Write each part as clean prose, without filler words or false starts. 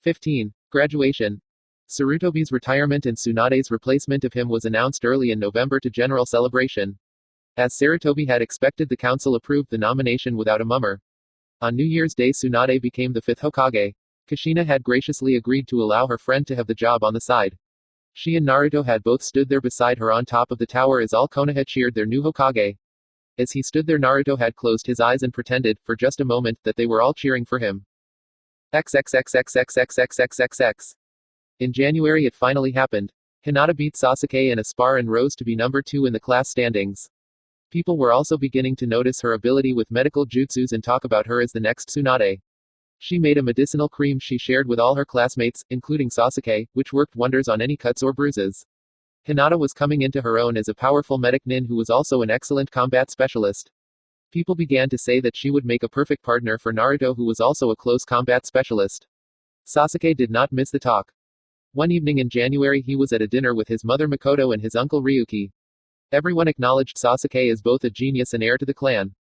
15. Graduation. Sarutobi's retirement and Tsunade's replacement of him was announced early in November to general celebration. As Sarutobi had expected, the council approved the nomination without a murmur. On New Year's Day, Tsunade became the fifth Hokage. Kushina had graciously agreed to allow her friend to have the job on the side. She and Naruto had both stood there beside her on top of the tower as all Konoha cheered their new Hokage. As he stood there, Naruto had closed his eyes and pretended, for just a moment, that they were all cheering for him. XXXXXXXXXX. In January it finally happened. Hinata beat Sasuke in a spar and rose to be number 2 in the class standings. People were also beginning to notice her ability with medical jutsus and talk about her as the next Tsunade. She made a medicinal cream she shared with all her classmates, including Sasuke, which worked wonders on any cuts or bruises. Hinata was coming into her own as a powerful medic nin who was also an excellent combat specialist. People began to say that she would make a perfect partner for Naruto, who was also a close combat specialist. Sasuke did not miss the talk. One evening in January he was at a dinner with his mother Makoto and his uncle Ryuki. Everyone acknowledged Sasuke as both a genius and heir to the clan.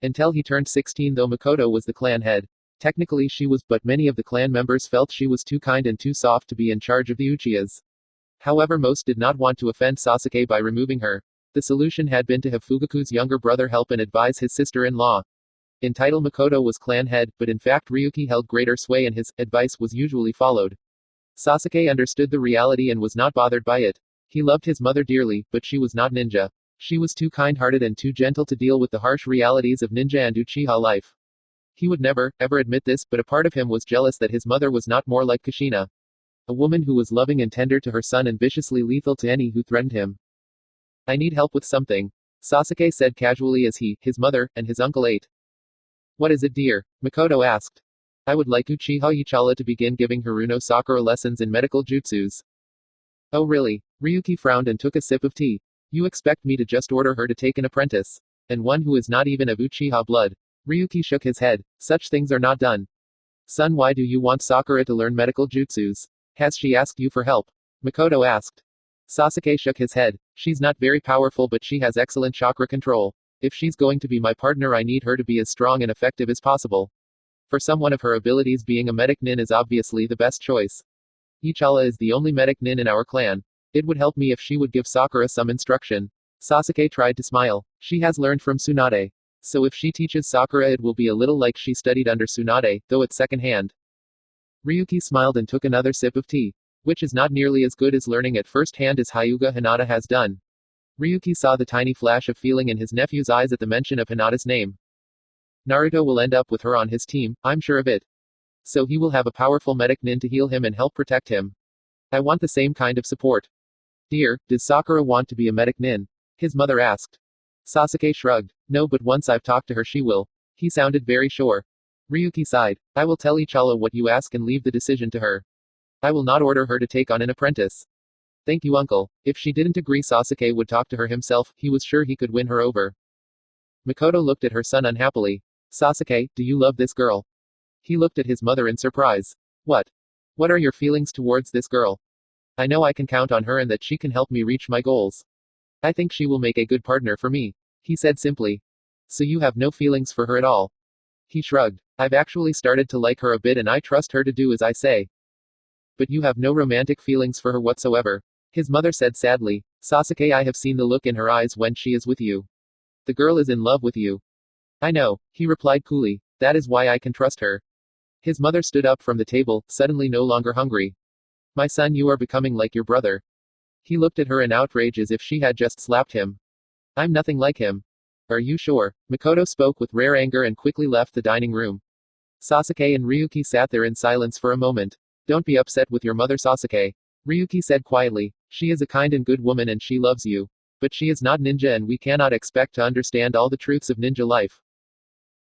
Until he turned 16, though Makoto was the clan head. Technically she was, but many of the clan members felt she was too kind and too soft to be in charge of the Uchihas. However, most did not want to offend Sasuke by removing her. The solution had been to have Fugaku's younger brother help and advise his sister-in-law. In title Makoto was clan head, but in fact Ryuki held greater sway and his advice was usually followed. Sasuke understood the reality and was not bothered by it. He loved his mother dearly, but she was not ninja. She was too kind-hearted and too gentle to deal with the harsh realities of ninja and Uchiha life. He would never, ever admit this, but a part of him was jealous that his mother was not more like Kushina. A woman who was loving and tender to her son and viciously lethal to any who threatened him. I need help with something, Sasuke said casually as he, his mother, and his uncle ate. What is it, dear? Makoto asked. I would like Uchiha Ichala to begin giving Haruno Sakura lessons in medical jutsus. Oh really? Ryuki frowned and took a sip of tea. You expect me to just order her to take an apprentice? And one who is not even of Uchiha blood? Ryuki shook his head. Such things are not done. Son, why do you want Sakura to learn medical jutsus? Has she asked you for help? Makoto asked. Sasuke shook his head. She's not very powerful, but she has excellent chakra control. If she's going to be my partner, I need her to be as strong and effective as possible. For someone of her abilities, being a medic nin is obviously the best choice. Ichala is the only medic nin in our clan. It would help me if she would give Sakura some instruction. Sasuke tried to smile. She has learned from Tsunade. So if she teaches Sakura, it will be a little like she studied under Tsunade, though at second hand. Ryuki smiled and took another sip of tea. Which is not nearly as good as learning at first hand as Hyuga Hinata has done. Ryuki saw the tiny flash of feeling in his nephew's eyes at the mention of Hinata's name. Naruto will end up with her on his team, I'm sure of it. So he will have a powerful medic nin to heal him and help protect him. I want the same kind of support. Dear, does Sakura want to be a medic nin? His mother asked. Sasuke shrugged. No, but once I've talked to her she will. He sounded very sure. Ryuki sighed. I will tell Ichala what you ask and leave the decision to her. I will not order her to take on an apprentice. Thank you, uncle. If she didn't agree, Sasuke would talk to her himself. He was sure he could win her over. Makoto looked at her son unhappily. Sasuke, do you love this girl? He looked at his mother in surprise. What? What are your feelings towards this girl? I know I can count on her and that she can help me reach my goals. I think she will make a good partner for me, he said simply. So you have no feelings for her at all? He shrugged. I've actually started to like her a bit and I trust her to do as I say. But you have no romantic feelings for her whatsoever, his mother said sadly. Sasuke, I have seen the look in her eyes when she is with you. The girl is in love with you. I know, he replied coolly. That is why I can trust her. His mother stood up from the table, suddenly no longer hungry. My son, you are becoming like your brother. He looked at her in outrage as if she had just slapped him. I'm nothing like him. Are you sure? Makoto spoke with rare anger and quickly left the dining room. Sasuke and Ryuki sat there in silence for a moment. Don't be upset with your mother, Sasuke. Ryuki said quietly. She is a kind and good woman and she loves you. But she is not ninja and we cannot expect to understand all the truths of ninja life.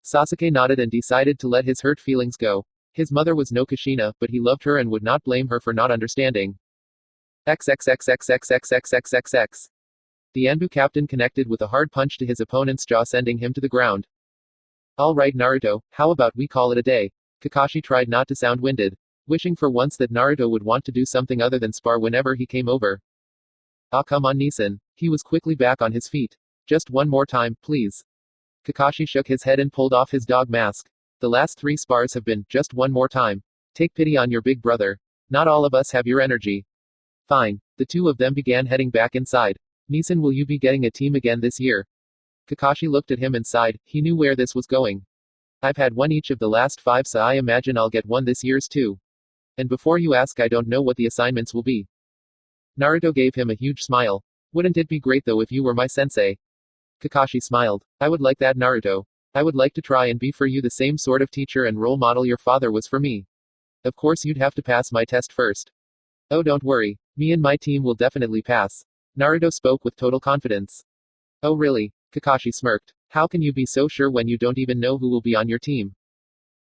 Sasuke nodded and decided to let his hurt feelings go. His mother was no Kushina, but he loved her and would not blame her for not understanding. XXXXXXXXXX. The Anbu captain connected with a hard punch to his opponent's jaw, sending him to the ground. Alright Naruto, how about we call it a day? Kakashi tried not to sound winded, wishing for once that Naruto would want to do something other than spar whenever he came over. Ah, come on Nisan. He was quickly back on his feet. Just one more time, please. Kakashi shook his head and pulled off his dog mask. The last 3 spars have been, just one more time. Take pity on your big brother. Not all of us have your energy. Fine. The two of them began heading back inside. Nisan, will you be getting a team again this year? Kakashi looked at him and sighed. He knew where this was going. I've had one each of the last 5, so I imagine I'll get one this year's too. And before you ask, I don't know what the assignments will be. Naruto gave him a huge smile. Wouldn't it be great though if you were my sensei? Kakashi smiled. I would like that, Naruto. I would like to try and be for you the same sort of teacher and role model your father was for me. Of course you'd have to pass my test first. Oh, don't worry. Me and my team will definitely pass. Naruto spoke with total confidence. Oh really? Kakashi smirked. How can you be so sure when you don't even know who will be on your team?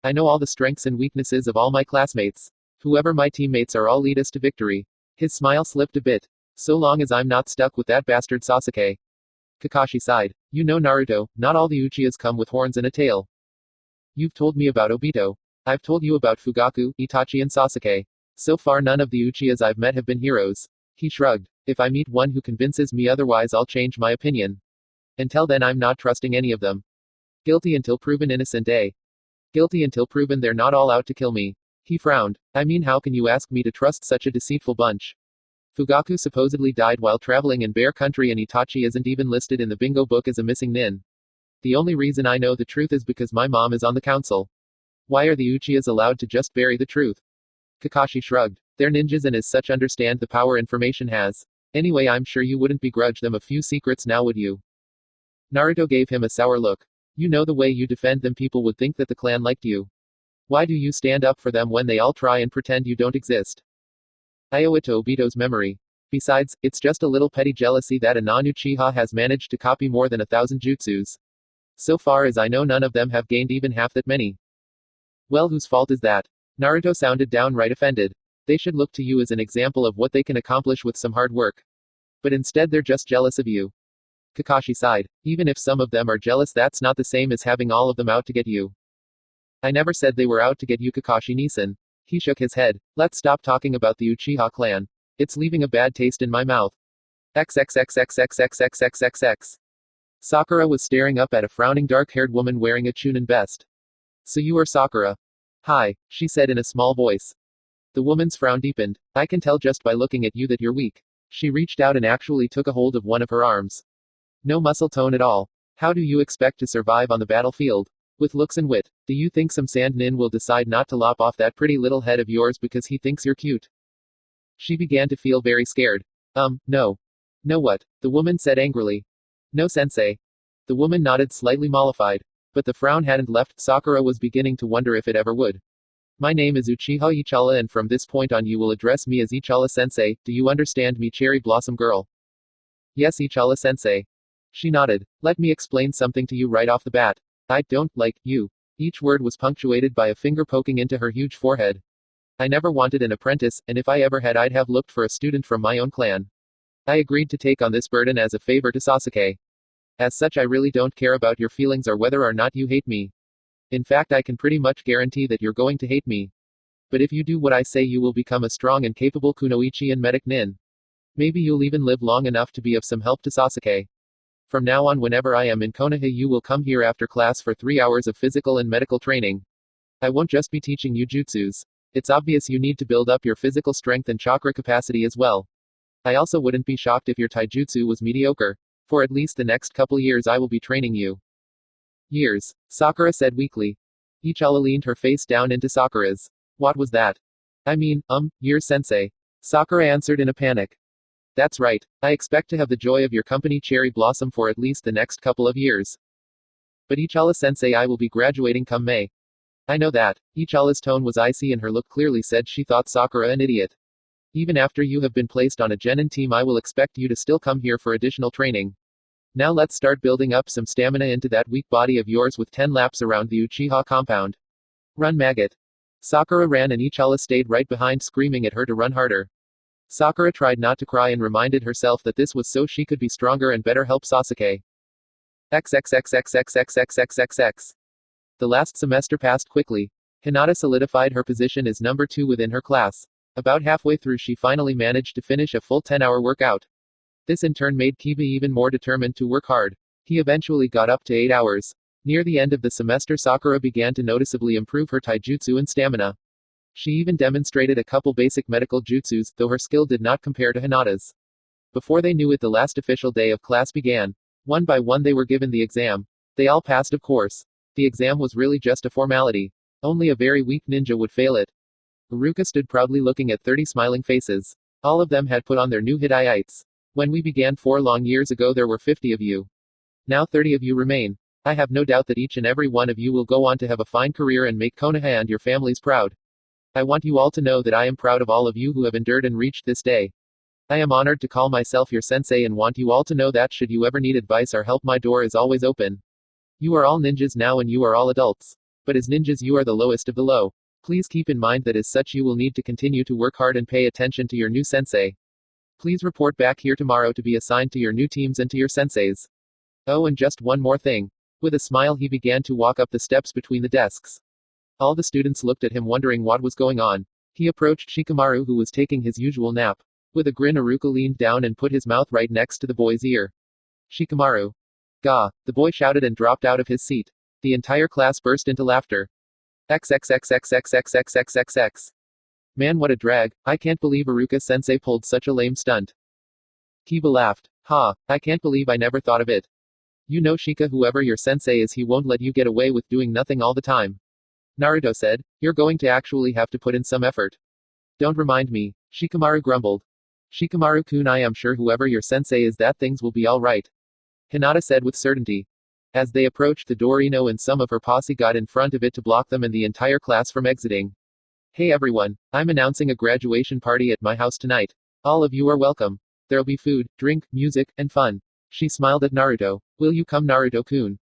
I know all the strengths and weaknesses of all my classmates. Whoever my teammates are all lead us to victory. His smile slipped a bit. So long as I'm not stuck with that bastard Sasuke. Kakashi sighed. You know, Naruto, not all the Uchihas come with horns and a tail. You've told me about Obito. I've told you about Fugaku, Itachi and Sasuke. So far none of the Uchihas I've met have been heroes. He shrugged. If I meet one who convinces me otherwise, I'll change my opinion. Until then, I'm not trusting any of them. Guilty until proven innocent, eh? Guilty until proven they're not all out to kill me. He frowned. I mean, how can you ask me to trust such a deceitful bunch? Fugaku supposedly died while traveling in Bear Country, and Itachi isn't even listed in the bingo book as a missing nin. The only reason I know the truth is because my mom is on the council. Why are the Uchihas allowed to just bury the truth? Kakashi shrugged. They're ninjas and as such understand the power information has. Anyway, I'm sure you wouldn't begrudge them a few secrets now, would you? Naruto gave him a sour look. You know, the way you defend them, people would think that the clan liked you. Why do you stand up for them when they all try and pretend you don't exist? I owe it to Obito's memory. Besides, it's just a little petty jealousy that a non-Uchiha has managed to copy more than 1,000 jutsus. So far as I know, none of them have gained even half that many. Well, whose fault is that? Naruto sounded downright offended. They should look to you as an example of what they can accomplish with some hard work. But instead they're just jealous of you. Kakashi sighed. Even if some of them are jealous, that's not the same as having all of them out to get you. I never said they were out to get you, Kakashi Nisan. He shook his head. Let's stop talking about the Uchiha clan. It's leaving a bad taste in my mouth. XXXXXXXXXXX. Sakura was staring up at a frowning dark-haired woman wearing a Chunin vest. So you are Sakura. Hi, she said in a small voice. The woman's frown deepened. I can tell just by looking at you that you're weak. She reached out and actually took a hold of one of her arms. No muscle tone at all. How do you expect to survive on the battlefield? With looks and wit. Do you think some sand nin will decide not to lop off that pretty little head of yours because he thinks you're cute? She began to feel very scared. No. No what? The woman said angrily. No, sensei. The woman nodded, slightly mollified. But the frown hadn't left. Sakura was beginning to wonder if it ever would. My name is Uchiha Ichala, and from this point on you will address me as Ichala sensei. Do you understand me, cherry blossom girl? Yes, Ichala sensei. She nodded. Let me explain something to you right off the bat. I don't like you. Each word was punctuated by a finger poking into her huge forehead. I never wanted an apprentice, and if I ever had, I'd have looked for a student from my own clan. I agreed to take on this burden as a favor to Sasuke. As such, I really don't care about your feelings or whether or not you hate me. In fact, I can pretty much guarantee that you're going to hate me. But if you do what I say, you will become a strong and capable kunoichi and medic nin. Maybe you'll even live long enough to be of some help to Sasuke. From now on, whenever I am in Konoha, you will come here after class for 3 hours of physical and medical training. I won't just be teaching you jutsus. It's obvious you need to build up your physical strength and chakra capacity as well. I also wouldn't be shocked if your taijutsu was mediocre. For at least the next couple years I will be training you. Years, Sakura said weakly. Ichala leaned her face down into Sakura's. What was that? I mean, years, sensei. Sakura answered in a panic. That's right. I expect to have the joy of your company, cherry blossom, for at least the next couple of years. But Ichala sensei, I will be graduating come May. I know that. Ichala's tone was icy and her look clearly said she thought Sakura an idiot. Even after you have been placed on a genin team, I will expect you to still come here for additional training. Now let's start building up some stamina into that weak body of yours with 10 laps around the Uchiha compound. Run, maggot. Sakura ran and Ichala stayed right behind, screaming at her to run harder. Sakura tried not to cry and reminded herself that this was so she could be stronger and better help Sasuke. XXXXXXXXXXX. The last semester passed quickly. Hinata solidified her position as number 2 within her class. About halfway through, she finally managed to finish a full 10-hour workout. This in turn made Kiba even more determined to work hard. He eventually got up to 8 hours. Near the end of the semester, Sakura began to noticeably improve her taijutsu and stamina. She even demonstrated a couple basic medical jutsus, though her skill did not compare to Hinata's. Before they knew it, the last official day of class began. One by one they were given the exam. They all passed, of course. The exam was really just a formality. Only a very weak ninja would fail it. Haruka stood proudly looking at 30 smiling faces. All of them had put on their new Hidayites. When we began 4 long years ago, there were 50 of you. Now 30 of you remain. I have no doubt that each and every one of you will go on to have a fine career and make Konoha and your families proud. I want you all to know that I am proud of all of you who have endured and reached this day. I am honored to call myself your sensei and want you all to know that should you ever need advice or help, my door is always open. You are all ninjas now and you are all adults. But as ninjas, you are the lowest of the low. Please keep in mind that as such you will need to continue to work hard and pay attention to your new sensei. Please report back here tomorrow to be assigned to your new teams and to your senseis. Oh, and just one more thing. With a smile he began to walk up the steps between the desks. All the students looked at him wondering what was going on. He approached Shikamaru, who was taking his usual nap. With a grin, Haruka leaned down and put his mouth right next to the boy's ear. Shikamaru. Gah! The boy shouted and dropped out of his seat. The entire class burst into laughter. XXXXXXXXXXX. Man, what a drag. I can't believe Haruka-sensei pulled such a lame stunt. Kiba laughed. Ha, I can't believe I never thought of it. You know, Shika, whoever your sensei is, he won't let you get away with doing nothing all the time. Naruto said. You're going to actually have to put in some effort. Don't remind me. Shikamaru grumbled. Shikamaru-kun, I am sure whoever your sensei is, that things will be all right. Hinata said with certainty. As they approached the door, Ino and some of her posse got in front of it to block them and the entire class from exiting. Hey everyone, I'm announcing a graduation party at my house tonight. All of you are welcome. There'll be food, drink, music, and fun. She smiled at Naruto. Will you come, Naruto-kun?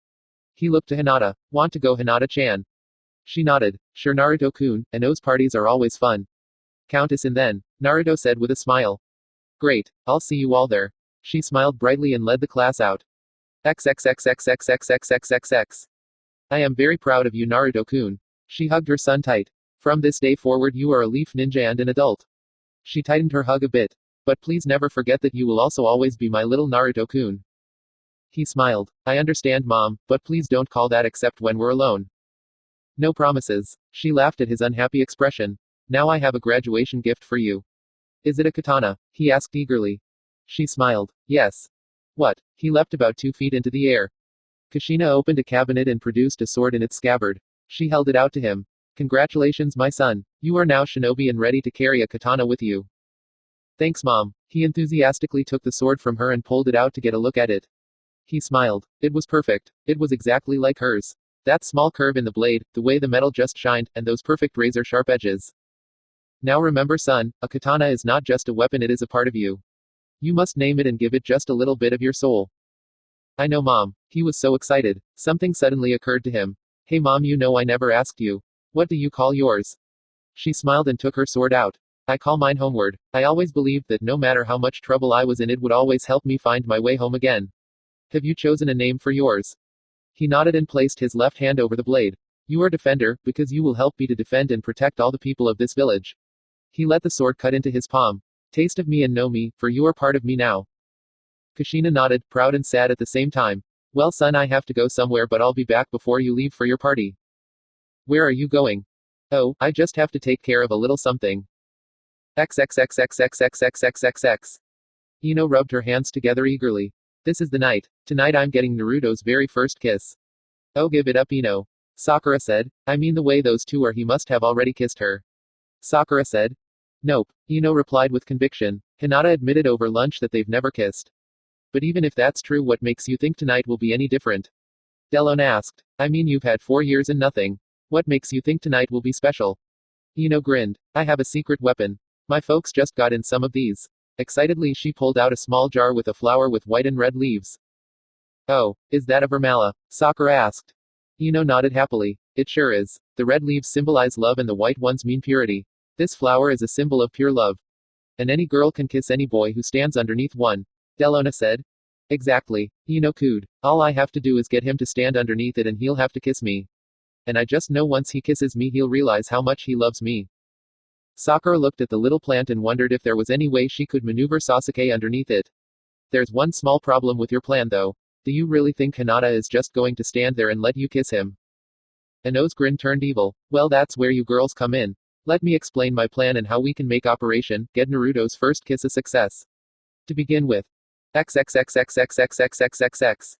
He looked to Hinata. Want to go, Hinata-chan? She nodded. Sure, Naruto-kun, and those parties are always fun. Count us in then, Naruto said with a smile. Great, I'll see you all there. She smiled brightly and led the class out. XXXXXXXXXXX. I am very proud of you, Naruto-kun. She hugged her son tight. From this day forward, you are a leaf ninja and an adult. She tightened her hug a bit. But please never forget that you will also always be my little Naruto-kun. He smiled. I understand, Mom, but please don't call that except when we're alone. No promises. She laughed at his unhappy expression. Now I have a graduation gift for you. Is it a katana? He asked eagerly. She smiled. Yes. What? He leapt about 2 feet into the air. Kushina opened a cabinet and produced a sword in its scabbard. She held it out to him. Congratulations, my son. You are now shinobi and ready to carry a katana with you. Thanks, Mom. He enthusiastically took the sword from her and pulled it out to get a look at it. He smiled. It was perfect. It was exactly like hers. That small curve in the blade, the way the metal just shined, and those perfect razor-sharp edges. Now remember, son, a katana is not just a weapon, it is a part of you. You must name it and give it just a little bit of your soul. I know, Mom. He was so excited. Something suddenly occurred to him. Hey Mom, you know I never asked you. What do you call yours? She smiled and took her sword out. I call mine Homeward. I always believed that no matter how much trouble I was in, it would always help me find my way home again. Have you chosen a name for yours? He nodded and placed his left hand over the blade. You are Defender, because you will help me to defend and protect all the people of this village. He let the sword cut into his palm. Taste of me and know me, for you are part of me now. Kushina nodded, proud and sad at the same time. Well, son, I have to go somewhere, but I'll be back before you leave for your party. Where are you going? Oh, I just have to take care of a little something. XXXXXXXXXXX. Ino rubbed her hands together eagerly. This is the night. Tonight I'm getting Naruto's very first kiss. Oh, give it up, Ino. Sakura said. I mean, the way those two are, he must have already kissed her. Sakura said. Nope. Ino replied with conviction. Hinata admitted over lunch that they've never kissed. But even if that's true, what makes you think tonight will be any different? Delon asked. I mean, you've had 4 years and nothing. What makes you think tonight will be special? Ino grinned. I have a secret weapon. My folks just got in some of these. Excitedly, she pulled out a small jar with a flower with white and red leaves. Oh, is that a vermala? Sakura asked. Ino nodded happily. It sure is. The red leaves symbolize love and the white ones mean purity. This flower is a symbol of pure love. And any girl can kiss any boy who stands underneath one. Delona said. Exactly. Ino cooed. All I have to do is get him to stand underneath it and he'll have to kiss me. And I just know once he kisses me, he'll realize how much he loves me. Sakura looked at the little plant and wondered if there was any way she could maneuver Sasuke underneath it. There's one small problem with your plan though. Do you really think Hinata is just going to stand there and let you kiss him? Ino's grin turned evil. Well, that's where you girls come in. Let me explain my plan and how we can make Operation Get Naruto's first kiss a success. To begin with, XXXXXXXXXX.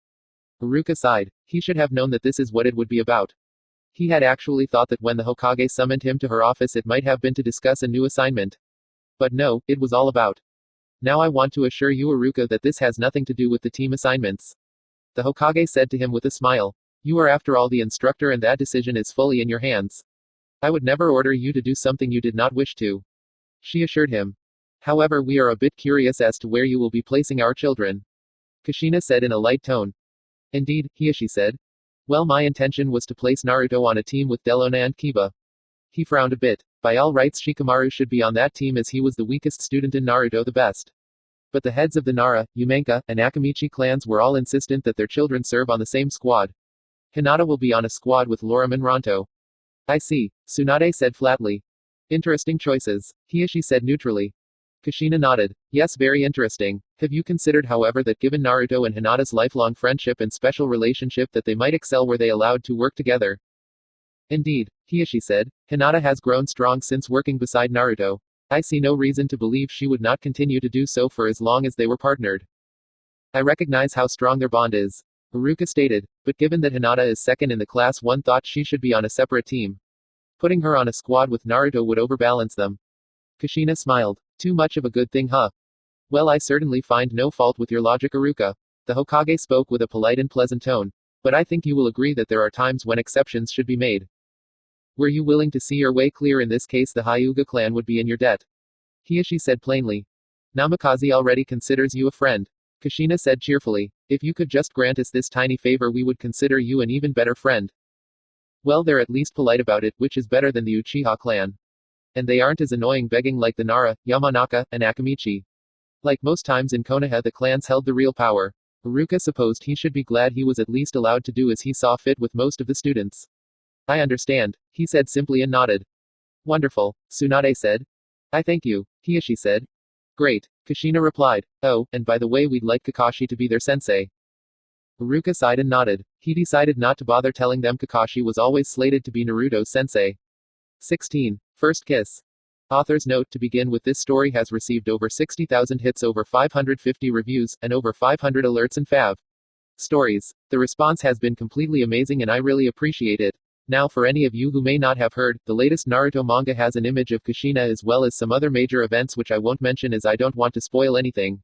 Haruka sighed. He should have known that this is what it would be about. He had actually thought that when the Hokage summoned him to her office it might have been to discuss a new assignment. But no, it was all about. Now I want to assure you, Haruka, that this has nothing to do with the team assignments. The Hokage said to him with a smile. You are after all the instructor and that decision is fully in your hands. I would never order you to do something you did not wish to. She assured him. However, we are a bit curious as to where you will be placing our children. Kushina said in a light tone. Indeed, Hiashi said. Well, my intention was to place Naruto on a team with Delona and Kiba. He frowned a bit. By all rights, Shikamaru should be on that team as he was the weakest student and Naruto the best. But the heads of the Nara, Umenka, and Akamichi clans were all insistent that their children serve on the same squad. Hinata will be on a squad with Loram and Ronto. I see, Tsunade said flatly. Interesting choices, Hiashi said neutrally. Kushina nodded. Yes, very interesting. Have you considered, however, that given Naruto and Hinata's lifelong friendship and special relationship that they might excel were they allowed to work together? Indeed, Hiashi said. Hinata has grown strong since working beside Naruto. I see no reason to believe she would not continue to do so for as long as they were partnered. I recognize how strong their bond is, Haruka stated, but given that Hinata is second in the class, one thought she should be on a separate team. Putting her on a squad with Naruto would overbalance them. Kushina smiled. Too much of a good thing, huh? Well, I certainly find no fault with your logic, Haruka. The Hokage spoke with a polite and pleasant tone. But I think you will agree that there are times when exceptions should be made. Were you willing to see your way clear in this case, the Hyuga clan would be in your debt. Hiashi said plainly. Namikaze already considers you a friend. Kushina said cheerfully. If you could just grant us this tiny favor, we would consider you an even better friend. Well, they're at least polite about it, which is better than the Uchiha clan. And they aren't as annoying begging like the Nara, Yamanaka, and Akamichi. Like most times in Konoha, the clans held the real power. Haruka supposed he should be glad he was at least allowed to do as he saw fit with most of the students. I understand, he said simply and nodded. Wonderful, Tsunade said. I thank you, Hiashi said. Great, Kushina replied. Oh, and by the way, we'd like Kakashi to be their sensei. Haruka sighed and nodded. He decided not to bother telling them Kakashi was always slated to be Naruto's sensei. 16. First Kiss. Author's note: to begin with, this story has received over 60,000 hits, over 550 reviews, and over 500 alerts and fav stories. The response has been completely amazing and I really appreciate it. Now, for any of you who may not have heard, the latest Naruto manga has an image of Kushina as well as some other major events which I won't mention as I don't want to spoil anything.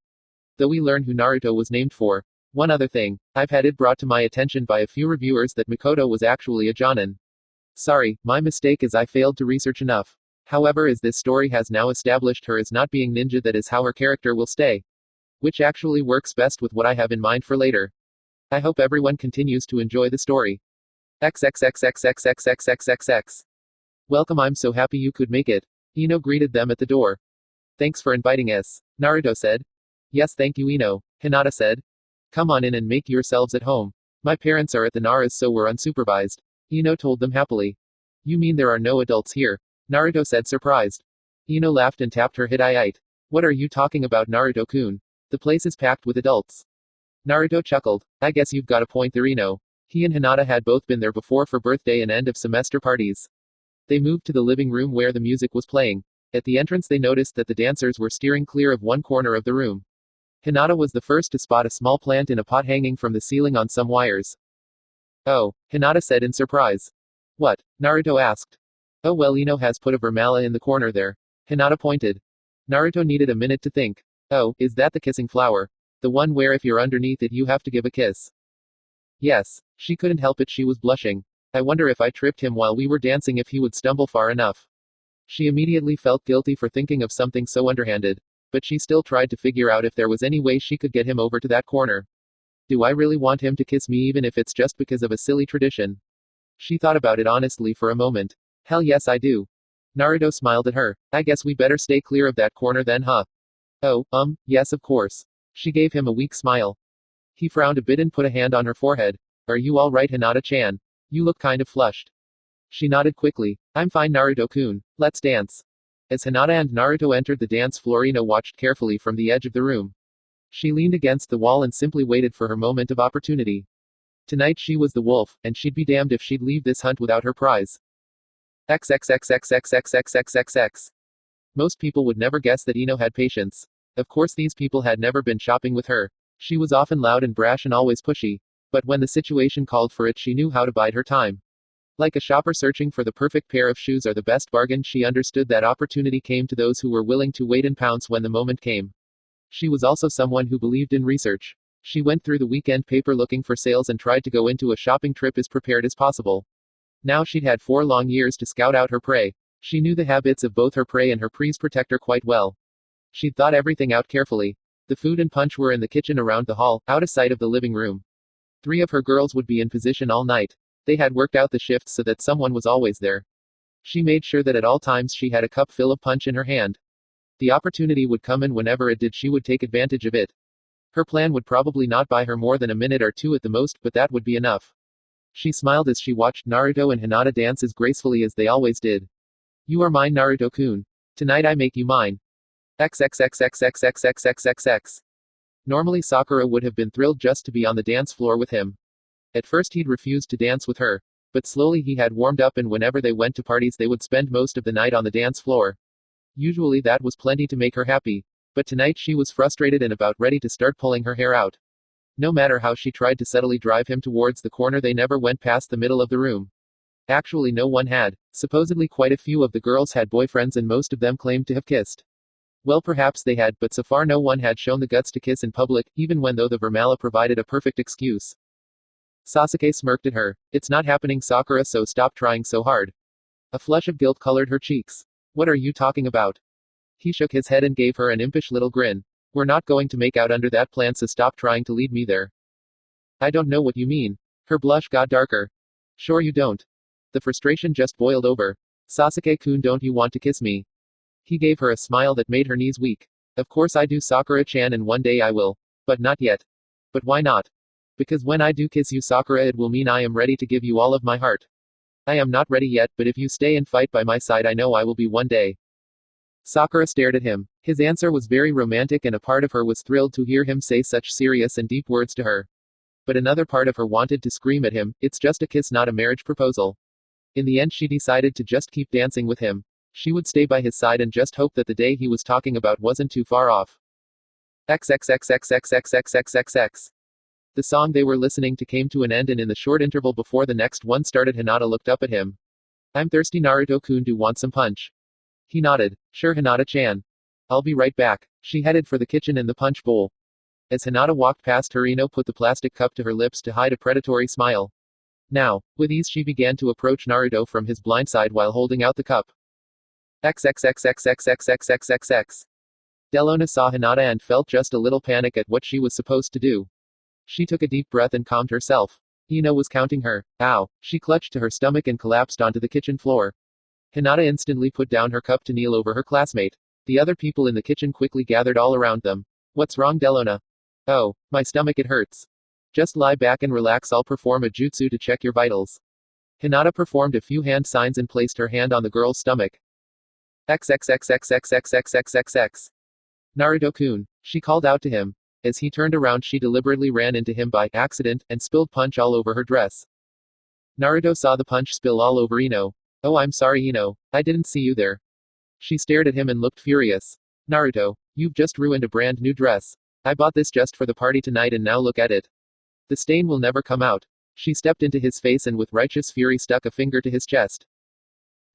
Though we learn who Naruto was named for. One other thing, I've had it brought to my attention by a few reviewers that Mikoto was actually a Jonin. Sorry, my mistake as I failed to research enough. However, as this story has now established her as not being ninja, that is how her character will stay. Which actually works best with what I have in mind for later. I hope everyone continues to enjoy the story. XXXXXXXXXX. Welcome, I'm so happy you could make it. Ino greeted them at the door. Thanks for inviting us, Naruto said. Yes, thank you, Ino, Hinata said. Come on in and make yourselves at home. My parents are at the Naras, so we're unsupervised. Ino told them happily. You mean there are no adults here? Naruto said, surprised. Ino laughed and tapped her hidayite. What are you talking about, Naruto-kun? The place is packed with adults. Naruto chuckled. I guess you've got a point there, Ino. He and Hinata had both been there before for birthday and end of semester parties. They moved to the living room where the music was playing. At the entrance, they noticed that the dancers were steering clear of one corner of the room. Hinata was the first to spot a small plant in a pot hanging from the ceiling on some wires. Oh, Hinata said in surprise. What? Naruto asked. Oh well, Ino has put a vermala in the corner there. Hinata pointed. Naruto needed a minute to think. Oh, is that the kissing flower? The one where if you're underneath it you have to give a kiss? Yes. She couldn't help it, she was blushing. I wonder if I tripped him while we were dancing if he would stumble far enough. She immediately felt guilty for thinking of something so underhanded. But she still tried to figure out if there was any way she could get him over to that corner. Do I really want him to kiss me even if it's just because of a silly tradition? She thought about it honestly for a moment. Hell yes I do. Naruto smiled at her. I guess we better stay clear of that corner then, huh? Oh, yes of course. She gave him a weak smile. He frowned a bit and put a hand on her forehead. Are you alright, Hinata-chan? You look kind of flushed. She nodded quickly. I'm fine, Naruto-kun. Let's dance. As Hinata and Naruto entered the dance floor, Ino watched carefully from the edge of the room. She leaned against the wall and simply waited for her moment of opportunity. Tonight she was the wolf, and she'd be damned if she'd leave this hunt without her prize. XXXXXXXXXX. Most people would never guess that Ino had patience. Of course, these people had never been shopping with her. She was often loud and brash and always pushy. But when the situation called for it, she knew how to bide her time. Like a shopper searching for the perfect pair of shoes or the best bargain, she understood that opportunity came to those who were willing to wait and pounce when the moment came. She was also someone who believed in research. She went through the weekend paper looking for sales and tried to go into a shopping trip as prepared as possible. Now she'd had 4 long years to scout out her prey. She knew the habits of both her prey and her pre's protector quite well. She'd thought everything out carefully. The food and punch were in the kitchen around the hall, out of sight of the living room. 3 of her girls would be in position all night. They had worked out the shifts so that someone was always there. She made sure that at all times she had a cup full of punch in her hand. The opportunity would come, and whenever it did, she would take advantage of it. Her plan would probably not buy her more than a minute or 2 at the most, but that would be enough. She smiled as she watched Naruto and Hinata dance as gracefully as they always did. You are mine, Naruto-kun. Tonight I make you mine. XXXXXXXXXX. Normally Sakura would have been thrilled just to be on the dance floor with him. At first he'd refused to dance with her, but slowly he had warmed up, and whenever they went to parties they would spend most of the night on the dance floor. Usually that was plenty to make her happy, but tonight she was frustrated and about ready to start pulling her hair out. No matter how she tried to subtly drive him towards the corner, they never went past the middle of the room. Actually, no one had. Supposedly quite a few of the girls had boyfriends and most of them claimed to have kissed. Well, perhaps they had, but so far no one had shown the guts to kiss in public, even when though the Vermala provided a perfect excuse. Sasuke smirked at her. It's not happening, Sakura, so stop trying so hard. A flush of guilt colored her cheeks. What are you talking about? He shook his head and gave her an impish little grin. We're not going to make out under that plan, so stop trying to lead me there. I don't know what you mean. Her blush got darker. Sure you don't. The frustration just boiled over. Sasuke-kun, don't you want to kiss me? He gave her a smile that made her knees weak. Of course I do, Sakura-chan, and one day I will. But not yet. But why not? Because when I do kiss you, Sakura, it will mean I am ready to give you all of my heart. I am not ready yet, but if you stay and fight by my side, I know I will be one day. Sakura stared at him. His answer was very romantic, and a part of her was thrilled to hear him say such serious and deep words to her. But another part of her wanted to scream at him, it's just a kiss, not a marriage proposal. In the end she decided to just keep dancing with him. She would stay by his side and just hope that the day he was talking about wasn't too far off. XXXXXXXXXX. The song they were listening to came to an end, and in the short interval before the next one started, Hinata looked up at him. I'm thirsty, Naruto-kun, do want some punch? He nodded. Sure, Hinata-chan. I'll be right back. She headed for the kitchen and the punch bowl. As Hinata walked past her, Ino put the plastic cup to her lips to hide a predatory smile. Now, with ease she began to approach Naruto from his blind side while holding out the cup. XXXXXXXXXX. Delona saw Hinata and felt just a little panic at what she was supposed to do. She took a deep breath and calmed herself. Ino was counting her. Ow. She clutched to her stomach and collapsed onto the kitchen floor. Hinata instantly put down her cup to kneel over her classmate. The other people in the kitchen quickly gathered all around them. What's wrong, Delona? Oh, my stomach, it hurts. Just lie back and relax, I'll perform a jutsu to check your vitals. Hinata performed a few hand signs and placed her hand on the girl's stomach. XXXXXXXXXX. Naruto-kun. She called out to him. As he turned around, she deliberately ran into him by accident and spilled punch all over her dress. Naruto saw the punch spill all over Ino. Oh, I'm sorry, Ino. I didn't see you there. She stared at him and looked furious. Naruto, you've just ruined a brand new dress. I bought this just for the party tonight, and now look at it. The stain will never come out. She stepped into his face and with righteous fury stuck a finger to his chest.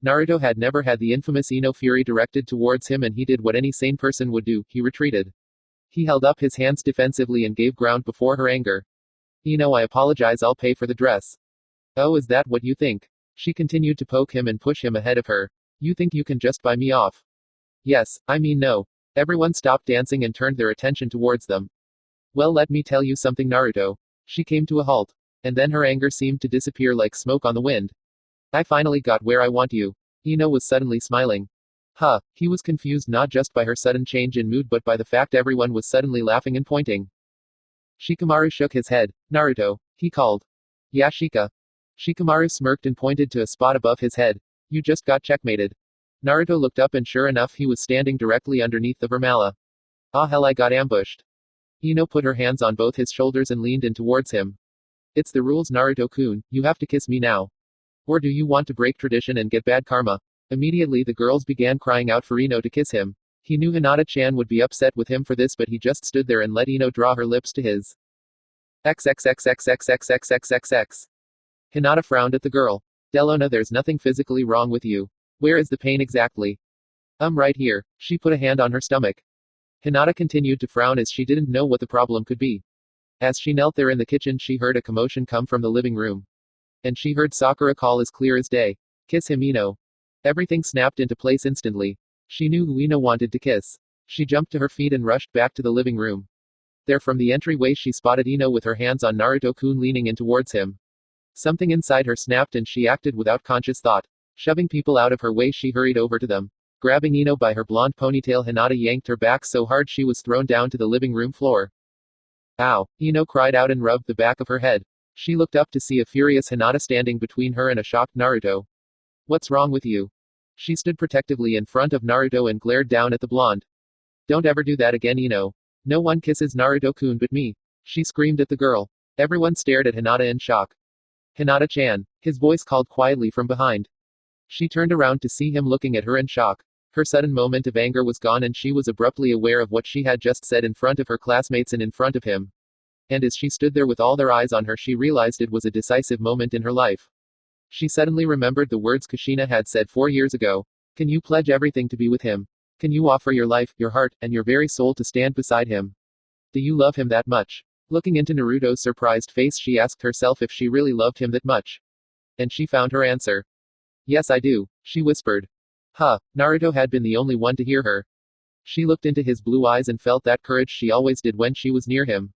Naruto had never had the infamous Ino fury directed towards him, and he did what any sane person would do. He retreated. He held up his hands defensively and gave ground before her anger. Ino, I apologize, I'll pay for the dress. Oh, is that what you think? She continued to poke him and push him ahead of her. You think you can just buy me off? Yes, I mean no. Everyone stopped dancing and turned their attention towards them. Well, let me tell you something, Naruto. She came to a halt. And then her anger seemed to disappear like smoke on the wind. I finally got where I want you. Ino was suddenly smiling. He was confused not just by her sudden change in mood but by the fact everyone was suddenly laughing and pointing. Shikamaru shook his head. Naruto, he called. Yashika. Shikamaru smirked and pointed to a spot above his head. You just got checkmated. Naruto looked up and sure enough he was standing directly underneath the Vermala. Ah hell, I got ambushed. Ino put her hands on both his shoulders and leaned in towards him. It's the rules, Naruto-kun, you have to kiss me now. Or do you want to break tradition and get bad karma? Immediately the girls began crying out for Ino to kiss him. He knew Hinata-chan would be upset with him for this, but he just stood there and let Ino draw her lips to his. XXXXXXXXXXX. Hinata frowned at the girl. Delona, there's nothing physically wrong with you. Where is the pain exactly? Right here. She put a hand on her stomach. Hinata continued to frown as she didn't know what the problem could be. As she knelt there in the kitchen, she heard a commotion come from the living room. And she heard Sakura call as clear as day. Kiss him, Ino. Everything snapped into place instantly. She knew who Ino wanted to kiss. She jumped to her feet and rushed back to the living room. There from the entryway she spotted Ino with her hands on Naruto-kun leaning in towards him. Something inside her snapped and she acted without conscious thought. Shoving people out of her way, she hurried over to them. Grabbing Ino by her blonde ponytail, Hinata yanked her back so hard she was thrown down to the living room floor. Ow! Ino cried out and rubbed the back of her head. She looked up to see a furious Hinata standing between her and a shocked Naruto. What's wrong with you? She stood protectively in front of Naruto and glared down at the blonde. Don't ever do that again, Ino. No one kisses Naruto-kun but me. She screamed at the girl. Everyone stared at Hinata in shock. Hinata-chan. His voice called quietly from behind. She turned around to see him looking at her in shock. Her sudden moment of anger was gone and she was abruptly aware of what she had just said in front of her classmates and in front of him. And as she stood there with all their eyes on her, she realized it was a decisive moment in her life. She suddenly remembered the words Kushina had said 4 years ago. Can you pledge everything to be with him? Can you offer your life, your heart, and your very soul to stand beside him? Do you love him that much? Looking into Naruto's surprised face, she asked herself if she really loved him that much. And she found her answer. Yes, I do, she whispered. Huh, Naruto had been the only one to hear her. She looked into his blue eyes and felt that courage she always did when she was near him.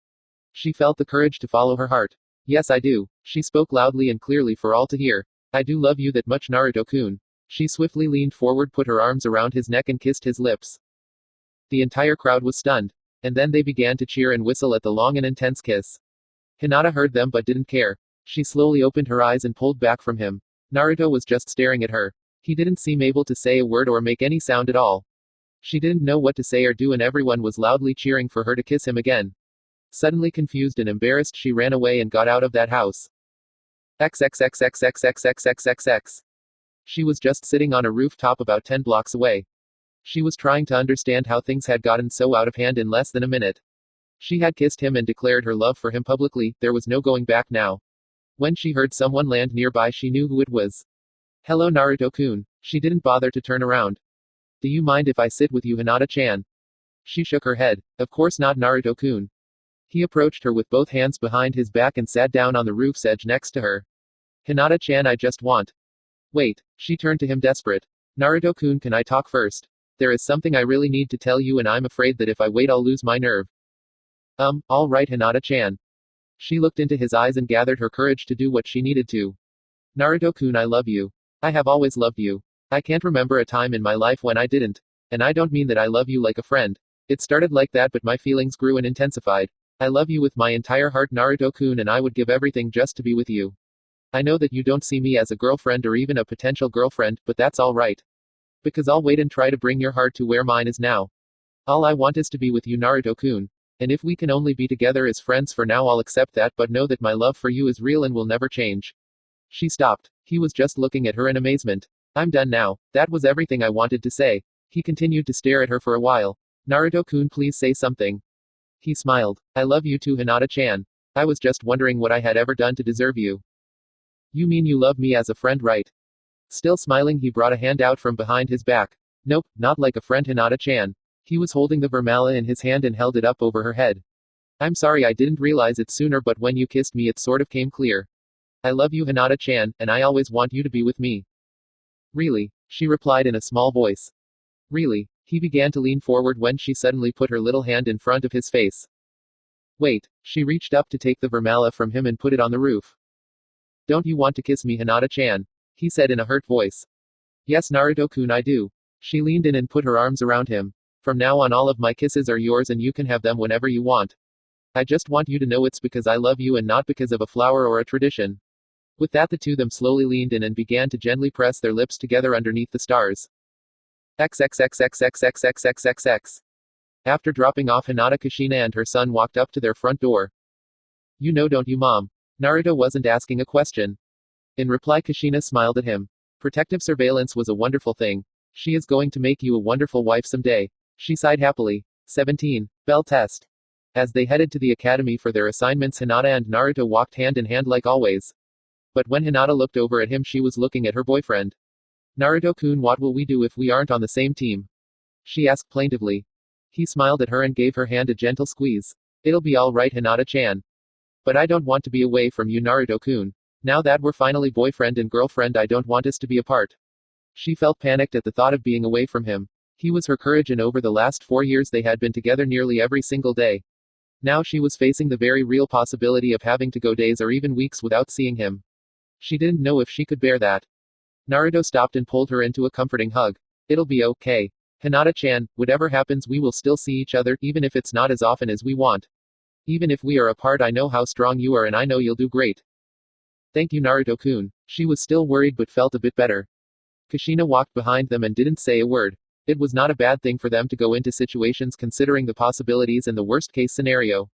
She felt the courage to follow her heart. Yes, I do. She spoke loudly and clearly for all to hear. I do love you that much, Naruto-kun. She swiftly leaned forward, put her arms around his neck and kissed his lips. The entire crowd was stunned. And then they began to cheer and whistle at the long and intense kiss. Hinata heard them but didn't care. She slowly opened her eyes and pulled back from him. Naruto was just staring at her. He didn't seem able to say a word or make any sound at all. She didn't know what to say or do and everyone was loudly cheering for her to kiss him again. Suddenly confused and embarrassed, she ran away and got out of that house. XXXXXXXXXXX. She was just sitting on a rooftop about 10 blocks away. She was trying to understand how things had gotten so out of hand in less than a minute. She had kissed him and declared her love for him publicly, there was no going back now. When she heard someone land nearby, she knew who it was. Hello, Naruto-kun. She didn't bother to turn around. Do you mind if I sit with you, Hinata-chan? She shook her head. Of course not, Naruto-kun. He approached her with both hands behind his back and sat down on the roof's edge next to her. Hinata-chan, I just want. Wait. She turned to him desperate. Naruto-kun, can I talk first? There is something I really need to tell you and I'm afraid that if I wait I'll lose my nerve. All right, Hinata-chan. She looked into his eyes and gathered her courage to do what she needed to. Naruto-kun, I love you. I have always loved you. I can't remember a time in my life when I didn't. And I don't mean that I love you like a friend. It started like that, but my feelings grew and intensified. I love you with my entire heart, Naruto-kun, and I would give everything just to be with you. I know that you don't see me as a girlfriend or even a potential girlfriend, but that's all right. Because I'll wait and try to bring your heart to where mine is now. All I want is to be with you, Naruto-kun. And if we can only be together as friends for now, I'll accept that, but know that my love for you is real and will never change. She stopped. He was just looking at her in amazement. I'm done now. That was everything I wanted to say. He continued to stare at her for a while. Naruto-kun, please say something. He smiled. I love you too, Hinata-chan. I was just wondering what I had ever done to deserve you. You mean you love me as a friend, right? Still smiling, he brought a hand out from behind his back. Nope, not like a friend, Hinata-chan. He was holding the vermala in his hand and held it up over her head. I'm sorry I didn't realize it sooner, but when you kissed me it sort of came clear. I love you, Hinata-chan, and I always want you to be with me. Really? She replied in a small voice. Really? He began to lean forward when she suddenly put her little hand in front of his face. Wait. She reached up to take the vermala from him and put it on the roof. Don't you want to kiss me, Hinata-chan? He said in a hurt voice. Yes, Naruto-kun, I do. She leaned in and put her arms around him. From now on all of my kisses are yours and you can have them whenever you want. I just want you to know it's because I love you and not because of a flower or a tradition. With that, the two of them slowly leaned in and began to gently press their lips together underneath the stars. XXXXXXXXXXX. After dropping off Hinata, Kushina and her son walked up to their front door. You know, don't you, Mom? Naruto wasn't asking a question. In reply, Kushina smiled at him. Protective surveillance was a wonderful thing. She is going to make you a wonderful wife someday. She sighed happily. 17. Bell test. As they headed to the academy for their assignments, Hinata and Naruto walked hand in hand like always. But when Hinata looked over at him, she was looking at her boyfriend. Naruto-kun, what will we do if we aren't on the same team? She asked plaintively. He smiled at her and gave her hand a gentle squeeze. It'll be all right, Hinata-chan. But I don't want to be away from you, Naruto-kun. Now that we're finally boyfriend and girlfriend, I don't want us to be apart. She felt panicked at the thought of being away from him. He was her courage, and over the last 4 years they had been together nearly every single day. Now she was facing the very real possibility of having to go days or even weeks without seeing him. She didn't know if she could bear that. Naruto stopped and pulled her into a comforting hug. It'll be okay. Hinata-chan, whatever happens, we will still see each other, even if it's not as often as we want. Even if we are apart, I know how strong you are and I know you'll do great. Thank you, Naruto-kun. She was still worried but felt a bit better. Kushina walked behind them and didn't say a word. It was not a bad thing for them to go into situations considering the possibilities and the worst case scenario.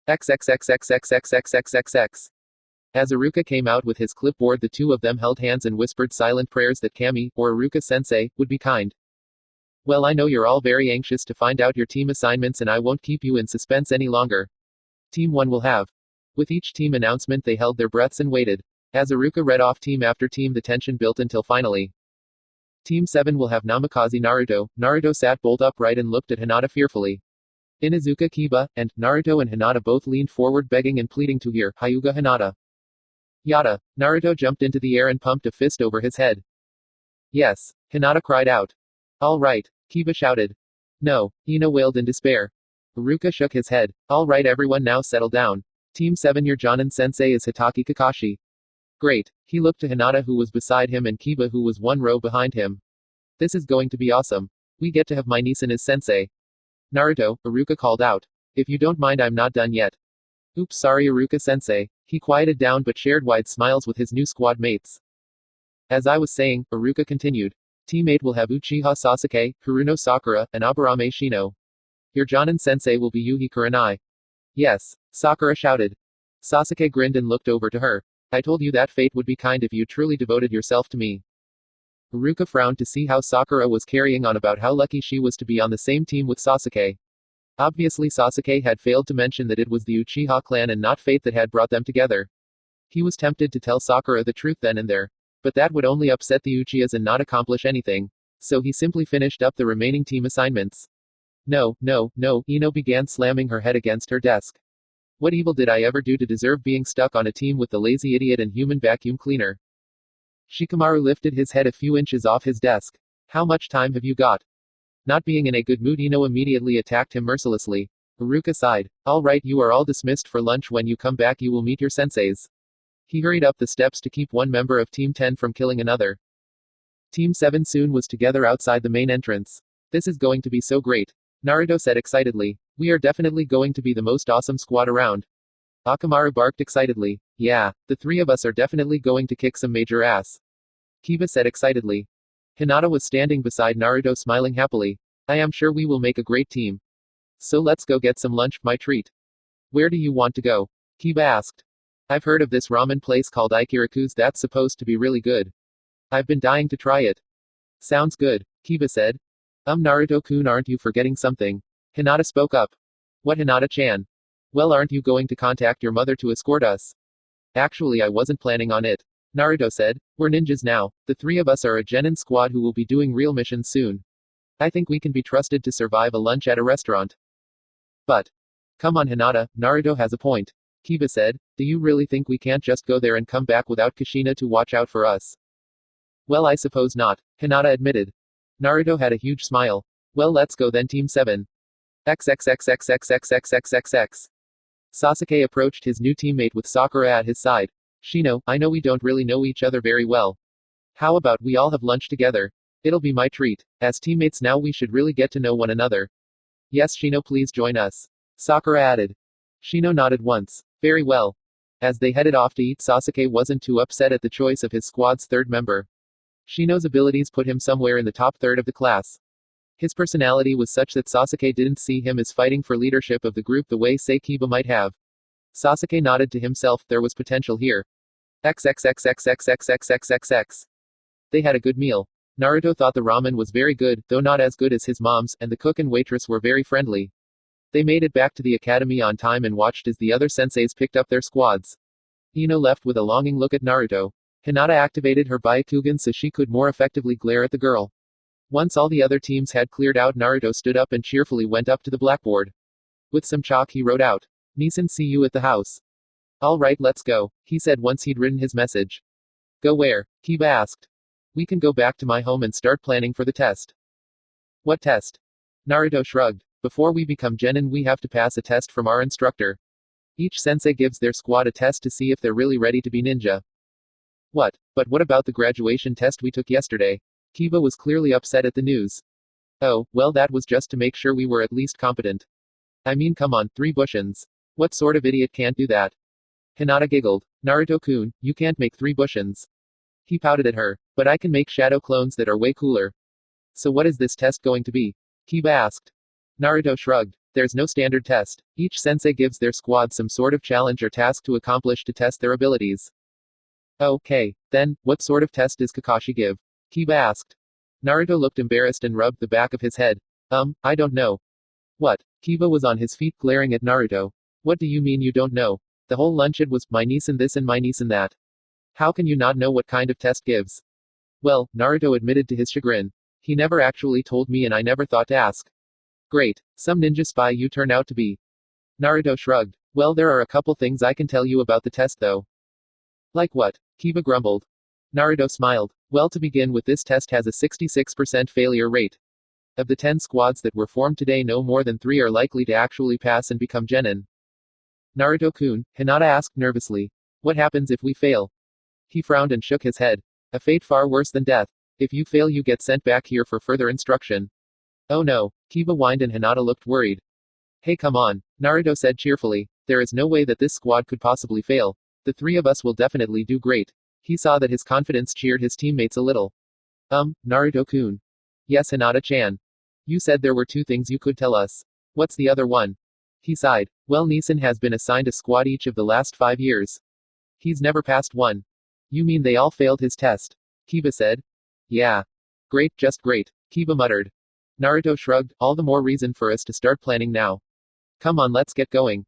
XXXXXXXXXX. As Iruka came out with his clipboard, the two of them held hands and whispered silent prayers that Kami, or Iruka-sensei, would be kind. Well, I know you're all very anxious to find out your team assignments, and I won't keep you in suspense any longer. Team 1 will have. With each team announcement, they held their breaths and waited. As Iruka read off team after team, the tension built until finally. Team 7 will have Namikaze Naruto. Naruto sat bolt upright and looked at Hinata fearfully. Inuzuka Kiba, and Naruto and Hinata both leaned forward, begging and pleading to hear Hyuga Hinata. Yada. Naruto jumped into the air and pumped a fist over his head. Yes. Hinata cried out. All right. Kiba shouted. No. Ino wailed in despair. Iruka shook his head. All right, everyone, now settle down. Team 7, your Jonin-sensei is Hitaki Kakashi. Great. He looked to Hinata, who was beside him, and Kiba, who was one row behind him. This is going to be awesome. We get to have my niece as sensei. Naruto, Iruka called out. If you don't mind, I'm not done yet. Oops, sorry, Iruka-sensei. He quieted down but shared wide smiles with his new squad mates. As I was saying, Iruka continued. Team 8 will have Uchiha Sasuke, Haruno Sakura, and Aburame Shino. Your Jonin-sensei will be Yuhi Kurenai. Yes. Sakura shouted. Sasuke grinned and looked over to her. I told you that fate would be kind if you truly devoted yourself to me. Iruka frowned to see how Sakura was carrying on about how lucky she was to be on the same team with Sasuke. Obviously, Sasuke had failed to mention that it was the Uchiha clan and not fate that had brought them together. He was tempted to tell Sakura the truth then and there. But that would only upset the Uchihas and not accomplish anything. So he simply finished up the remaining team assignments. No, no, no, Ino began, slamming her head against her desk. What evil did I ever do to deserve being stuck on a team with the lazy idiot and human vacuum cleaner? Shikamaru lifted his head a few inches off his desk. How much time have you got? Not being in a good mood, Ino immediately attacked him mercilessly. Iruka sighed. All right, you are all dismissed for lunch. When you come back, you will meet your senseis. He hurried up the steps to keep one member of Team 10 from killing another. Team 7 soon was together outside the main entrance. This is going to be so great. Naruto said excitedly. We are definitely going to be the most awesome squad around. Akamaru barked excitedly. Yeah, the three of us are definitely going to kick some major ass. Kiba said excitedly. Hinata was standing beside Naruto, smiling happily. I am sure we will make a great team. So let's go get some lunch, my treat. Where do you want to go? Kiba asked. I've heard of this ramen place called Ikiraku's that's supposed to be really good. I've been dying to try it. Sounds good, Kiba said. Naruto-kun, aren't you forgetting something? Hinata spoke up. What, Hinata-chan? Well, aren't you going to contact your mother to escort us? Actually, I wasn't planning on it. Naruto said. We're ninjas now. The three of us are a genin squad who will be doing real missions soon. I think we can be trusted to survive a lunch at a restaurant. But. Come on, Hinata, Naruto has a point. Kiba said. Do you really think we can't just go there and come back without Kushina to watch out for us? Well, I suppose not, Hinata admitted. Naruto had a huge smile. Well, let's go then, Team 7. XXXXXXXXXXX. Sasuke approached his new teammate with Sakura at his side. Shino, I know we don't really know each other very well. How about we all have lunch together? It'll be my treat. As teammates now, we should really get to know one another. Yes, Shino, please join us. Sakura added. Shino nodded once. Very well. As they headed off to eat, Sasuke wasn't too upset at the choice of his squad's third member. Shino's abilities put him somewhere in the top third of the class. His personality was such that Sasuke didn't see him as fighting for leadership of the group the way, say, Kiba might have. Sasuke nodded to himself, there was potential here. XXXXXXXXXX. They had a good meal. Naruto thought the ramen was very good, though not as good as his mom's, and the cook and waitress were very friendly. They made it back to the academy on time and watched as the other senseis picked up their squads. Ino left with a longing look at Naruto. Hinata activated her Byakugan so she could more effectively glare at the girl. Once all the other teams had cleared out, Naruto stood up and cheerfully went up to the blackboard. With some chalk he wrote out, "Neeson, see you at the house." "All right, let's go," he said once he'd written his message. "Go where?" Kiba asked. "We can go back to my home and start planning for the test." "What test?" Naruto shrugged. "Before we become genin, we have to pass a test from our instructor. Each sensei gives their squad a test to see if they're really ready to be ninja." "What? But what about the graduation test we took yesterday?" Kiba was clearly upset at the news. "Oh, well, that was just to make sure we were at least competent. I mean, come on, 3 bushins. What sort of idiot can't do that?" Hinata giggled. "Naruto-kun, you can't make 3 bushins." He pouted at her. "But I can make shadow clones that are way cooler." "So what is this test going to be?" Kiba asked. Naruto shrugged. "There's no standard test. Each sensei gives their squad some sort of challenge or task to accomplish to test their abilities." "Okay, then, what sort of test does Kakashi give?" Kiba asked. Naruto looked embarrassed and rubbed the back of his head. I don't know." "What?" Kiba was on his feet glaring at Naruto. "What do you mean you don't know? The whole lunch it was, my Neeson this and my Neeson that. How can you not know what kind of test gives?" "Well," Naruto admitted to his chagrin. "He never actually told me and I never thought to ask." "Great. Some ninja spy you turn out to be." Naruto shrugged. "Well, there are a couple things I can tell you about the test though." "Like what?" Kiba grumbled. Naruto smiled. "Well, to begin with, this test has a 66% failure rate. Of the 10 squads that were formed today, no more than 3 are likely to actually pass and become genin." "Naruto-kun," Hinata asked nervously. "What happens if we fail?" He frowned and shook his head. "A fate far worse than death. If you fail, you get sent back here for further instruction." "Oh no," Kiba whined and Hinata looked worried. "Hey, come on," Naruto said cheerfully. "There is no way that this squad could possibly fail. The 3 of us will definitely do great." He saw that his confidence cheered his teammates a little. Naruto-kun. "Yes, Hinata-chan. You said there were 2 things you could tell us. What's the other one?" He sighed. "Well, Neeson has been assigned a squad each of the last 5 years. He's never passed one." "You mean they all failed his test?" Kiba said. "Yeah. Great, just great," Kiba muttered. Naruto shrugged. "All the more reason for us to start planning now. Come on, let's get going."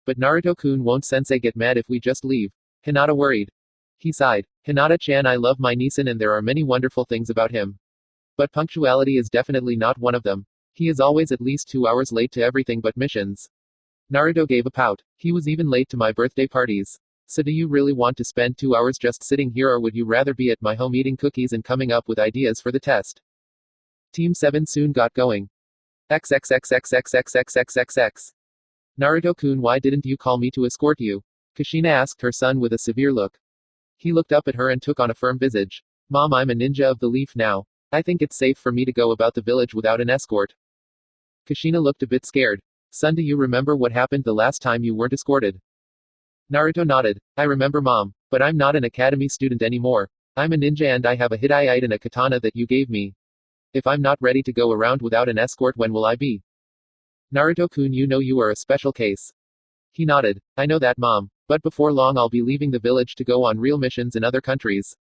"But Naruto-kun, won't sensei get mad if we just leave?" Hinata worried. He sighed. "Hinata-chan, I love my Neeson and there are many wonderful things about him. But punctuality is definitely not one of them. He is always at least 2 hours late to everything but missions." Naruto gave a pout. "He was even late to my birthday parties. So do you really want to spend 2 hours just sitting here, or would you rather be at my home eating cookies and coming up with ideas for the test?" Team 7 soon got going. XXXXXXXXXX. "Naruto-kun, why didn't you call me to escort you?" Kushina asked her son with a severe look. He looked up at her and took on a firm visage. "Mom, I'm a ninja of the leaf now. I think it's safe for me to go about the village without an escort." Kushina looked a bit scared. "Son, do you remember what happened the last time you weren't escorted?" Naruto nodded. "I remember, Mom. But I'm not an academy student anymore. I'm a ninja and I have a hidayite and a katana that you gave me. If I'm not ready to go around without an escort, when will I be?" "Naruto-kun, you know you are a special case." He nodded. "I know that, Mom. But before long I'll be leaving the village to go on real missions in other countries.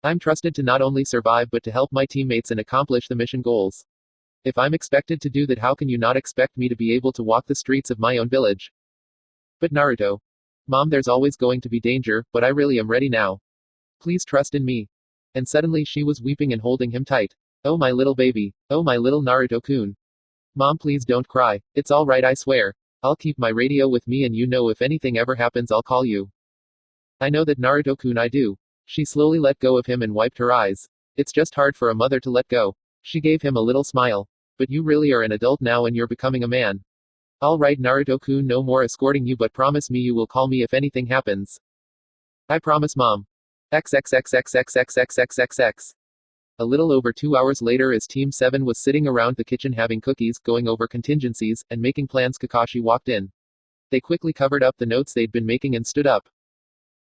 I'm trusted to not only survive but to help my teammates and accomplish the mission goals. If I'm expected to do that, how can you not expect me to be able to walk the streets of my own village?" "But Naruto." "Mom, there's always going to be danger, but I really am ready now. Please trust in me." And suddenly she was weeping and holding him tight. "Oh, my little baby. Oh, my little Naruto-kun. Mom, please don't cry. It's all right, I swear. I'll keep my radio with me and you know if anything ever happens I'll call you." "I know that, Naruto-kun, I do." She slowly let go of him and wiped her eyes. "It's just hard for a mother to let go." She gave him a little smile. "But you really are an adult now and you're becoming a man. All right, Naruto-kun, no more escorting you, but promise me you will call me if anything happens." "I promise, Mom." XXXXXXXXXX. A little over 2 hours later, as Team 7 was sitting around the kitchen having cookies, going over contingencies, and making plans, Kakashi walked in. They quickly covered up the notes they'd been making and stood up.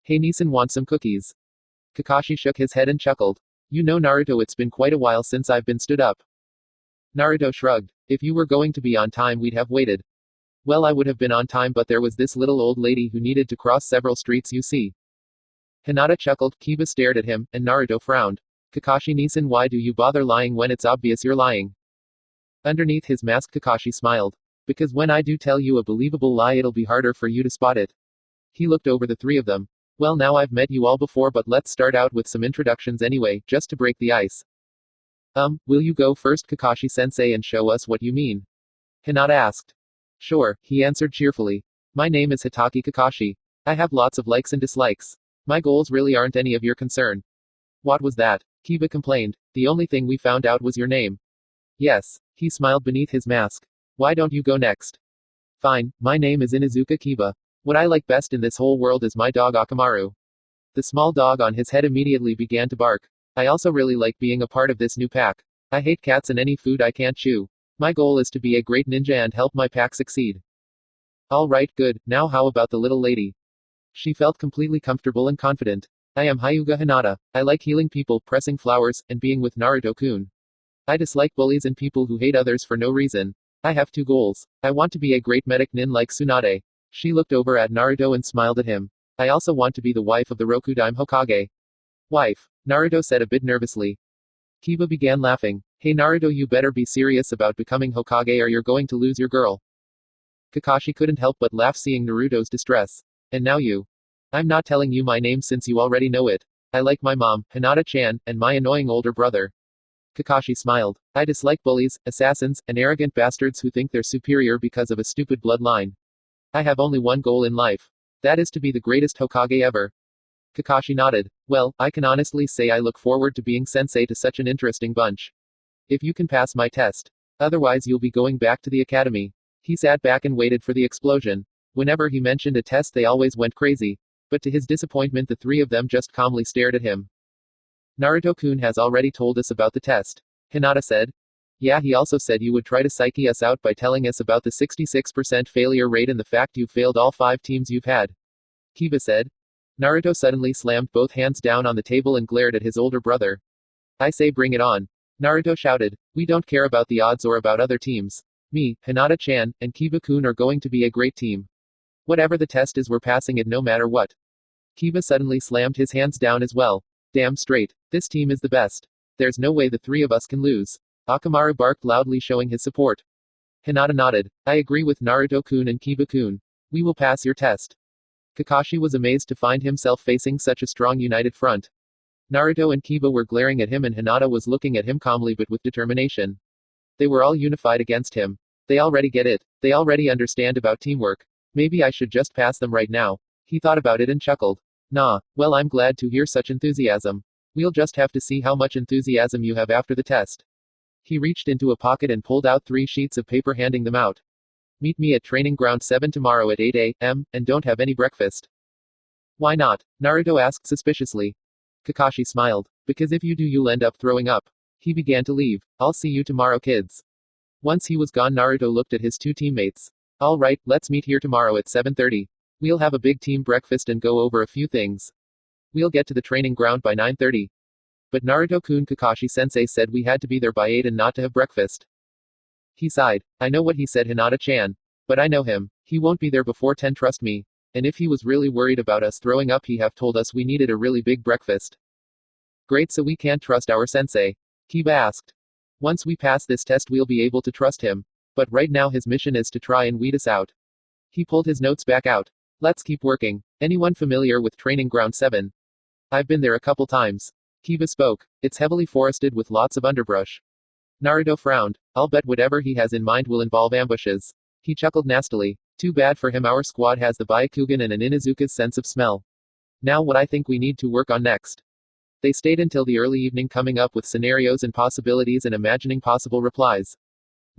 "Hey, Neeson, want some cookies?" Kakashi shook his head and chuckled. "You know, Naruto, it's been quite a while since I've been stood up." Naruto shrugged. "If you were going to be on time, we'd have waited." "Well, I would have been on time, but there was this little old lady who needed to cross several streets, you see." Hinata chuckled, Kiba stared at him, and Naruto frowned. Kakashi-Nisan, why do you bother lying when it's obvious you're lying? Underneath his mask, Kakashi smiled. Because when I do tell you a believable lie, it'll be harder for you to spot it. He looked over the three of them. Well, now I've met you all before, but let's start out with some introductions anyway, just to break the ice. Will you go first, Kakashi-sensei, and show us what you mean? Hinata asked. Sure, he answered cheerfully. My name is Hitaki Kakashi. I have lots of likes and dislikes. My goals really aren't any of your concern. What was that? Kiba complained. The only thing we found out was your name. Yes. He smiled beneath his mask. Why don't you go next? Fine, my name is Inuzuka Kiba. What I like best in this whole world is my dog Akamaru. The small dog on his head immediately began to bark. I also really like being a part of this new pack. I hate cats and any food I can't chew. My goal is to be a great ninja and help my pack succeed. Alright, good, now how about the little lady? She felt completely comfortable and confident. I am Hyuga Hinata. I like healing people, pressing flowers, and being with Naruto-kun. I dislike bullies and people who hate others for no reason. I have two goals. I want to be a great medic nin like Tsunade. She looked over at Naruto and smiled at him. I also want to be the wife of the Rokudaime Hokage. Wife, Naruto said a bit nervously. Kiba began laughing. Hey Naruto, you better be serious about becoming Hokage or you're going to lose your girl. Kakashi couldn't help but laugh seeing Naruto's distress. And now you. I'm not telling you my name since you already know it. I like my mom, Hinata-chan, and my annoying older brother. Kakashi smiled. I dislike bullies, assassins, and arrogant bastards who think they're superior because of a stupid bloodline. I have only one goal in life. That is to be the greatest Hokage ever. Kakashi nodded. Well, I can honestly say I look forward to being sensei to such an interesting bunch. If you can pass my test. Otherwise you'll be going back to the academy. He sat back and waited for the explosion. Whenever he mentioned a test they always went crazy. But to his disappointment the three of them just calmly stared at him. Naruto-kun has already told us about the test. Hinata said. Yeah, he also said you would try to psyche us out by telling us about the 66% failure rate and the fact you've failed all 5 teams you've had. Kiba said. Naruto suddenly slammed both hands down on the table and glared at his older brother. I say bring it on. Naruto shouted. We don't care about the odds or about other teams. Me, Hinata-chan, and Kiba-kun are going to be a great team. Whatever the test is, we're passing it no matter what. Kiba suddenly slammed his hands down as well. Damn straight. This team is the best. There's no way the three of us can lose. Akamaru barked loudly, showing his support. Hinata nodded. I agree with Naruto-kun and Kiba-kun. We will pass your test. Kakashi was amazed to find himself facing such a strong united front. Naruto and Kiba were glaring at him and Hinata was looking at him calmly but with determination. They were all unified against him. They already get it. They already understand about teamwork. Maybe I should just pass them right now. He thought about it and chuckled. Nah, well, I'm glad to hear such enthusiasm. We'll just have to see how much enthusiasm you have after the test. He reached into a pocket and pulled out 3 sheets of paper, handing them out. Meet me at Training Ground 7 tomorrow at 8 a.m., and don't have any breakfast. Why not? Naruto asked suspiciously. Kakashi smiled. Because if you do, you'll end up throwing up. He began to leave. I'll see you tomorrow, kids. Once he was gone, Naruto looked at his 2 teammates. Alright, let's meet here tomorrow at 7:30. We'll have a big team breakfast and go over a few things. We'll get to the training ground by 9:30. But Naruto-kun, Kakashi-sensei said we had to be there by 8 and not to have breakfast. He sighed. I know what he said, Hinata-chan. But I know him. He won't be there before 10, trust me. And if he was really worried about us throwing up, he have told us we needed a really big breakfast. Great, so we can't trust our sensei? Kiba asked. Once we pass this test we'll be able to trust him. But right now his mission is to try and weed us out. He pulled his notes back out. Let's keep working. Anyone familiar with Training Ground 7? I've been there a couple times. Kiba spoke. It's heavily forested with lots of underbrush. Naruto frowned. I'll bet whatever he has in mind will involve ambushes. He chuckled nastily. Too bad for him, our squad has the Byakugan and an Inuzuka's sense of smell. Now what I think we need to work on next. They stayed until the early evening coming up with scenarios and possibilities and imagining possible replies.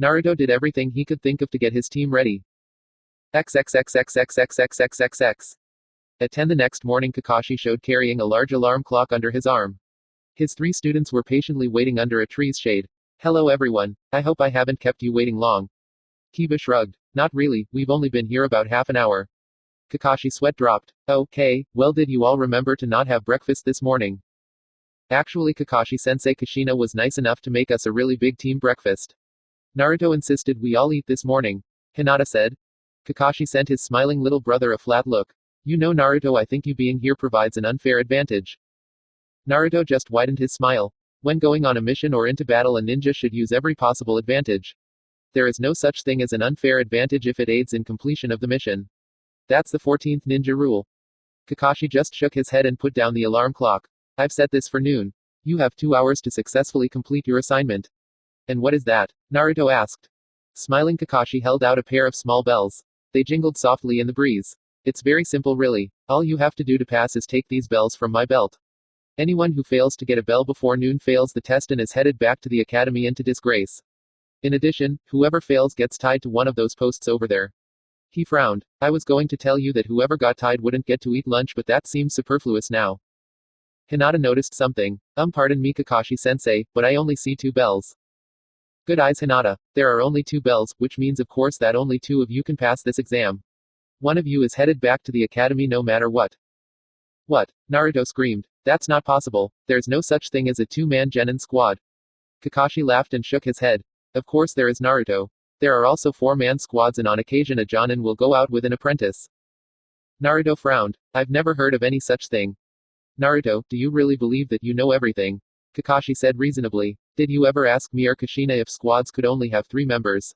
Naruto did everything he could think of to get his team ready. XXXXXXXXXXX. At 10 the next morning, Kakashi showed carrying a large alarm clock under his arm. His 3 students were patiently waiting under a tree's shade. Hello everyone. I hope I haven't kept you waiting long. Kiba shrugged. Not really, we've only been here about half an hour. Kakashi's sweat dropped. Okay, well, did you all remember to not have breakfast this morning? Actually, Kakashi-sensei Kushina was nice enough to make us a really big team breakfast. Naruto insisted we all eat this morning. Hinata said. Kakashi sent his smiling little brother a flat look. You know Naruto, I think you being here provides an unfair advantage. Naruto just widened his smile. When going on a mission or into battle, a ninja should use every possible advantage. There is no such thing as an unfair advantage if it aids in completion of the mission. That's the 14th ninja rule. Kakashi just shook his head and put down the alarm clock. I've set this for noon. You have 2 hours to successfully complete your assignment. And what is that? Naruto asked. Smiling, Kakashi held out a pair of small bells. They jingled softly in the breeze. It's very simple, really. All you have to do to pass is take these bells from my belt. Anyone who fails to get a bell before noon fails the test and is headed back to the academy into disgrace. In addition, whoever fails gets tied to one of those posts over there. He frowned. I was going to tell you that whoever got tied wouldn't get to eat lunch, but that seems superfluous now. Hinata noticed something. Pardon me, Kakashi-sensei, but I only see 2 bells. Good eyes, Hinata. There are only 2 bells, which means of course that only 2 of you can pass this exam. One of you is headed back to the academy no matter what. What? Naruto screamed. That's not possible. There's no such thing as a 2-man genin squad. Kakashi laughed and shook his head. Of course there is, Naruto. There are also 4-man squads and on occasion a jonin will go out with an apprentice. Naruto frowned. I've never heard of any such thing. Naruto, do you really believe that you know everything? Kakashi said reasonably. Did you ever ask me or Kushina if squads could only have 3 members?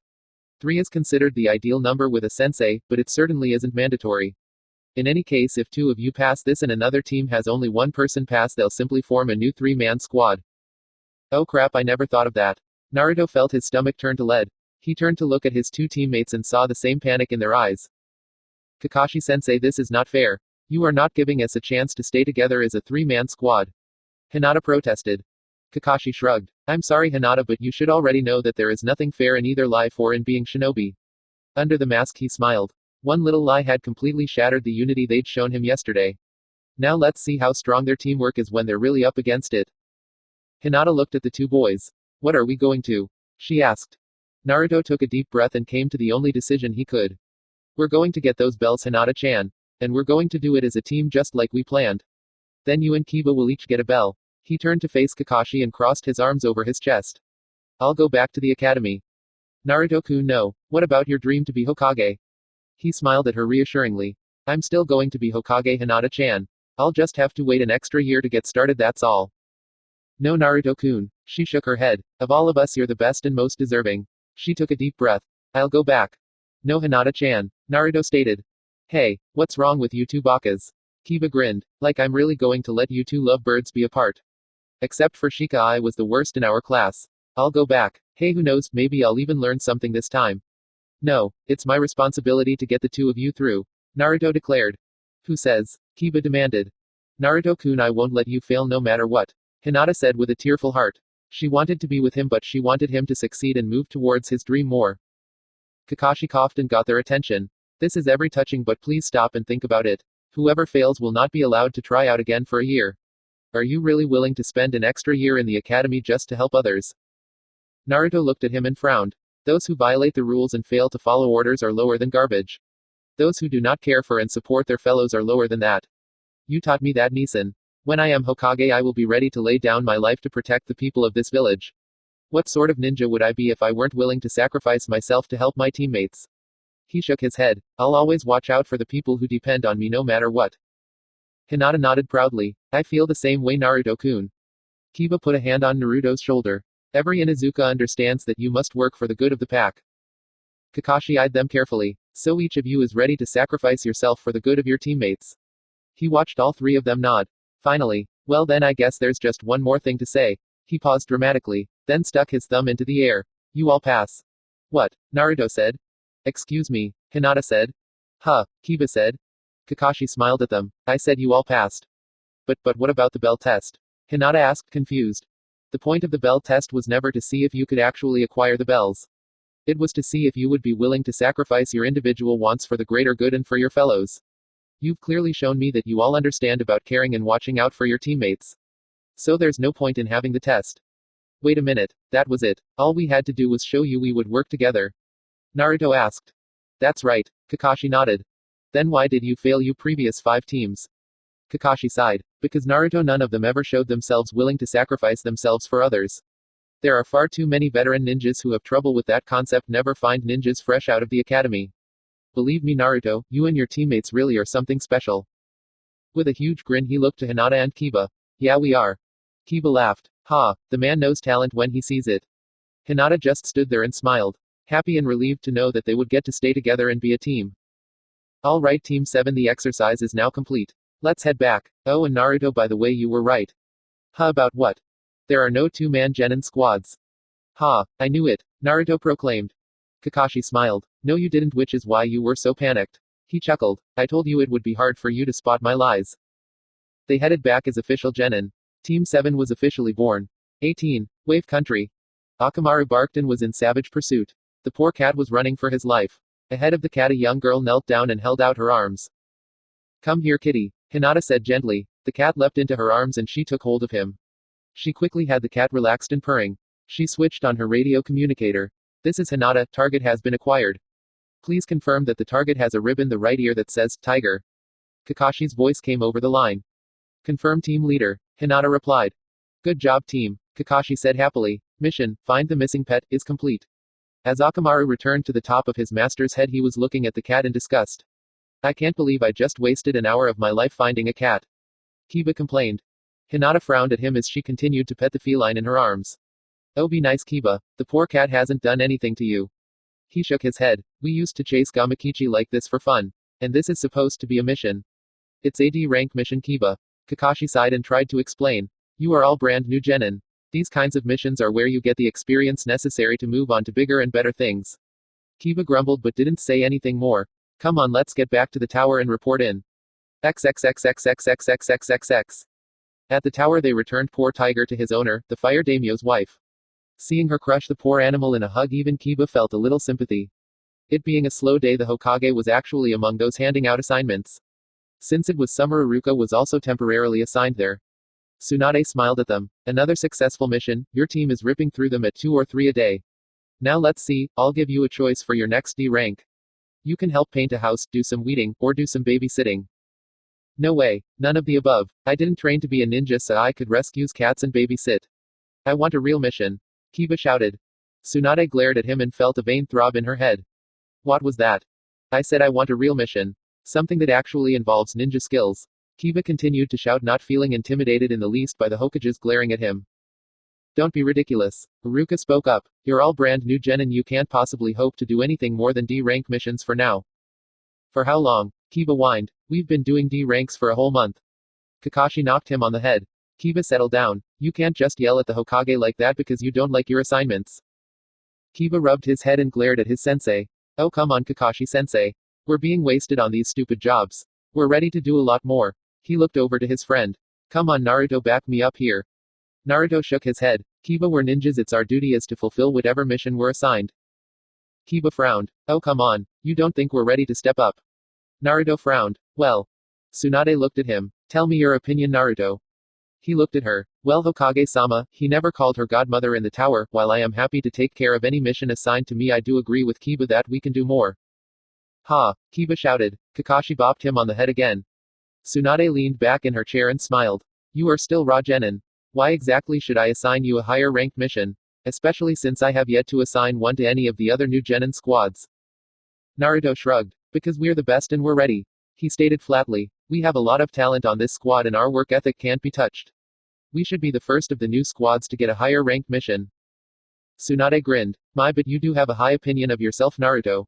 3 is considered the ideal number with a sensei, but it certainly isn't mandatory. In any case, if 2 of you pass this and another team has only 1 person pass, they'll simply form a new 3-man squad. Oh crap, I never thought of that. Naruto felt his stomach turn to lead. He turned to look at his 2 teammates and saw the same panic in their eyes. Kakashi-sensei, this is not fair. You are not giving us a chance to stay together as a 3-man squad. Hinata protested. Kakashi shrugged. I'm sorry, Hinata, but you should already know that there is nothing fair in either life or in being shinobi. Under the mask he smiled. One little lie had completely shattered the unity they'd shown him yesterday. Now let's see how strong their teamwork is when they're really up against it. Hinata looked at the 2 boys. What are we going to? She asked. Naruto took a deep breath and came to the only decision he could. We're going to get those bells, Hinata-chan. And we're going to do it as a team just like we planned. Then you and Kiba will each get a bell. He turned to face Kakashi and crossed his arms over his chest. I'll go back to the academy. Naruto-kun, no. What about your dream to be Hokage? He smiled at her reassuringly. I'm still going to be Hokage, Hinata-chan. I'll just have to wait an extra year to get started, that's all. No, Naruto-kun. She shook her head. Of all of us, you're the best and most deserving. She took a deep breath. I'll go back. No, Hinata-chan. Naruto stated. Hey, what's wrong with you 2 bakas? Kiba grinned. Like I'm really going to let you 2 lovebirds be apart. Except for Shika, I was the worst in our class. I'll go back. Hey, who knows, maybe I'll even learn something this time. No, it's my responsibility to get the 2 of you through. Naruto declared. Who says? Kiba demanded. Naruto-kun, I won't let you fail no matter what. Hinata said with a tearful heart. She wanted to be with him, but she wanted him to succeed and move towards his dream more. Kakashi coughed and got their attention. This is every touching, but please stop and think about it. Whoever fails will not be allowed to try out again for a year. Are you really willing to spend an extra year in the academy just to help others? Naruto looked at him and frowned. Those who violate the rules and fail to follow orders are lower than garbage. Those who do not care for and support their fellows are lower than that. You taught me that, Nisan. When I am Hokage, I will be ready to lay down my life to protect the people of this village. What sort of ninja would I be if I weren't willing to sacrifice myself to help my teammates? He shook his head. I'll always watch out for the people who depend on me no matter what. Hinata nodded proudly. I feel the same way, Naruto-kun. Kiba put a hand on Naruto's shoulder. Every Inuzuka understands that you must work for the good of the pack. Kakashi eyed them carefully. So each of you is ready to sacrifice yourself for the good of your teammates. He watched all 3 of them nod. Finally, well then I guess there's just one more thing to say. He paused dramatically, then stuck his thumb into the air. You all pass. What? Naruto said. Excuse me, Hinata said. Huh, Kiba said. Kakashi smiled at them. I said you all passed. But what about the bell test? Hinata asked, confused. The point of the bell test was never to see if you could actually acquire the bells. It was to see if you would be willing to sacrifice your individual wants for the greater good and for your fellows. You've clearly shown me that you all understand about caring and watching out for your teammates. So there's no point in having the test. Wait a minute, that was it. All we had to do was show you we would work together. Naruto asked. That's right, Kakashi nodded. Then why did you fail you previous 5 teams? Kakashi sighed. Because Naruto, none of them ever showed themselves willing to sacrifice themselves for others. There are far too many veteran ninjas who have trouble with that concept. Never find ninjas fresh out of the academy. Believe me Naruto, you and your teammates really are something special. With a huge grin he looked to Hinata and Kiba. Yeah we are. Kiba laughed. Ha, the man knows talent when he sees it. Hinata just stood there and smiled. Happy and relieved to know that they would get to stay together and be a team. Alright Team 7, the exercise is now complete. Let's head back. Oh and Naruto, by the way, you were right. Huh, about what? There are no two-man genin squads. Ha, I knew it, Naruto proclaimed. Kakashi smiled. No you didn't, which is why you were so panicked. He chuckled. I told you it would be hard for you to spot my lies. They headed back as official genin. Team 7 was officially born. 18. Wave Country. Akamaru barked and was in savage pursuit. The poor cat was running for his life. Ahead of the cat a young girl knelt down and held out her arms. Come here kitty, Hinata said gently. The cat leapt into her arms and she took hold of him. She quickly had the cat relaxed and purring. She switched on her radio communicator. This is Hinata, target has been acquired. Please confirm that the target has a rib in the right ear that says, Tiger. Kakashi's voice came over the line. Confirm team leader, Hinata replied. Good job team, Kakashi said happily. Mission, find the missing pet, is complete. As Akamaru returned to the top of his master's head he was looking at the cat in disgust. I can't believe I just wasted an hour of my life finding a cat. Kiba complained. Hinata frowned at him as she continued to pet the feline in her arms. Oh be nice Kiba, the poor cat hasn't done anything to you. He shook his head. We used to chase Gamakichi like this for fun. And this is supposed to be a mission. It's a D rank mission Kiba. Kakashi sighed and tried to explain. You are all brand new genin. These kinds of missions are where you get the experience necessary to move on to bigger and better things. Kiba grumbled but didn't say anything more. Come on, let's get back to the tower and report in. XXXXXXXXXX. At the tower they returned poor Tiger to his owner, the fire daimyo's wife. Seeing her crush the poor animal in a hug, even Kiba felt a little sympathy. It being a slow day, the Hokage was actually among those handing out assignments. Since it was summer, Iruka was also temporarily assigned there. Tsunade smiled at them. Another successful mission, your team is ripping through them at 2 or 3 a day. Now let's see, I'll give you a choice for your next D rank. You can help paint a house, do some weeding, or do some babysitting. No way, none of the above. I didn't train to be a ninja so I could rescue cats and babysit. I want a real mission. Kiba shouted. Tsunade glared at him and felt a vain throb in her head. What was that? I said I want a real mission. Something that actually involves ninja skills. Kiba continued to shout, not feeling intimidated in the least by the Hokages glaring at him. Don't be ridiculous. Iruka spoke up. You're all brand new genin, you can't possibly hope to do anything more than D rank missions for now. For how long? Kiba whined. We've been doing D ranks for a whole month. Kakashi knocked him on the head. Kiba, settle down. You can't just yell at the Hokage like that because you don't like your assignments. Kiba rubbed his head and glared at his sensei. Oh come on Kakashi sensei. We're being wasted on these stupid jobs. We're ready to do a lot more. He looked over to his friend. Come on Naruto, back me up here. Naruto shook his head. Kiba, we're ninjas, it's our duty is to fulfill whatever mission we're assigned. Kiba frowned. Oh come on, you don't think we're ready to step up? Naruto frowned. Well. Tsunade looked at him. Tell me your opinion Naruto. He looked at her. Well Hokage-sama, he never called her godmother in the tower, while I am happy to take care of any mission assigned to me I do agree with Kiba that we can do more. Ha! Kiba shouted. Kakashi bopped him on the head again. Tsunade leaned back in her chair and smiled. You are still raw genin. Why exactly should I assign you a higher ranked mission? Especially since I have yet to assign one to any of the other new genin squads. Naruto shrugged. Because we're the best and we're ready. He stated flatly. We have a lot of talent on this squad and our work ethic can't be touched. We should be the first of the new squads to get a higher ranked mission. Tsunade grinned. My, but you do have a high opinion of yourself Naruto.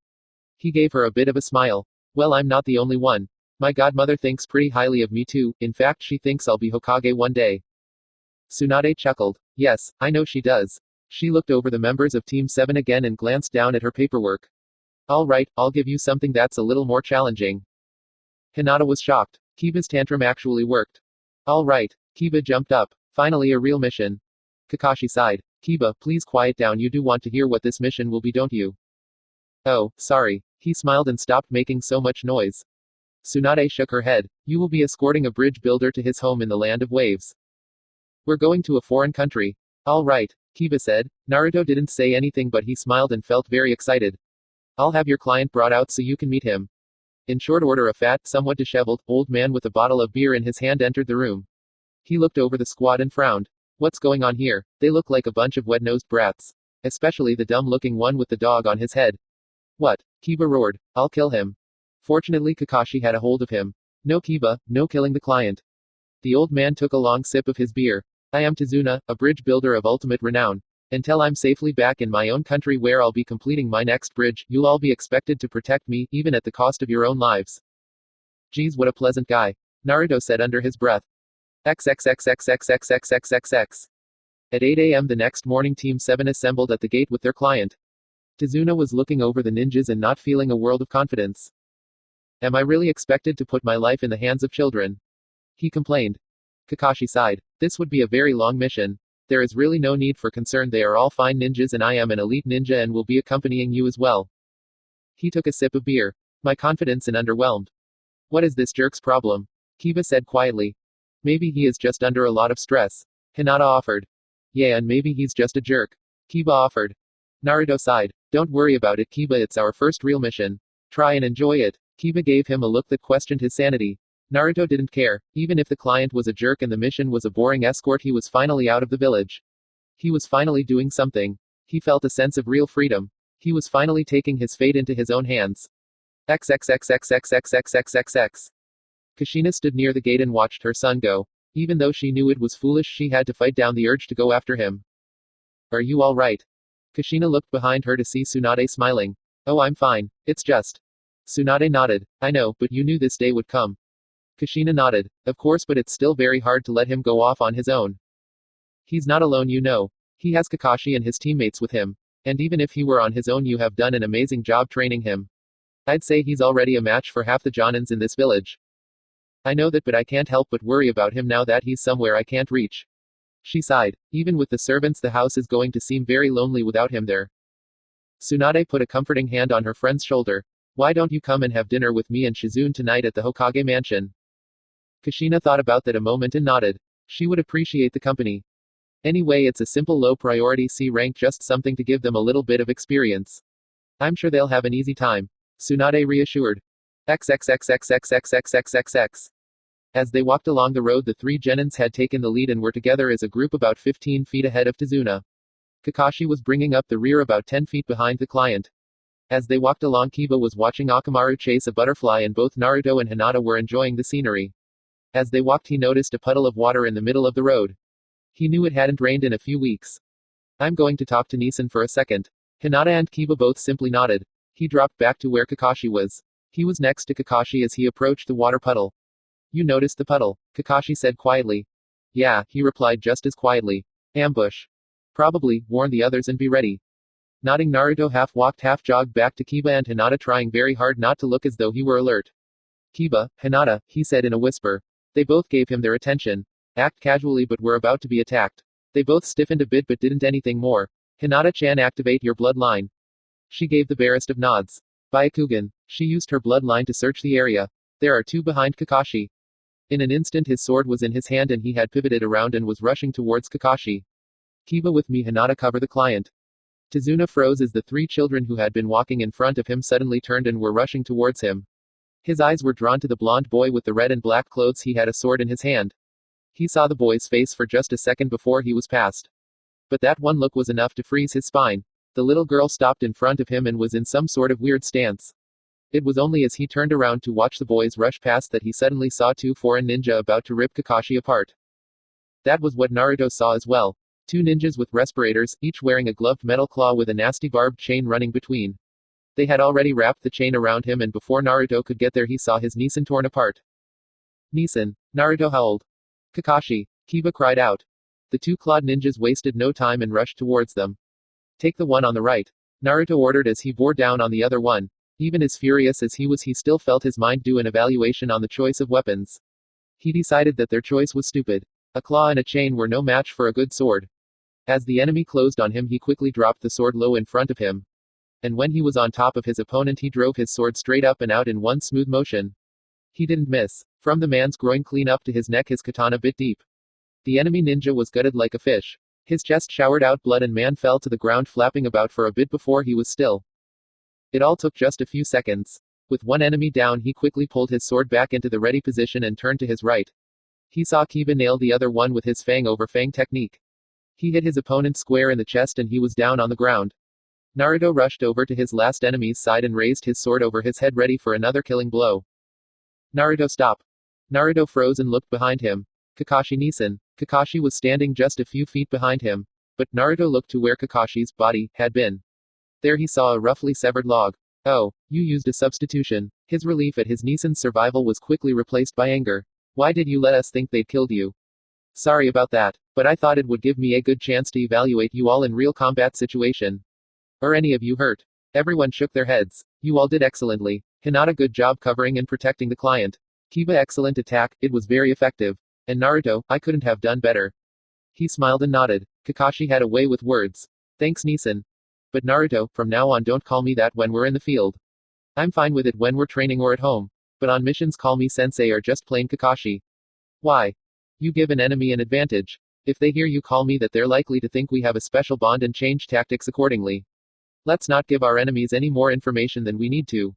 He gave her a bit of a smile. Well, I'm not the only one. My godmother thinks pretty highly of me too, in fact she thinks I'll be Hokage one day. Tsunade chuckled. Yes, I know she does. She looked over the members of Team 7 again and glanced down at her paperwork. Alright, I'll give you something that's a little more challenging. Hinata was shocked. Kiba's tantrum actually worked. Alright. Kiba jumped up. Finally a real mission. Kakashi sighed. Kiba, please quiet down, you do want to hear what this mission will be, don't you? Oh, sorry. He smiled and stopped making so much noise. Tsunade shook her head. You will be escorting a bridge builder to his home in the land of waves. We're going to a foreign country. Alright, Kiba said. Naruto didn't say anything but he smiled and felt very excited. I'll have your client brought out so you can meet him. In short order a fat, somewhat disheveled, old man with a bottle of beer in his hand entered the room. He looked over the squad and frowned. What's going on here? They look like a bunch of wet-nosed brats. Especially the dumb-looking one with the dog on his head. What? Kiba roared. I'll kill him. Fortunately, Kakashi had a hold of him. No, Kiba, no killing the client. The old man took a long sip of his beer. I am Tazuna, a bridge builder of ultimate renown. Until I'm safely back in my own country where I'll be completing my next bridge, you'll all be expected to protect me, even at the cost of your own lives. Geez, what a pleasant guy. Naruto said under his breath. XXXXXXXXXX. At 8 a.m. the next morning, Team 7 assembled at the gate with their client. Tazuna was looking over the ninjas and not feeling a world of confidence. Am I really expected to put my life in the hands of children? He complained. Kakashi sighed. This would be a very long mission. There is really no need for concern, they are all fine ninjas and I am an elite ninja and will be accompanying you as well. He took a sip of beer. My confidence and underwhelmed. What is this jerk's problem? Kiba said quietly. Maybe he is just under a lot of stress. Hinata offered. Yeah, and maybe he's just a jerk. Kiba offered. Naruto sighed. Don't worry about it, Kiba, it's our first real mission. Try and enjoy it. Kiba gave him a look that questioned his sanity. Naruto didn't care. Even if the client was a jerk and the mission was a boring escort, he was finally out of the village. He was finally doing something. He felt a sense of real freedom. He was finally taking his fate into his own hands. XXXXXXXXXX. Kushina stood near the gate and watched her son go. Even though she knew it was foolish, she had to fight down the urge to go after him. Are you all right? Kushina looked behind her to see Tsunade smiling. Oh, I'm fine. It's just. Tsunade nodded. I know, but you knew this day would come. Kushina nodded. Of course, but it's still very hard to let him go off on his own. He's not alone, you know. He has Kakashi and his teammates with him. And even if he were on his own, you have done an amazing job training him. I'd say he's already a match for half the Jonins in this village. I know that, but I can't help but worry about him now that he's somewhere I can't reach. She sighed. Even with the servants, the house is going to seem very lonely without him there. Tsunade put a comforting hand on her friend's shoulder. Why don't you come and have dinner with me and Shizune tonight at the Hokage mansion? Kushina thought about that a moment and nodded. She would appreciate the company. Anyway, it's a simple low priority C rank, just something to give them a little bit of experience. I'm sure they'll have an easy time. Tsunade reassured. XXXXXXXXXX. As they walked along the road, the three Genins had taken the lead and were together as a group about 15 feet ahead of Tazuna. Kakashi was bringing up the rear about 10 feet behind the client. As they walked along, Kiba was watching Akamaru chase a butterfly and both Naruto and Hinata were enjoying the scenery. As they walked, he noticed a puddle of water in the middle of the road. He knew it hadn't rained in a few weeks. I'm going to talk to Nisan for a second. Hinata and Kiba both simply nodded. He dropped back to where Kakashi was. He was next to Kakashi as he approached the water puddle. You noticed the puddle? Kakashi said quietly. Yeah, he replied just as quietly. Ambush. Probably, warn the others and be ready. Nodding, Naruto half walked half jogged back to Kiba and Hinata, trying very hard not to look as though he were alert. Kiba, Hinata, he said in a whisper. They both gave him their attention. Act casually, but were about to be attacked. They both stiffened a bit but didn't anything more. Hinata-chan, activate your bloodline. She gave the barest of nods. Byakugan. She used her bloodline to search the area. There are two behind Kakashi. In an instant his sword was in his hand and he had pivoted around and was rushing towards Kakashi. Kiba, with me, Hinata, cover the client. Tazuna froze as the three children who had been walking in front of him suddenly turned and were rushing towards him. His eyes were drawn to the blond boy with the red and black clothes. He had a sword in his hand. He saw the boy's face for just a second before he was past. But that one look was enough to freeze his spine. The little girl stopped in front of him and was in some sort of weird stance. It was only as he turned around to watch the boys rush past that he suddenly saw two foreign ninja about to rip Kakashi apart. That was what Naruto saw as well. Two ninjas with respirators, each wearing a gloved metal claw with a nasty barbed chain running between. They had already wrapped the chain around him, and before Naruto could get there he saw his Nisan torn apart. Nisan! Naruto howled. Kakashi! Kiba cried out. The two clawed ninjas wasted no time and rushed towards them. Take the one on the right. Naruto ordered as he bore down on the other one. Even as furious as he was, he still felt his mind do an evaluation on the choice of weapons. He decided that their choice was stupid. A claw and a chain were no match for a good sword. As the enemy closed on him, he quickly dropped the sword low in front of him. And when he was on top of his opponent, he drove his sword straight up and out in one smooth motion. He didn't miss. From the man's groin clean up to his neck, his katana bit deep. The enemy ninja was gutted like a fish. His chest showered out blood and man fell to the ground flapping about for a bit before he was still. It all took just a few seconds. With one enemy down, he quickly pulled his sword back into the ready position and turned to his right. He saw Kiba nail the other one with his fang over fang technique. He hit his opponent square in the chest and he was down on the ground. Naruto rushed over to his last enemy's side and raised his sword over his head ready for another killing blow. Naruto, stop. Naruto froze and looked behind him. Kakashi Nissen. Kakashi was standing just a few feet behind him. But Naruto looked to where Kakashi's body had been. There he saw a roughly severed log. Oh, you used a substitution. His relief at his Nissan's survival was quickly replaced by anger. Why did you let us think they'd killed you? Sorry about that, but I thought it would give me a good chance to evaluate you all in real combat situation. Are any of you hurt? Everyone shook their heads. You all did excellently. Hinata, good job covering and protecting the client. Kiba, excellent attack, it was very effective. And Naruto, I couldn't have done better. He smiled and nodded. Kakashi had a way with words. Thanks, Nissan. But Naruto, from now on don't call me that when we're in the field. I'm fine with it when we're training or at home. But on missions call me sensei or just plain Kakashi. Why? You give an enemy an advantage. If they hear you call me that, they're likely to think we have a special bond and change tactics accordingly. Let's not give our enemies any more information than we need to.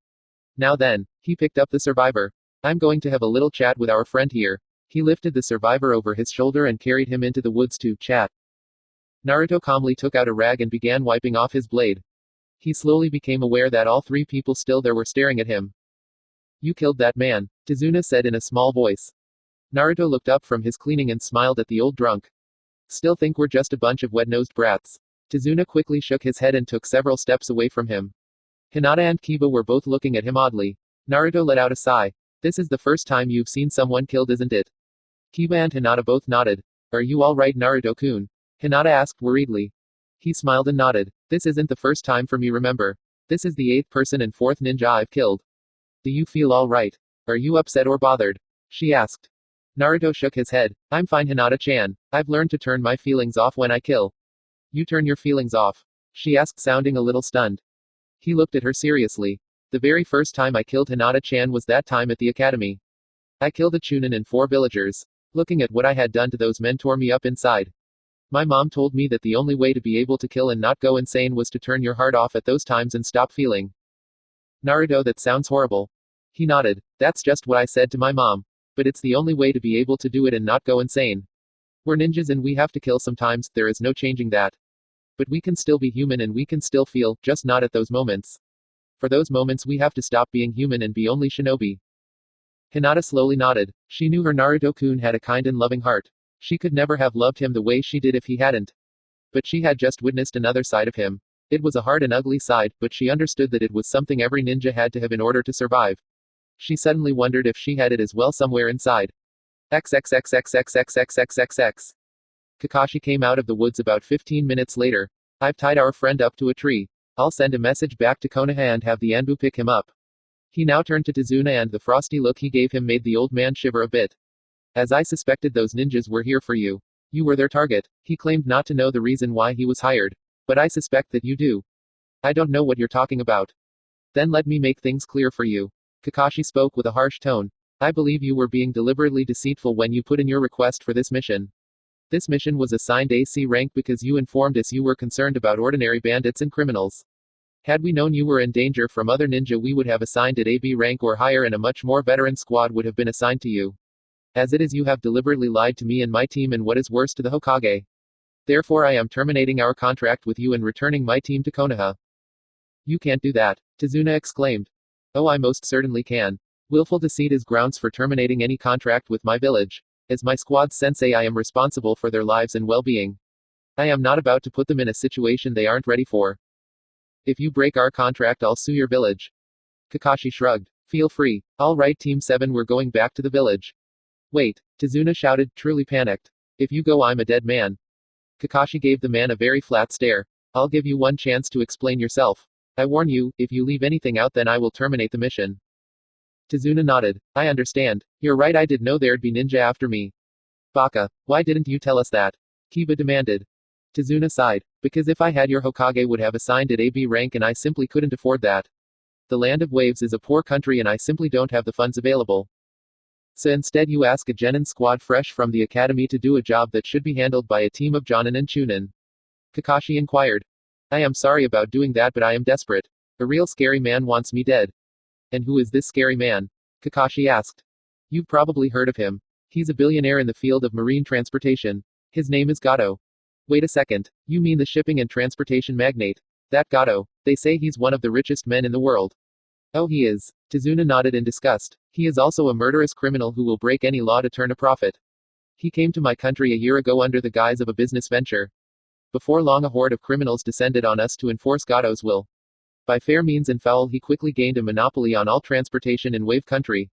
Now then, he picked up the survivor. I'm going to have a little chat with our friend here. He lifted the survivor over his shoulder and carried him into the woods to chat. Naruto calmly took out a rag and began wiping off his blade. He slowly became aware that all three people still there were staring at him. You killed that man, Tizuna said in a small voice. Naruto looked up from his cleaning and smiled at the old drunk. Still think we're just a bunch of wet-nosed brats. Tizuna quickly shook his head and took several steps away from him. Hinata and Kiba were both looking at him oddly. Naruto let out a sigh. This is the first time you've seen someone killed, isn't it? Kiba and Hinata both nodded. Are you all right, Naruto-kun? Hinata asked worriedly. He smiled and nodded. This isn't the first time for me, remember. This is the 8th person and 4th ninja I've killed. Do you feel all right? Are you upset or bothered? She asked. Naruto shook his head. I'm fine, Hinata-chan. I've learned to turn my feelings off when I kill. You turn your feelings off? She asked, sounding a little stunned. He looked at her seriously. The very first time I killed Hinata-chan was that time at the academy. I killed a Chunin and 4 villagers. Looking at what I had done to those men tore me up inside. My mom told me that the only way to be able to kill and not go insane was to turn your heart off at those times and stop feeling. Naruto, that sounds horrible. He nodded. That's just what I said to my mom. But it's the only way to be able to do it and not go insane. We're ninjas and we have to kill sometimes, there is no changing that. But we can still be human and we can still feel, just not at those moments. For those moments we have to stop being human and be only shinobi. Hinata slowly nodded. She knew her Naruto-kun had a kind and loving heart. She could never have loved him the way she did if he hadn't. But she had just witnessed another side of him. It was a hard and ugly side, but she understood that it was something every ninja had to have in order to survive. She suddenly wondered if she had it as well somewhere inside. XXXXXXXXXX. Kakashi came out of the woods about 15 minutes later. I've tied our friend up to a tree. I'll send a message back to Konoha and have the Anbu pick him up. He now turned to Tizuna and the frosty look he gave him made the old man shiver a bit. As I suspected, those ninjas were here for you. You were their target. He claimed not to know the reason why he was hired. But I suspect that you do. I don't know what you're talking about. Then let me make things clear for you. Kakashi spoke with a harsh tone. I believe you were being deliberately deceitful when you put in your request for this mission. This mission was assigned AC rank because you informed us you were concerned about ordinary bandits and criminals. Had we known you were in danger from other ninja, we would have assigned it AB rank or higher, and a much more veteran squad would have been assigned to you. As it is, you have deliberately lied to me and my team, and what is worse, to the Hokage. Therefore I am terminating our contract with you and returning my team to Konoha. You can't do that, Tizuna exclaimed. Oh, I most certainly can. Willful deceit is grounds for terminating any contract with my village. As my squad's sensei, I am responsible for their lives and well-being. I am not about to put them in a situation they aren't ready for. If you break our contract, I'll sue your village. Kakashi shrugged. Feel free. All right, Team 7, we're going back to the village. Wait, Tizuna shouted, truly panicked. If you go, I'm a dead man. Kakashi gave the man a very flat stare. I'll give you one chance to explain yourself. I warn you, if you leave anything out, then I will terminate the mission. Tizuna nodded. I understand. You're right, I did know there'd be ninja after me. Baka, why didn't you tell us that? Kiba demanded. Tizuna sighed. Because if I had, your Hokage would have assigned it AB rank and I simply couldn't afford that. The Land of Waves is a poor country and I simply don't have the funds available. So instead you ask a genin squad fresh from the academy to do a job that should be handled by a team of jonin and chunin. Kakashi inquired. I am sorry about doing that, but I am desperate. A real scary man wants me dead. And who is this scary man? Kakashi asked. You've probably heard of him. He's a billionaire in the field of marine transportation. His name is Gato. Wait a second. You mean the shipping and transportation magnate? That Gato. They say he's one of the richest men in the world. Oh, he is. Tizuna nodded in disgust. He is also a murderous criminal who will break any law to turn a profit. He came to my country a year ago under the guise of a business venture. Before long, a horde of criminals descended on us to enforce Gato's will. By fair means and foul, he quickly gained a monopoly on all transportation in Wave Country.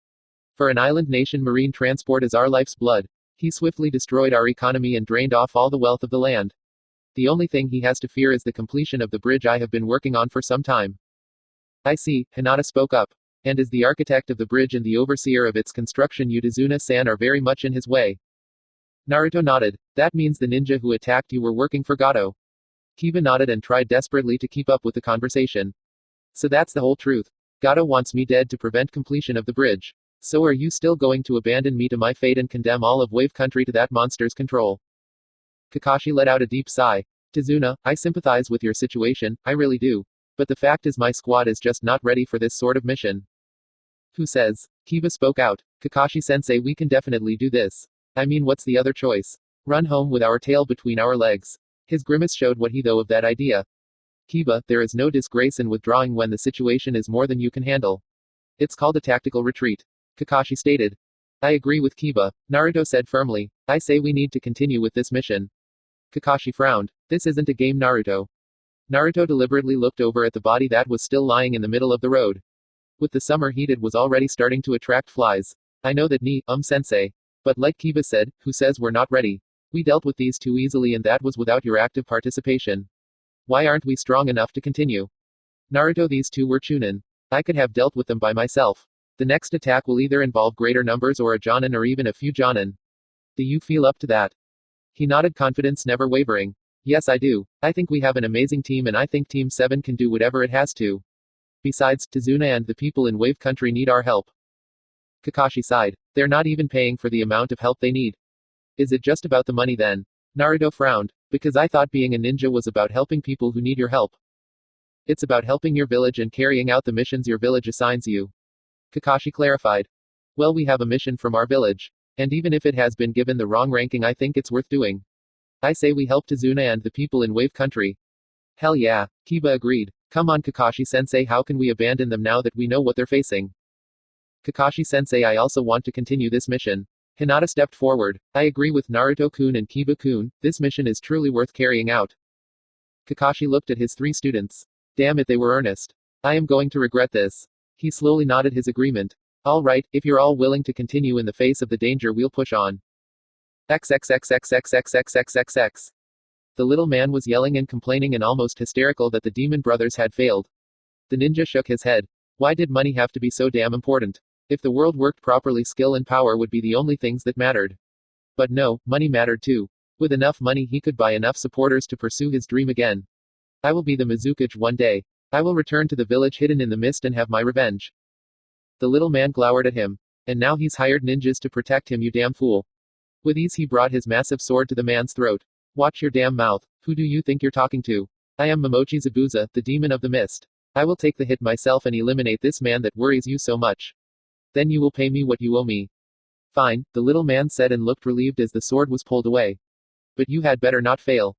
For an island nation, marine transport is our life's blood. He swiftly destroyed our economy and drained off all the wealth of the land. The only thing he has to fear is the completion of the bridge I have been working on for some time. I see, Hinata spoke up. And as the architect of the bridge and the overseer of its construction, Utazuna-san are very much in his way. Naruto nodded. That means the ninja who attacked you were working for Gato. Kiba nodded and tried desperately to keep up with the conversation. So that's the whole truth. Gato wants me dead to prevent completion of the bridge. So are you still going to abandon me to my fate and condemn all of Wave Country to that monster's control? Kakashi let out a deep sigh. Tizuna, I sympathize with your situation, I really do. But the fact is my squad is just not ready for this sort of mission. Who says? Kiba spoke out. Kakashi-sensei, we can definitely do this. I mean, what's the other choice? Run home with our tail between our legs. His grimace showed what he thought of that idea. Kiba, there is no disgrace in withdrawing when the situation is more than you can handle. It's called a tactical retreat. Kakashi stated. I agree with Kiba, Naruto said firmly. I say we need to continue with this mission. Kakashi frowned. This isn't a game, Naruto. Naruto deliberately looked over at the body that was still lying in the middle of the road. With the summer heat, it was already starting to attract flies. I know that sensei. But like Kiba said, who says we're not ready? We dealt with these too easily and that was without your active participation. Why aren't we strong enough to continue? Naruto, these two were Chunin. I could have dealt with them by myself. The next attack will either involve greater numbers or a Jonin or even a few Jonin. Do you feel up to that? He nodded, confidence never wavering. Yes, I do. I think we have an amazing team and I think Team 7 can do whatever it has to. Besides, Tizuna and the people in Wave Country need our help. Kakashi sighed. They're not even paying for the amount of help they need. Is it just about the money then? Naruto frowned. Because I thought being a ninja was about helping people who need your help. It's about helping your village and carrying out the missions your village assigns you. Kakashi clarified. Well, we have a mission from our village. And even if it has been given the wrong ranking, I think it's worth doing. I say we help Tizuna and the people in Wave Country. Hell yeah, Kiba agreed. Come on, Kakashi-sensei, how can we abandon them now that we know what they're facing? Kakashi-sensei, I also want to continue this mission. Hinata stepped forward. I agree with Naruto-kun and Kiba-kun, this mission is truly worth carrying out. Kakashi looked at his three students. Damn it, they were earnest. I am going to regret this. He slowly nodded his agreement. All right, if you're all willing to continue in the face of the danger, we'll push on. XXXXXXXXXX. The little man was yelling and complaining and almost hysterical that the demon brothers had failed. The ninja shook his head. Why did money have to be so damn important? If the world worked properly, skill and power would be the only things that mattered. But no, money mattered too. With enough money, he could buy enough supporters to pursue his dream again. I will be the Mizukage one day. I will return to the village hidden in the mist and have my revenge. The little man glowered at him. And now he's hired ninjas to protect him, you damn fool. With ease, he brought his massive sword to the man's throat. Watch your damn mouth. Who do you think you're talking to? I am Momochi Zabuza, the demon of the mist. I will take the hit myself and eliminate this man that worries you so much. Then you will pay me what you owe me. Fine, the little man said and looked relieved as the sword was pulled away. But you had better not fail.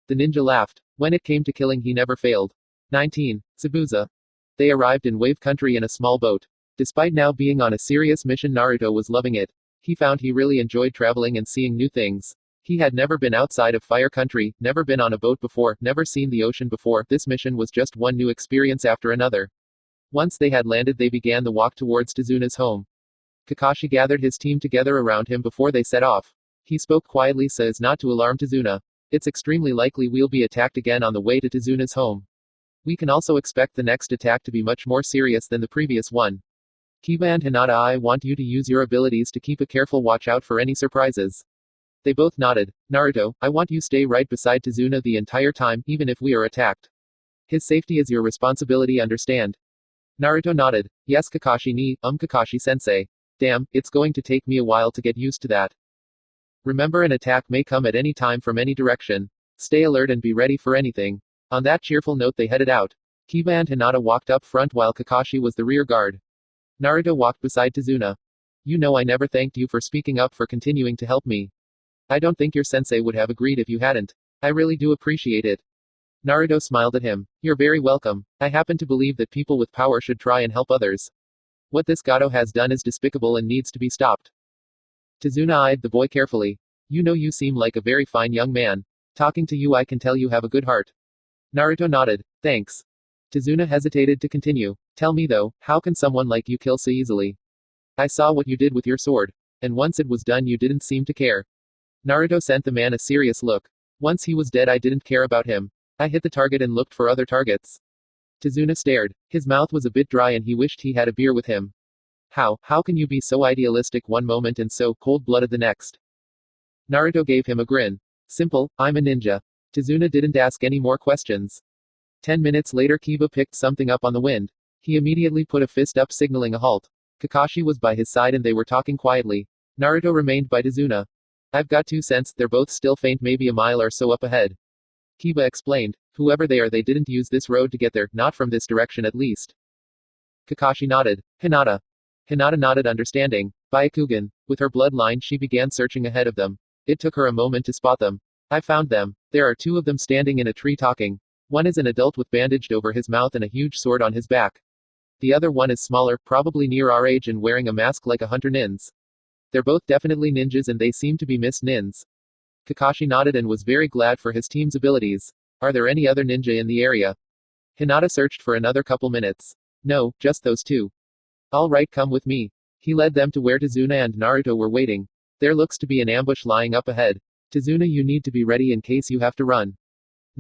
The ninja laughed. When it came to killing, he never failed. 19. Zabuza. They arrived in Wave Country in a small boat. Despite now being on a serious mission, Naruto was loving it. He found he really enjoyed traveling and seeing new things. He had never been outside of Fire Country, never been on a boat before, never seen the ocean before. This mission was just one new experience after another. Once they had landed, they began the walk towards Tizuna's home. Kakashi gathered his team together around him before they set off. He spoke quietly so as not to alarm Tizuna. It's extremely likely we'll be attacked again on the way to Tizuna's home. We can also expect the next attack to be much more serious than the previous one. Kiba and Hinata, I want you to use your abilities to keep a careful watch out for any surprises. They both nodded. Naruto, I want you stay right beside Tizuna the entire time, even if we are attacked. His safety is your responsibility, understand? Naruto nodded. Yes, Kakashi-sensei. Damn, it's going to take me a while to get used to that. Remember, an attack may come at any time from any direction. Stay alert and be ready for anything. On that cheerful note, they headed out. Kiba and Hinata walked up front while Kakashi was the rear guard. Naruto walked beside Tizuna. You know, I never thanked you for speaking up, for continuing to help me. I don't think your sensei would have agreed if you hadn't. I really do appreciate it. Naruto smiled at him. You're very welcome. I happen to believe that people with power should try and help others. What this Gato has done is despicable and needs to be stopped. Tazuna eyed the boy carefully. You know, you seem like a very fine young man. Talking to you, I can tell you have a good heart. Naruto nodded. Thanks. Tazuna hesitated to continue. Tell me though, how can someone like you kill so easily? I saw what you did with your sword. And once it was done, you didn't seem to care. Naruto sent the man a serious look. Once he was dead, I didn't care about him. I hit the target and looked for other targets. Tazuna stared. His mouth was a bit dry and he wished he had a beer with him. How can you be so idealistic one moment and so cold-blooded the next? Naruto gave him a grin. Simple, I'm a ninja. Tazuna didn't ask any more questions. 10 minutes later, Kiba picked something up on the wind. He immediately put a fist up signaling a halt. Kakashi was by his side and they were talking quietly. Naruto remained by Tazuna. I've got 2 cents, they're both still faint, maybe a mile or so up ahead. Kiba explained. Whoever they are, they didn't use this road to get there, not from this direction at least. Kakashi nodded. Hinata. Hinata nodded understanding. Byakugan. With her bloodline, she began searching ahead of them. It took her a moment to spot them. I found them. There are 2 of them standing in a tree talking. One is an adult with bandaged over his mouth and a huge sword on his back. The other one is smaller, probably near our age and wearing a mask like a hunter nins. They're both definitely ninjas and they seem to be Miss Nins. Kakashi nodded and was very glad for his team's abilities. Are there any other ninja in the area? Hinata searched for another couple minutes. No, just those 2. All right, come with me. He led them to where Tazuna and Naruto were waiting. There looks to be an ambush lying up ahead. Tazuna, you need to be ready in case you have to run.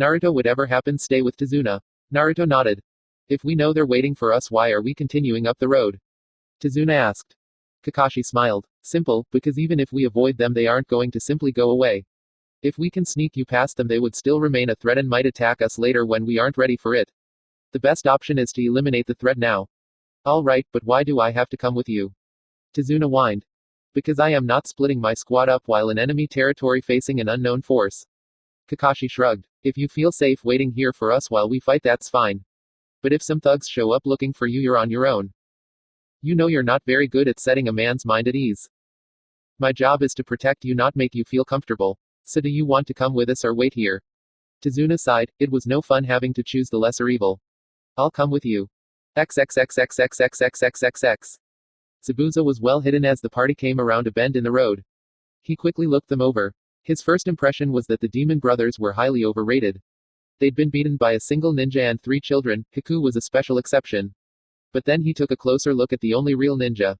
Naruto, whatever happens, stay with Tazuna. Naruto nodded. If we know they're waiting for us, why are we continuing up the road? Tazuna asked. Kakashi smiled. Simple, because even if we avoid them, they aren't going to simply go away. If we can sneak you past them, they would still remain a threat and might attack us later when we aren't ready for it. The best option is to eliminate the threat now. All right, but why do I have to come with you? Tazuna whined. Because I am not splitting my squad up while in enemy territory facing an unknown force. Kakashi shrugged. If you feel safe waiting here for us while we fight, that's fine. But if some thugs show up looking for you, you're on your own. You know you're not very good at setting a man's mind at ease. My job is to protect you, not make you feel comfortable. So do you want to come with us or wait here? Tazuna sighed. It was no fun having to choose the lesser evil. I'll come with you. XXXXXXXXXX. Zabuza was well hidden as the party came around a bend in the road. He quickly looked them over. His first impression was that the demon brothers were highly overrated. They'd been beaten by a single ninja and 3 children. Hiku was a special exception. But then he took a closer look at the only real ninja.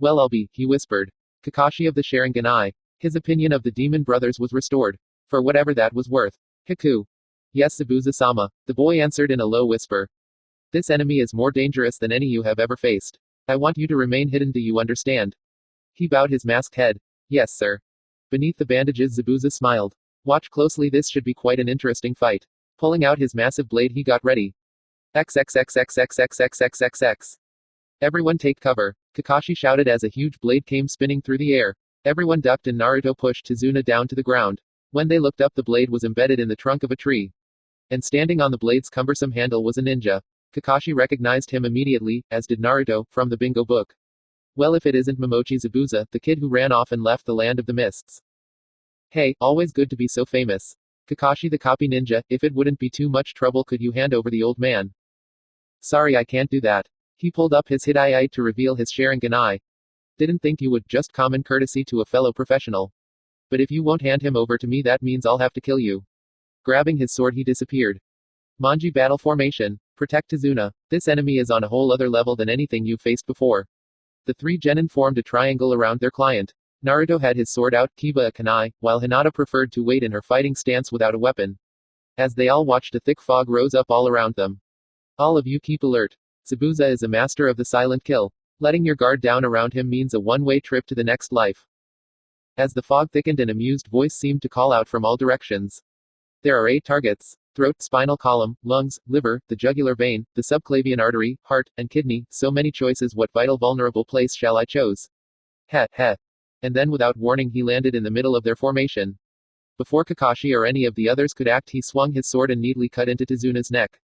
Well, I'll be, he whispered. Kakashi of the Sharingan Eye. His opinion of the demon brothers was restored. For whatever that was worth. Hiku. Yes, Zabuza-sama, the boy answered in a low whisper. This enemy is more dangerous than any you have ever faced. I want you to remain hidden, do you understand? He bowed his masked head. Yes, sir. Beneath the bandages, Zabuza smiled. Watch closely, this should be quite an interesting fight. Pulling out his massive blade, he got ready. XXXXXXXXXX. Everyone take cover. Kakashi shouted as a huge blade came spinning through the air. Everyone ducked and Naruto pushed Tazuna down to the ground. When they looked up, the blade was embedded in the trunk of a tree. And standing on the blade's cumbersome handle was a ninja. Kakashi recognized him immediately, as did Naruto, from the bingo book. Well, if it isn't Momochi Zabuza, the kid who ran off and left the land of the mists. Hey, always good to be so famous. Kakashi the copy ninja, if it wouldn't be too much trouble, could you hand over the old man? Sorry, I can't do that. He pulled up his Hidai to reveal his Sharingan eye. Didn't think you would, just common courtesy to a fellow professional. But if you won't hand him over to me, that means I'll have to kill you. Grabbing his sword, he disappeared. Manji battle formation. Protect Tazuna. This enemy is on a whole other level than anything you've faced before. The 3 genin formed a triangle around their client. Naruto had his sword out, Kiba a kunai, while Hinata preferred to wait in her fighting stance without a weapon. As they all watched, a thick fog rose up all around them. All of you keep alert. Zabuza is a master of the silent kill. Letting your guard down around him means a one-way trip to the next life. As the fog thickened, an amused voice seemed to call out from all directions. There are 8 targets. Throat, spinal column, lungs, liver, the jugular vein, the subclavian artery, heart, and kidney. So many choices, what vital vulnerable place shall I choose? Heh heh. And then without warning he landed in the middle of their formation. Before Kakashi or any of the others could act, he swung his sword and neatly cut into Tazuna's neck.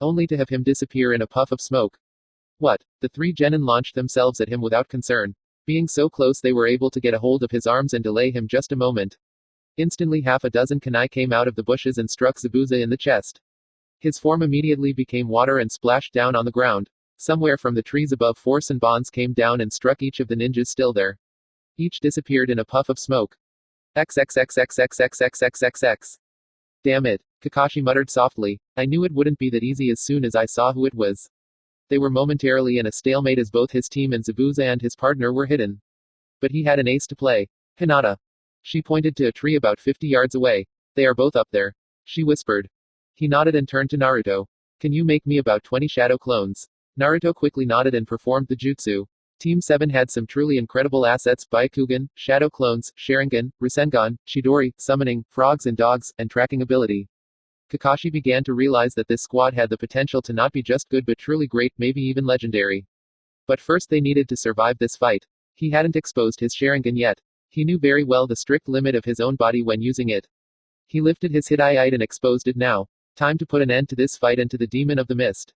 Only to have him disappear in a puff of smoke. What? The 3 genin launched themselves at him without concern. Being so close, they were able to get a hold of his arms and delay him just a moment. Instantly half a dozen kunai came out of the bushes and struck Zabuza in the chest. His form immediately became water and splashed down on the ground. Somewhere from the trees above, four Sanbons came down and struck each of the ninjas still there. Each disappeared in a puff of smoke. XXXXXXXXXX. Damn it, Kakashi muttered softly. I knew it wouldn't be that easy as soon as I saw who it was. They were momentarily in a stalemate as both his team and Zabuza and his partner were hidden. But he had an ace to play. Hinata. She pointed to a tree about 50 yards away. They are both up there, she whispered. He nodded and turned to Naruto. Can you make me about 20 shadow clones? Naruto quickly nodded and performed the jutsu. Team 7 had some truly incredible assets: Byakugan, shadow clones, Sharingan, Rasengan, Chidori, summoning, frogs and dogs, and tracking ability. Kakashi began to realize that this squad had the potential to not be just good but truly great, maybe even legendary. But first they needed to survive this fight. He hadn't exposed his Sharingan yet. He knew very well the strict limit of his own body when using it. He lifted his Hittite and exposed it now. Time to put an end to this fight and to the demon of the mist.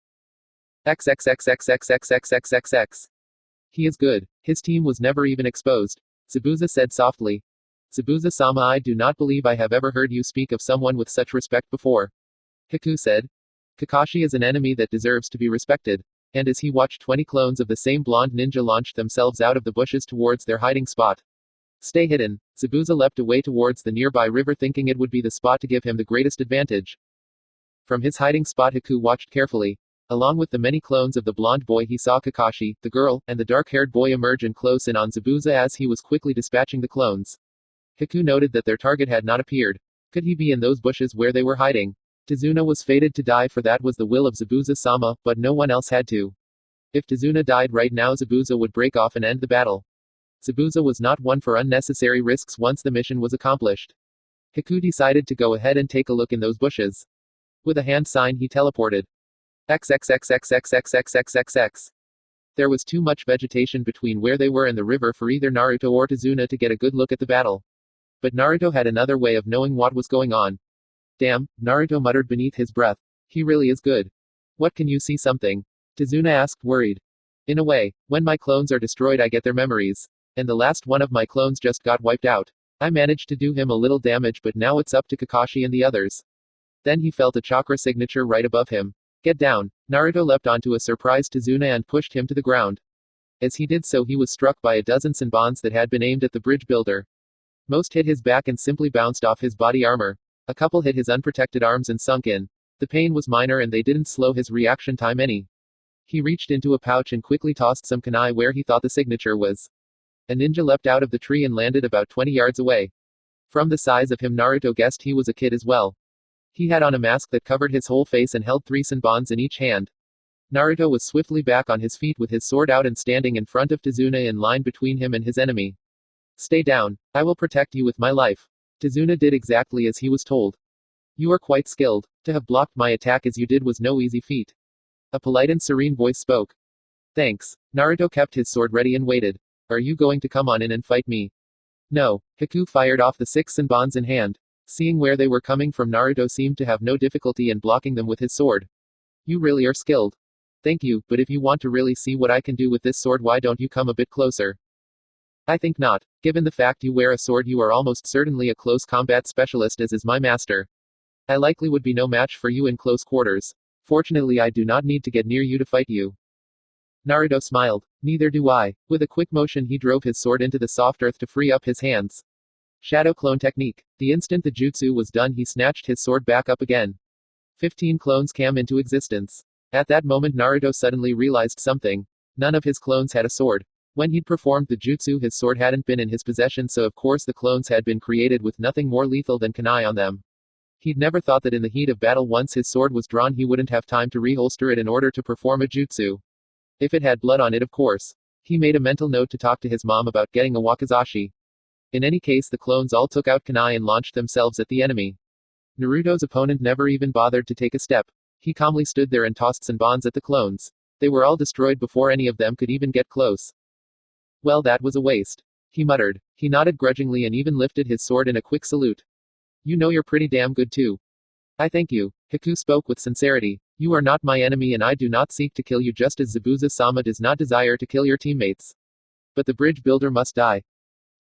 XXXXXXXXXXX. He is good. His team was never even exposed. Zabuza said softly. Zabuza-sama, I do not believe I have ever heard you speak of someone with such respect before. Haku said. Kakashi is an enemy that deserves to be respected. And as he watched 20 clones of the same blonde ninja launch themselves out of the bushes towards their hiding spot. Stay hidden. Zabuza leapt away towards the nearby river, thinking it would be the spot to give him the greatest advantage. From his hiding spot, Haku watched carefully. Along with the many clones of the blonde boy, he saw Kakashi, the girl, and the dark-haired boy emerge and close in on Zabuza as he was quickly dispatching the clones. Haku noted that their target had not appeared. Could he be in those bushes where they were hiding? Tazuna was fated to die, for that was the will of Zabuza-sama, but no one else had to. If Tazuna died right now, Zabuza would break off and end the battle. Zabuza was not one for unnecessary risks once the mission was accomplished. Haku decided to go ahead and take a look in those bushes. With a hand sign, he teleported. XXXXXXXXXX. There was too much vegetation between where they were and the river for either Naruto or Tazuna to get a good look at the battle. But Naruto had another way of knowing what was going on. Damn, Naruto muttered beneath his breath. He really is good. What, can you see something? Tazuna asked, worried. In a way, when my clones are destroyed I get their memories. And the last one of my clones just got wiped out. I managed to do him a little damage, but now it's up to Kakashi and the others. Then he felt a chakra signature right above him. Get down. Naruto leapt onto a surprised Tazuna and pushed him to the ground. As he did so, he was struck by a dozen Sanbons that had been aimed at the bridge builder. Most hit his back and simply bounced off his body armor. A couple hit his unprotected arms and sunk in. The pain was minor and they didn't slow his reaction time any. He reached into a pouch and quickly tossed some kunai where he thought the signature was. A ninja leapt out of the tree and landed about 20 yards away. From the size of him, Naruto guessed he was a kid as well. He had on a mask that covered his whole face and held 3 Sanbons in each hand. Naruto was swiftly back on his feet with his sword out and standing in front of Tazuna, in line between him and his enemy. Stay down. I will protect you with my life. Tazuna did exactly as he was told. You are quite skilled. To have blocked my attack as you did was no easy feat. A polite and serene voice spoke. Thanks. Naruto kept his sword ready and waited. Are you going to come on in and fight me? No. Haku fired off the 6 Sanbons in hand. Seeing where they were coming from, Naruto seemed to have no difficulty in blocking them with his sword. You really are skilled. Thank you, but if you want to really see what I can do with this sword, why don't you come a bit closer? I think not. Given the fact you wear a sword, you are almost certainly a close combat specialist, as is my master. I likely would be no match for you in close quarters. Fortunately, I do not need to get near you to fight you. Naruto smiled. Neither do I. With a quick motion, he drove his sword into the soft earth to free up his hands. Shadow clone technique. The instant the jutsu was done, he snatched his sword back up again. 15 clones came into existence. At that moment, Naruto suddenly realized something. None of his clones had a sword. When he'd performed the jutsu, his sword hadn't been in his possession, so of course the clones had been created with nothing more lethal than kunai on them. He'd never thought that in the heat of battle, once his sword was drawn, he wouldn't have time to reholster it in order to perform a jutsu. If it had blood on it, of course. He made a mental note to talk to his mom about getting a wakizashi. In any case, the clones all took out kunai and launched themselves at the enemy. Naruto's opponent never even bothered to take a step. He calmly stood there and tossed Sanbons at the clones. They were all destroyed before any of them could even get close. Well, that was a waste. He muttered. He nodded grudgingly and even lifted his sword in a quick salute. You know, you're pretty damn good too. I thank you. Haku spoke with sincerity. You are not my enemy and I do not seek to kill you, just as Zabuza-sama does not desire to kill your teammates. But the bridge builder must die.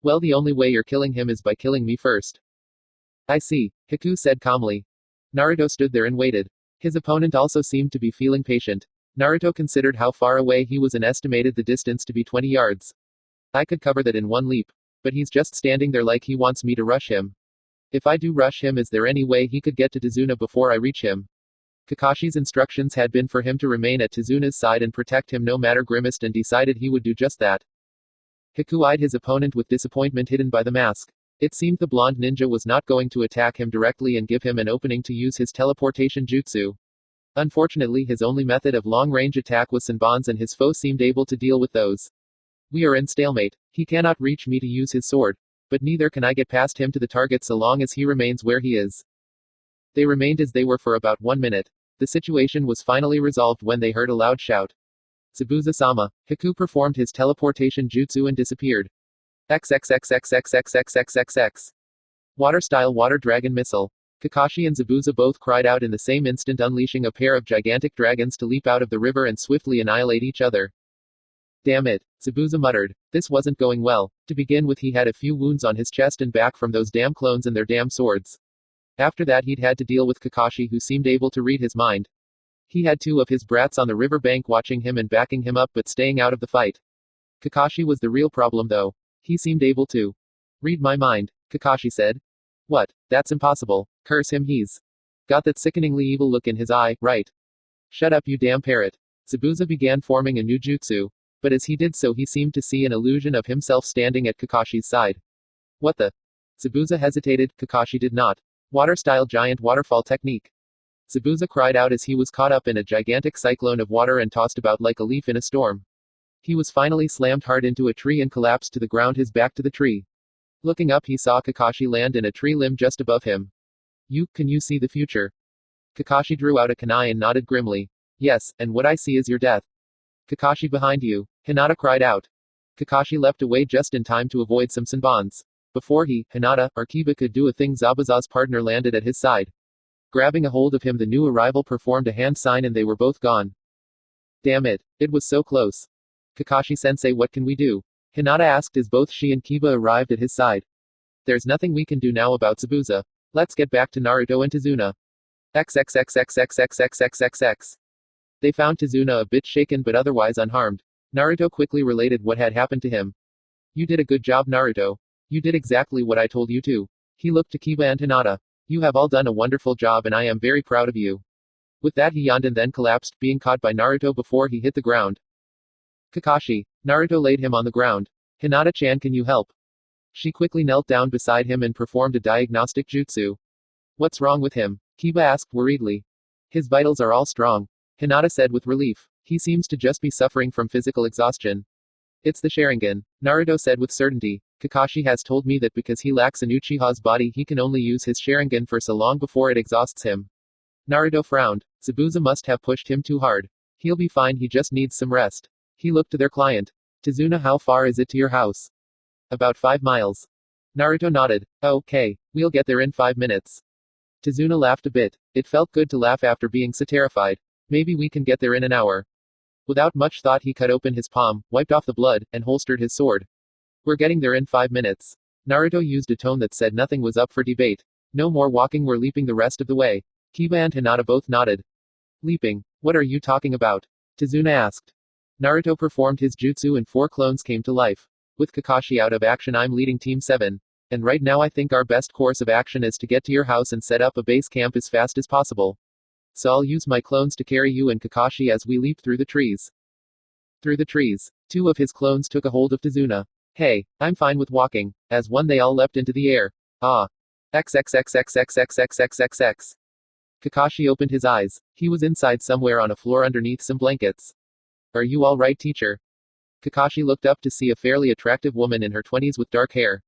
Well, the only way you're killing him is by killing me first. I see, Haku said calmly. Naruto stood there and waited. His opponent also seemed to be feeling patient. Naruto considered how far away he was and estimated the distance to be 20 yards. I could cover that in one leap. But he's just standing there like he wants me to rush him. If I do rush him, is there any way he could get to Tazuna before I reach him? Kakashi's instructions had been for him to remain at Tazuna's side and protect him no matter grimaced, and decided he would do just that. Haku eyed his opponent with disappointment hidden by the mask. It seemed the blonde ninja was not going to attack him directly and give him an opening to use his teleportation jutsu. Unfortunately, his only method of long-range attack was Senbon's, and his foe seemed able to deal with those. We are in stalemate. He cannot reach me to use his sword. But neither can I get past him to the target so long as he remains where he is. They remained as they were for about 1 minute. The situation was finally resolved when they heard a loud shout. Zabuza-sama. Haku performed his teleportation jutsu and disappeared. XXXXXXXXXX. Water-style water dragon missile. Kakashi and Zabuza both cried out in the same instant, unleashing a pair of gigantic dragons to leap out of the river and swiftly annihilate each other. Damn it, Zabuza muttered. This wasn't going well. To begin with, he had a few wounds on his chest and back from those damn clones and their damn swords. After that, he'd had to deal with Kakashi, who seemed able to read his mind. He had 2 of his brats on the river bank watching him and backing him up but staying out of the fight. Kakashi was the real problem though. He seemed able to read my mind, Kakashi said. What? That's impossible. Curse him, he's got that sickeningly evil look in his eye, right? Shut up, you damn parrot. Zabuza began forming a new jutsu. But as he did so, he seemed to see an illusion of himself standing at Kakashi's side. What the? Zabuza hesitated, Kakashi did not. Water-style giant waterfall technique. Zabuza cried out as he was caught up in a gigantic cyclone of water and tossed about like a leaf in a storm. He was finally slammed hard into a tree and collapsed to the ground, his back to the tree. Looking up, he saw Kakashi land in a tree limb just above him. Can you see the future? Kakashi drew out a kunai and nodded grimly. Yes, and what I see is your death. Kakashi, behind you. Hinata cried out. Kakashi leapt away just in time to avoid some Senbons. Before he, Hinata, or Kiba could do a thing, Zabuza's partner landed at his side. Grabbing a hold of him, the new arrival performed a hand sign and they were both gone. Damn it. It was so close. Kakashi-sensei, what can we do? Hinata asked as both she and Kiba arrived at his side. There's nothing we can do now about Zabuza. Let's get back to Naruto and Tazuna. XXXXXXXXXXX. They found Tazuna a bit shaken but otherwise unharmed. Naruto quickly related what had happened to him. You did a good job, Naruto. You did exactly what I told you to. He looked to Kiba and Hinata. You have all done a wonderful job and I am very proud of you. With that, he yawned and then collapsed, being caught by Naruto before he hit the ground. Kakashi. Naruto laid him on the ground. Hinata-chan, can you help? She quickly knelt down beside him and performed a diagnostic jutsu. What's wrong with him? Kiba asked worriedly. His vitals are all strong. Hinata said with relief. He seems to just be suffering from physical exhaustion. It's the Sharingan, Naruto said with certainty. Kakashi has told me that because he lacks an Uchiha's body, he can only use his Sharingan for so long before it exhausts him. Naruto frowned. Zabuza must have pushed him too hard. He'll be fine, he just needs some rest. He looked to their client. Tazuna, how far is it to your house? About 5 miles. Naruto nodded. Okay, we'll get there in 5 minutes. Tazuna laughed a bit. It felt good to laugh after being so terrified. Maybe we can get there in an hour. Without much thought, he cut open his palm, wiped off the blood, and holstered his sword. We're getting there in 5 minutes. Naruto used a tone that said nothing was up for debate. No more walking, we're leaping the rest of the way. Kiba and Hinata both nodded. Leaping? What are you talking about? Tazuna asked. Naruto performed his jutsu and 4 clones came to life. With Kakashi out of action, I'm leading Team 7. And right now I think our best course of action is to get to your house and set up a base camp as fast as possible. So I'll use my clones to carry you and Kakashi as we leap through the trees. Through the trees. 2 of his clones took a hold of Tazuna. Hey, I'm fine with walking. As one, they all leapt into the air. Ah. XXXXXXXXXXX. Kakashi opened his eyes. He was inside somewhere on a floor underneath some blankets. Are you all right, teacher? Kakashi looked up to see a fairly attractive woman in her 20s with dark hair.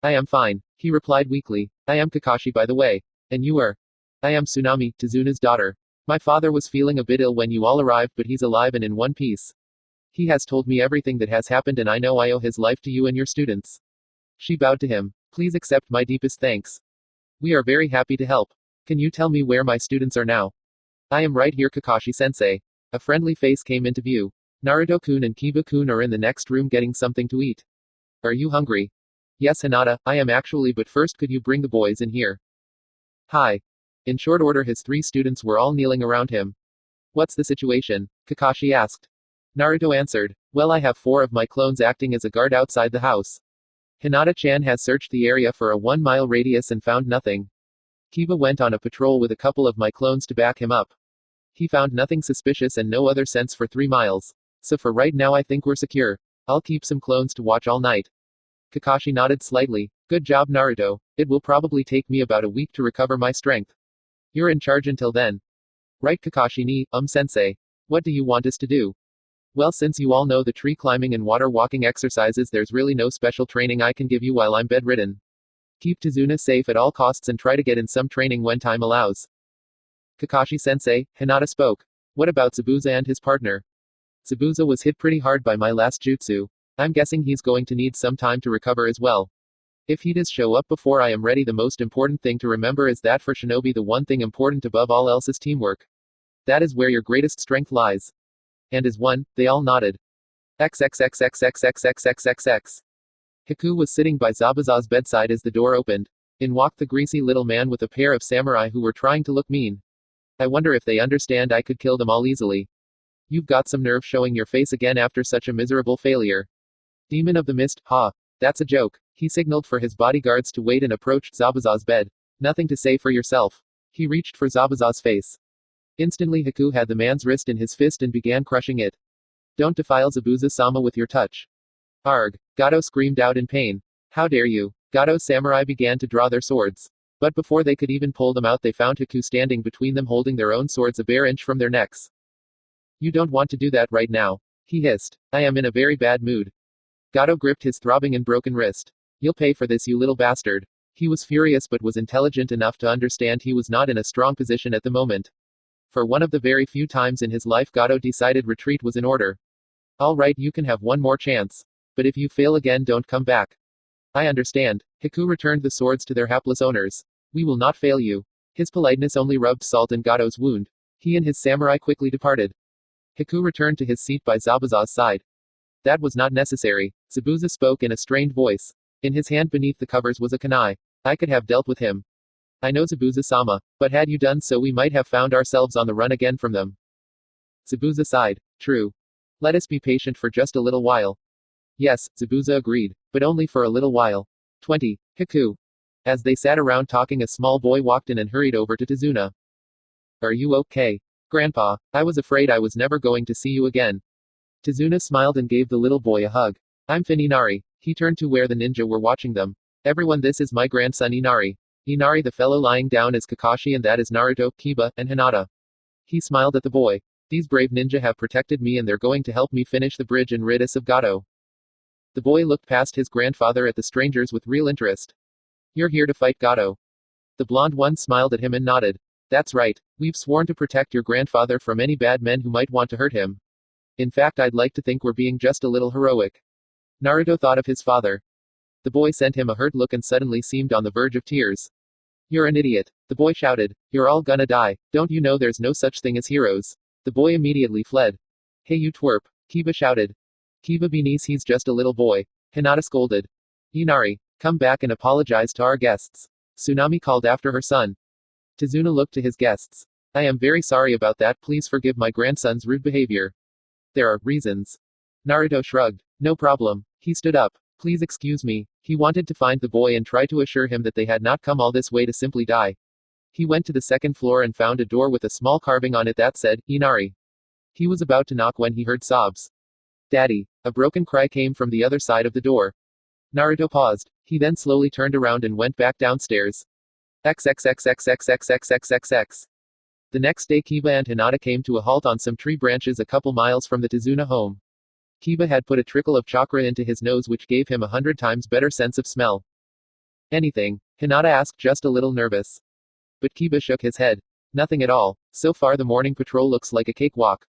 I am fine, he replied weakly. I am Kakashi, by the way. And you are? I am Tsunami, Tazuna's daughter. My father was feeling a bit ill when you all arrived, but he's alive and in one piece. He has told me everything that has happened and I know I owe his life to you and your students. She bowed to him. Please accept my deepest thanks. We are very happy to help. Can you tell me where my students are now? I am right here, Kakashi-sensei. A friendly face came into view. Naruto-kun and Kiba-kun are in the next room getting something to eat. Are you hungry? Yes, Hinata, I am actually, but first could you bring the boys in here? Hi. In short order, his 3 students were all kneeling around him. What's the situation? Kakashi asked. Naruto answered. Well, I have 4 of my clones acting as a guard outside the house. Hinata-chan has searched the area for a 1-mile radius and found nothing. Kiba went on a patrol with a couple of my clones to back him up. He found nothing suspicious and no other scents for 3 miles. So for right now I think we're secure. I'll keep some clones to watch all night. Kakashi nodded slightly. Good job, Naruto. It will probably take me about a week to recover my strength. You're in charge until then. Right, Kakashi ni, sensei. What do you want us to do? Well, since you all know the tree climbing and water walking exercises, there's really no special training I can give you while I'm bedridden. Keep Tazuna safe at all costs and try to get in some training when time allows. Kakashi-sensei, Hinata spoke. What about Zabuza and his partner? Zabuza was hit pretty hard by my last jutsu. I'm guessing he's going to need some time to recover as well. If he does show up before I am ready, the most important thing to remember is that for shinobi the one thing important above all else is teamwork. That is where your greatest strength lies. And as one, they all nodded. XXXXXXXXXX. Haku was sitting by Zabuza's bedside as the door opened. In walked the greasy little man with a pair of samurai who were trying to look mean. I wonder if they understand I could kill them all easily. You've got some nerve showing your face again after such a miserable failure. Demon of the Mist, ha. That's a joke. He signaled for his bodyguards to wait and approached Zabuza's bed. Nothing to say for yourself. He reached for Zabuza's face. Instantly Haku had the man's wrist in his fist and began crushing it. Don't defile Zabuza-sama with your touch. Arg. Gato screamed out in pain. How dare you? Gato's samurai began to draw their swords. But before they could even pull them out, they found Haku standing between them holding their own swords a bare inch from their necks. You don't want to do that right now. He hissed. I am in a very bad mood. Gato gripped his throbbing and broken wrist. You'll pay for this, you little bastard. He was furious but was intelligent enough to understand he was not in a strong position at the moment. For one of the very few times in his life Gato decided retreat was in order. Alright, you can have one more chance. But if you fail again, don't come back. I understand. Haku returned the swords to their hapless owners. We will not fail you. His politeness only rubbed salt in Gato's wound. He and his samurai quickly departed. Haku returned to his seat by Zabuza's side. That was not necessary. Zabuza spoke in a strained voice. In his hand beneath the covers was a kunai. I could have dealt with him. I know, Zabuza-sama, but had you done so we might have found ourselves on the run again from them. Zabuza sighed. True. Let us be patient for just a little while. Yes, Zabuza agreed, but only for a little while. 20. Haku. As they sat around talking, a small boy walked in and hurried over to Tazuna. Are you okay? Grandpa, I was afraid I was never going to see you again. Tazuna smiled and gave the little boy a hug. I'm Fin Inari. He turned to where the ninja were watching them. Everyone, this is my grandson Inari. Inari, the fellow lying down, is Kakashi, and that is Naruto, Kiba, and Hinata. He smiled at the boy. These brave ninja have protected me and they're going to help me finish the bridge and rid us of Gato. The boy looked past his grandfather at the strangers with real interest. You're here to fight Gato. The blonde one smiled at him and nodded. That's right. We've sworn to protect your grandfather from any bad men who might want to hurt him. In fact, I'd like to think we're being just a little heroic. Naruto thought of his father. The boy sent him a hurt look and suddenly seemed on the verge of tears. You're an idiot. The boy shouted. You're all gonna die. Don't you know there's no such thing as heroes? The boy immediately fled. Hey you twerp. Kiba shouted. Kiba beanies, he's just a little boy. Hinata scolded. Inari, come back and apologize to our guests. Tsunami called after her son. Tazuna looked to his guests. I am very sorry about that, please forgive my grandson's rude behavior. There are reasons. Naruto shrugged. No problem. He stood up. Please excuse me. He wanted to find the boy and try to assure him that they had not come all this way to simply die. He went to the second floor and found a door with a small carving on it that said, Inari. He was about to knock when he heard sobs. Daddy. A broken cry came from the other side of the door. Naruto paused. He then slowly turned around and went back downstairs. XXXXXXXXXXX. The next day Kiba and Hinata came to a halt on some tree branches a couple miles from the Tazuna home. Kiba had put a trickle of chakra into his nose which gave him 100 times better sense of smell. Anything? Hinata asked, just a little nervous. But Kiba shook his head. Nothing at all. So far the morning patrol looks like a cakewalk.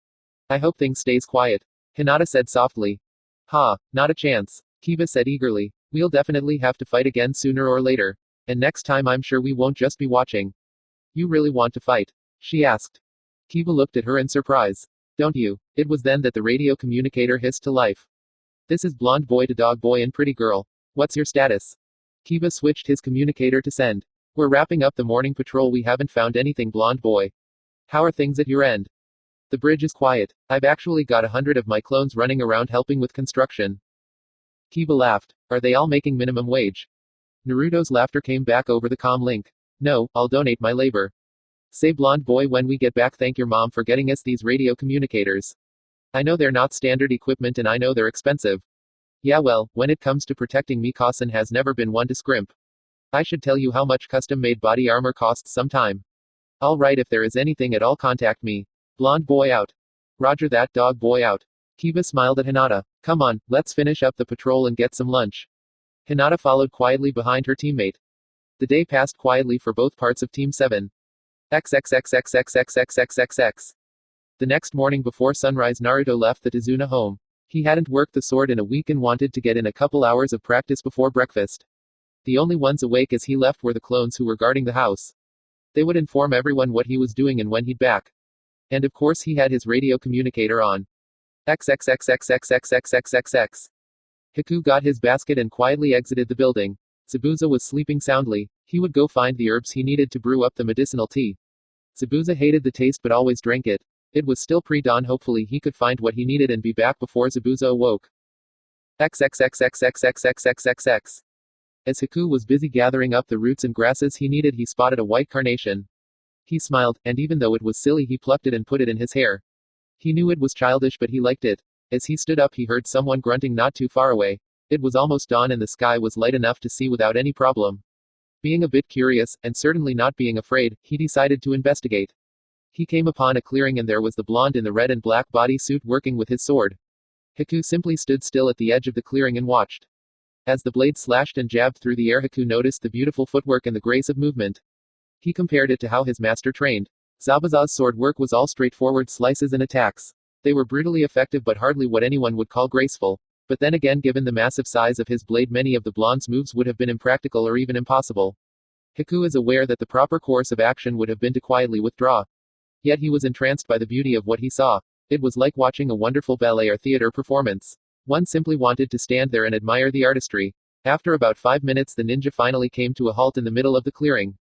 I hope things stays quiet. Hinata said softly. Ha, not a chance. Kiba said eagerly. We'll definitely have to fight again sooner or later. And next time I'm sure we won't just be watching. You really want to fight? She asked. Kiba looked at her in surprise. Don't you? It was then that the radio communicator hissed to life. This is blonde boy to dog boy and pretty girl. What's your status? Kiba switched his communicator to send. We're wrapping up the morning patrol. We haven't found anything, blonde boy. How are things at your end? The bridge is quiet. I've actually got 100 of my clones running around helping with construction. Kiba laughed. Are they all making minimum wage? Naruto's laughter came back over the comm link. No, I'll donate my labor. Say, blonde boy, when we get back, thank your mom for getting us these radio communicators. I know they're not standard equipment and I know they're expensive. Yeah, well, when it comes to protecting me, Kasen has never been one to scrimp. I should tell you how much custom-made body armor costs sometime. Alright, if there is anything at all, contact me. Blonde boy out. Roger that, dog boy out. Kiba smiled at Hinata. Come on, let's finish up the patrol and get some lunch. Hinata followed quietly behind her teammate. The day passed quietly for both parts of Team 7. XXXXXXXXXX. The next morning before sunrise, Naruto left the Tazuna home. He hadn't worked the sword in a week and wanted to get in a couple hours of practice before breakfast. The only ones awake as he left were the clones who were guarding the house. They would inform everyone what he was doing and when he'd back. And of course he had his radio communicator on. XXXXXXXXXX. Haku got his basket and quietly exited the building. Zabuza was sleeping soundly. He would go find the herbs he needed to brew up the medicinal tea. Zabuza hated the taste but always drank it. It was still pre-dawn. Hopefully he could find what he needed and be back before Zabuza awoke. XXXXXXXXXX. As Haku was busy gathering up the roots and grasses he needed, he spotted a white carnation. He smiled, and even though it was silly, he plucked it and put it in his hair. He knew it was childish, but he liked it. As he stood up, he heard someone grunting not too far away. It was almost dawn and the sky was light enough to see without any problem. Being a bit curious, and certainly not being afraid, he decided to investigate. He came upon a clearing and there was the blonde in the red and black bodysuit working with his sword. Haku simply stood still at the edge of the clearing and watched. As the blade slashed and jabbed through the air, Haku noticed the beautiful footwork and the grace of movement. He compared it to how his master trained. Zabuza's sword work was all straightforward slices and attacks. They were brutally effective but hardly what anyone would call graceful. But then again, given the massive size of his blade, many of the blonde's moves would have been impractical or even impossible. Haku is aware that the proper course of action would have been to quietly withdraw. Yet he was entranced by the beauty of what he saw. It was like watching a wonderful ballet or theater performance. One simply wanted to stand there and admire the artistry. After about 5 minutes, the ninja finally came to a halt in the middle of the clearing.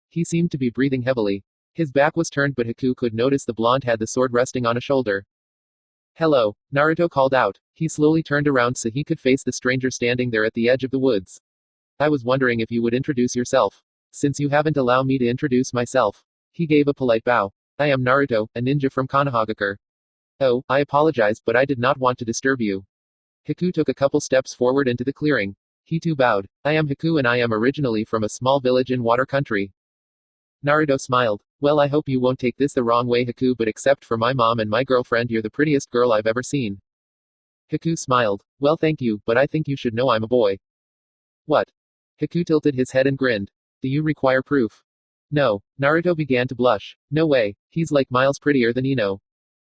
He seemed to be breathing heavily. His back was turned, but Haku could notice the blonde had the sword resting on a shoulder. Hello, Naruto called out. He slowly turned around so he could face the stranger standing there at the edge of the woods. I was wondering if you would introduce yourself. Since you haven't allowed me to introduce myself. He gave a polite bow. I am Naruto, a ninja from Konohagakure. Oh, I apologize, but I did not want to disturb you. Haku took a couple steps forward into the clearing. He too bowed. I am Haku and I am originally from a small village in Water Country. Naruto smiled. Well, I hope you won't take this the wrong way, Haku, but except for my mom and my girlfriend, you're the prettiest girl I've ever seen. Haku smiled. Well, thank you, but I think you should know I'm a boy. What? Haku tilted his head and grinned. Do you require proof? No. Naruto began to blush. No way. He's like miles prettier than Ino.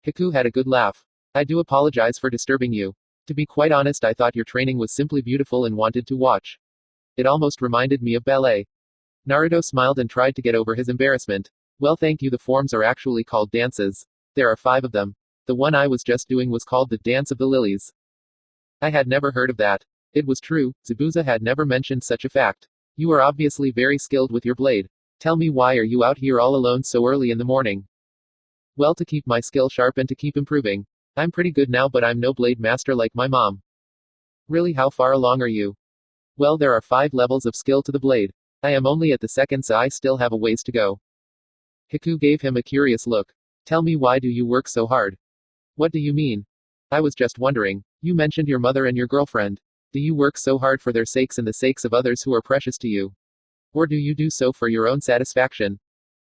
Haku had a good laugh. I do apologize for disturbing you. To be quite honest, I thought your training was simply beautiful and wanted to watch. It almost reminded me of ballet. Naruto smiled and tried to get over his embarrassment. Well, thank you. The forms are actually called dances. There are 5 of them. The one I was just doing was called the Dance of the Lilies. I had never heard of that. It was true, Zabuza had never mentioned such a fact. You are obviously very skilled with your blade. Tell me, why are you out here all alone so early in the morning? Well, to keep my skill sharp and to keep improving. I'm pretty good now, but I'm no blade master like my mom. Really, how far along are you? Well, there are 5 levels of skill to the blade. I am only at the 2nd, so I still have a ways to go. Haku gave him a curious look. Tell me, why do you work so hard? What do you mean? I was just wondering. You mentioned your mother and your girlfriend. Do you work so hard for their sakes and the sakes of others who are precious to you? Or do you do so for your own satisfaction?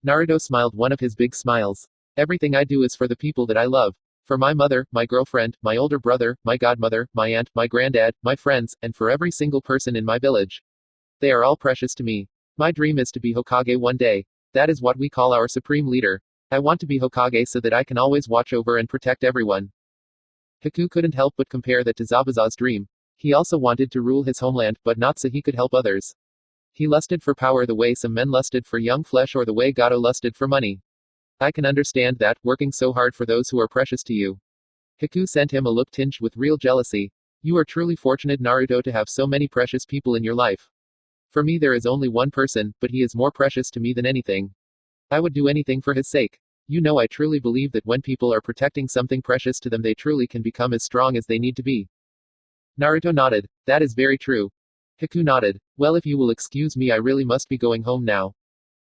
Naruto smiled one of his big smiles. Everything I do is for the people that I love. For my mother, my girlfriend, my older brother, my godmother, my aunt, my granddad, my friends, and for every single person in my village. They are all precious to me. My dream is to be Hokage one day. That is what we call our supreme leader. I want to be Hokage so that I can always watch over and protect everyone. Haku couldn't help but compare that to Zabuza's dream. He also wanted to rule his homeland, but not so he could help others. He lusted for power the way some men lusted for young flesh, or the way Gato lusted for money. I can understand that, working so hard for those who are precious to you. Haku sent him a look tinged with real jealousy. You are truly fortunate, Naruto, to have so many precious people in your life. For me there is only one person, but he is more precious to me than anything. I would do anything for his sake. You know I truly believe that when people are protecting something precious to them they truly can become as strong as they need to be. Naruto nodded. That is very true. Haku nodded. Well, if you will excuse me, I really must be going home now.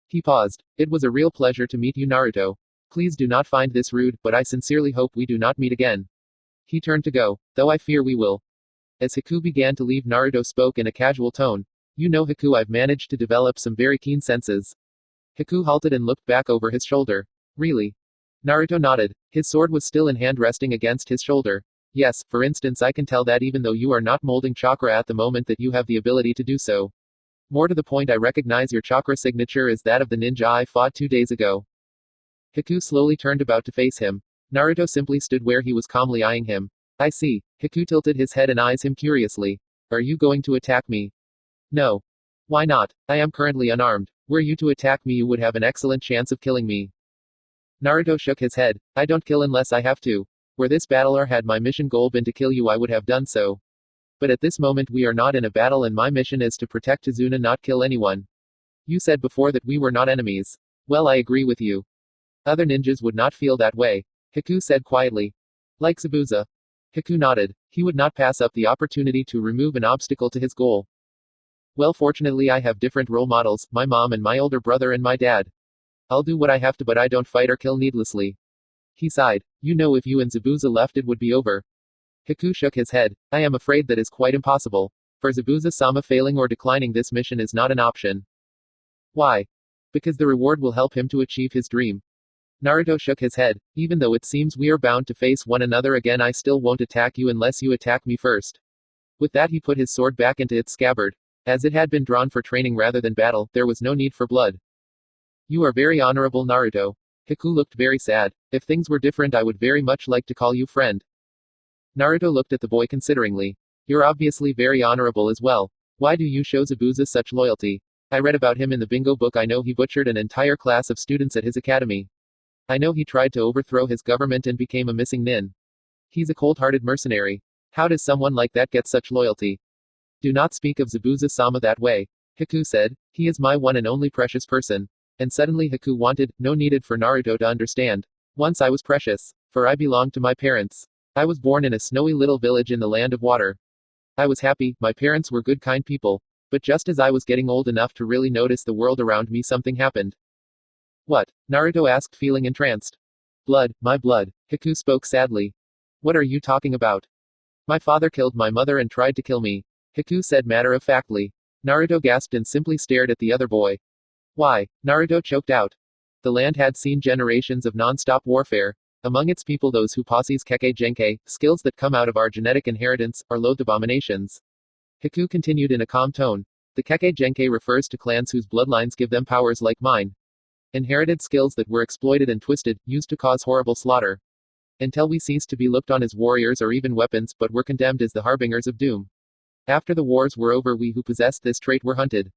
He paused. It was a real pleasure to meet you, Naruto. Please do not find this rude, but I sincerely hope we do not meet again. He turned to go, though I fear we will. As Haku began to leave, Naruto spoke in a casual tone. You know, Haku, I've managed to develop some very keen senses. Haku halted and looked back over his shoulder. Really? Naruto nodded. His sword was still in hand, resting against his shoulder. Yes, for instance, I can tell that even though you are not molding chakra at the moment that you have the ability to do so. More to the point, I recognize your chakra signature as that of the ninja I fought 2 days ago. Haku slowly turned about to face him. Naruto simply stood where he was, calmly eyeing him. I see. Haku tilted his head and eyes him curiously. Are you going to attack me? No. Why not? I am currently unarmed. Were you to attack me, you would have an excellent chance of killing me. Naruto shook his head. I don't kill unless I have to. Were this battle or had my mission goal been to kill you, I would have done so. But at this moment we are not in a battle and my mission is to protect Tazuna, not kill anyone. You said before that we were not enemies. Well, I agree with you. Other ninjas would not feel that way. Haku said quietly. Like Zabuza. Haku nodded. He would not pass up the opportunity to remove an obstacle to his goal. Well, fortunately I have different role models, my mom and my older brother and my dad. I'll do what I have to, but I don't fight or kill needlessly. He sighed. You know, if you and Zabuza left, it would be over. Haku shook his head. I am afraid that is quite impossible. For Zabuza-sama, failing or declining this mission is not an option. Why? Because the reward will help him to achieve his dream. Naruto shook his head. Even though it seems we are bound to face one another again, I still won't attack you unless you attack me first. With that he put his sword back into its scabbard. As it had been drawn for training rather than battle, there was no need for blood. You are very honorable, Naruto. Haku looked very sad. If things were different, I would very much like to call you friend. Naruto looked at the boy consideringly. You're obviously very honorable as well. Why do you show Zabuza such loyalty? I read about him in the bingo book. I know he butchered an entire class of students at his academy. I know he tried to overthrow his government and became a missing nin. He's a cold-hearted mercenary. How does someone like that get such loyalty? Do not speak of Zabuza-sama that way. Haku said. He is my one and only precious person. And suddenly Haku wanted, no needed for Naruto to understand. Once I was precious. For I belonged to my parents. I was born in a snowy little village in the land of water. I was happy, my parents were good, kind people. But just as I was getting old enough to really notice the world around me, something happened. What? Naruto asked, feeling entranced. Blood, my blood. Haku spoke sadly. What are you talking about? My father killed my mother and tried to kill me. Haku said matter-of-factly. Naruto gasped and simply stared at the other boy. Why? Naruto choked out. The land had seen generations of non-stop warfare. Among its people, those who possess Kekkei Genkai, skills that come out of our genetic inheritance, are loathed abominations. Haku continued in a calm tone. The Kekkei Genkai refers to clans whose bloodlines give them powers like mine. Inherited skills that were exploited and twisted, used to cause horrible slaughter. Until we ceased to be looked on as warriors or even weapons, but were condemned as the harbingers of doom. After the wars were over, we who possessed this trait were hunted.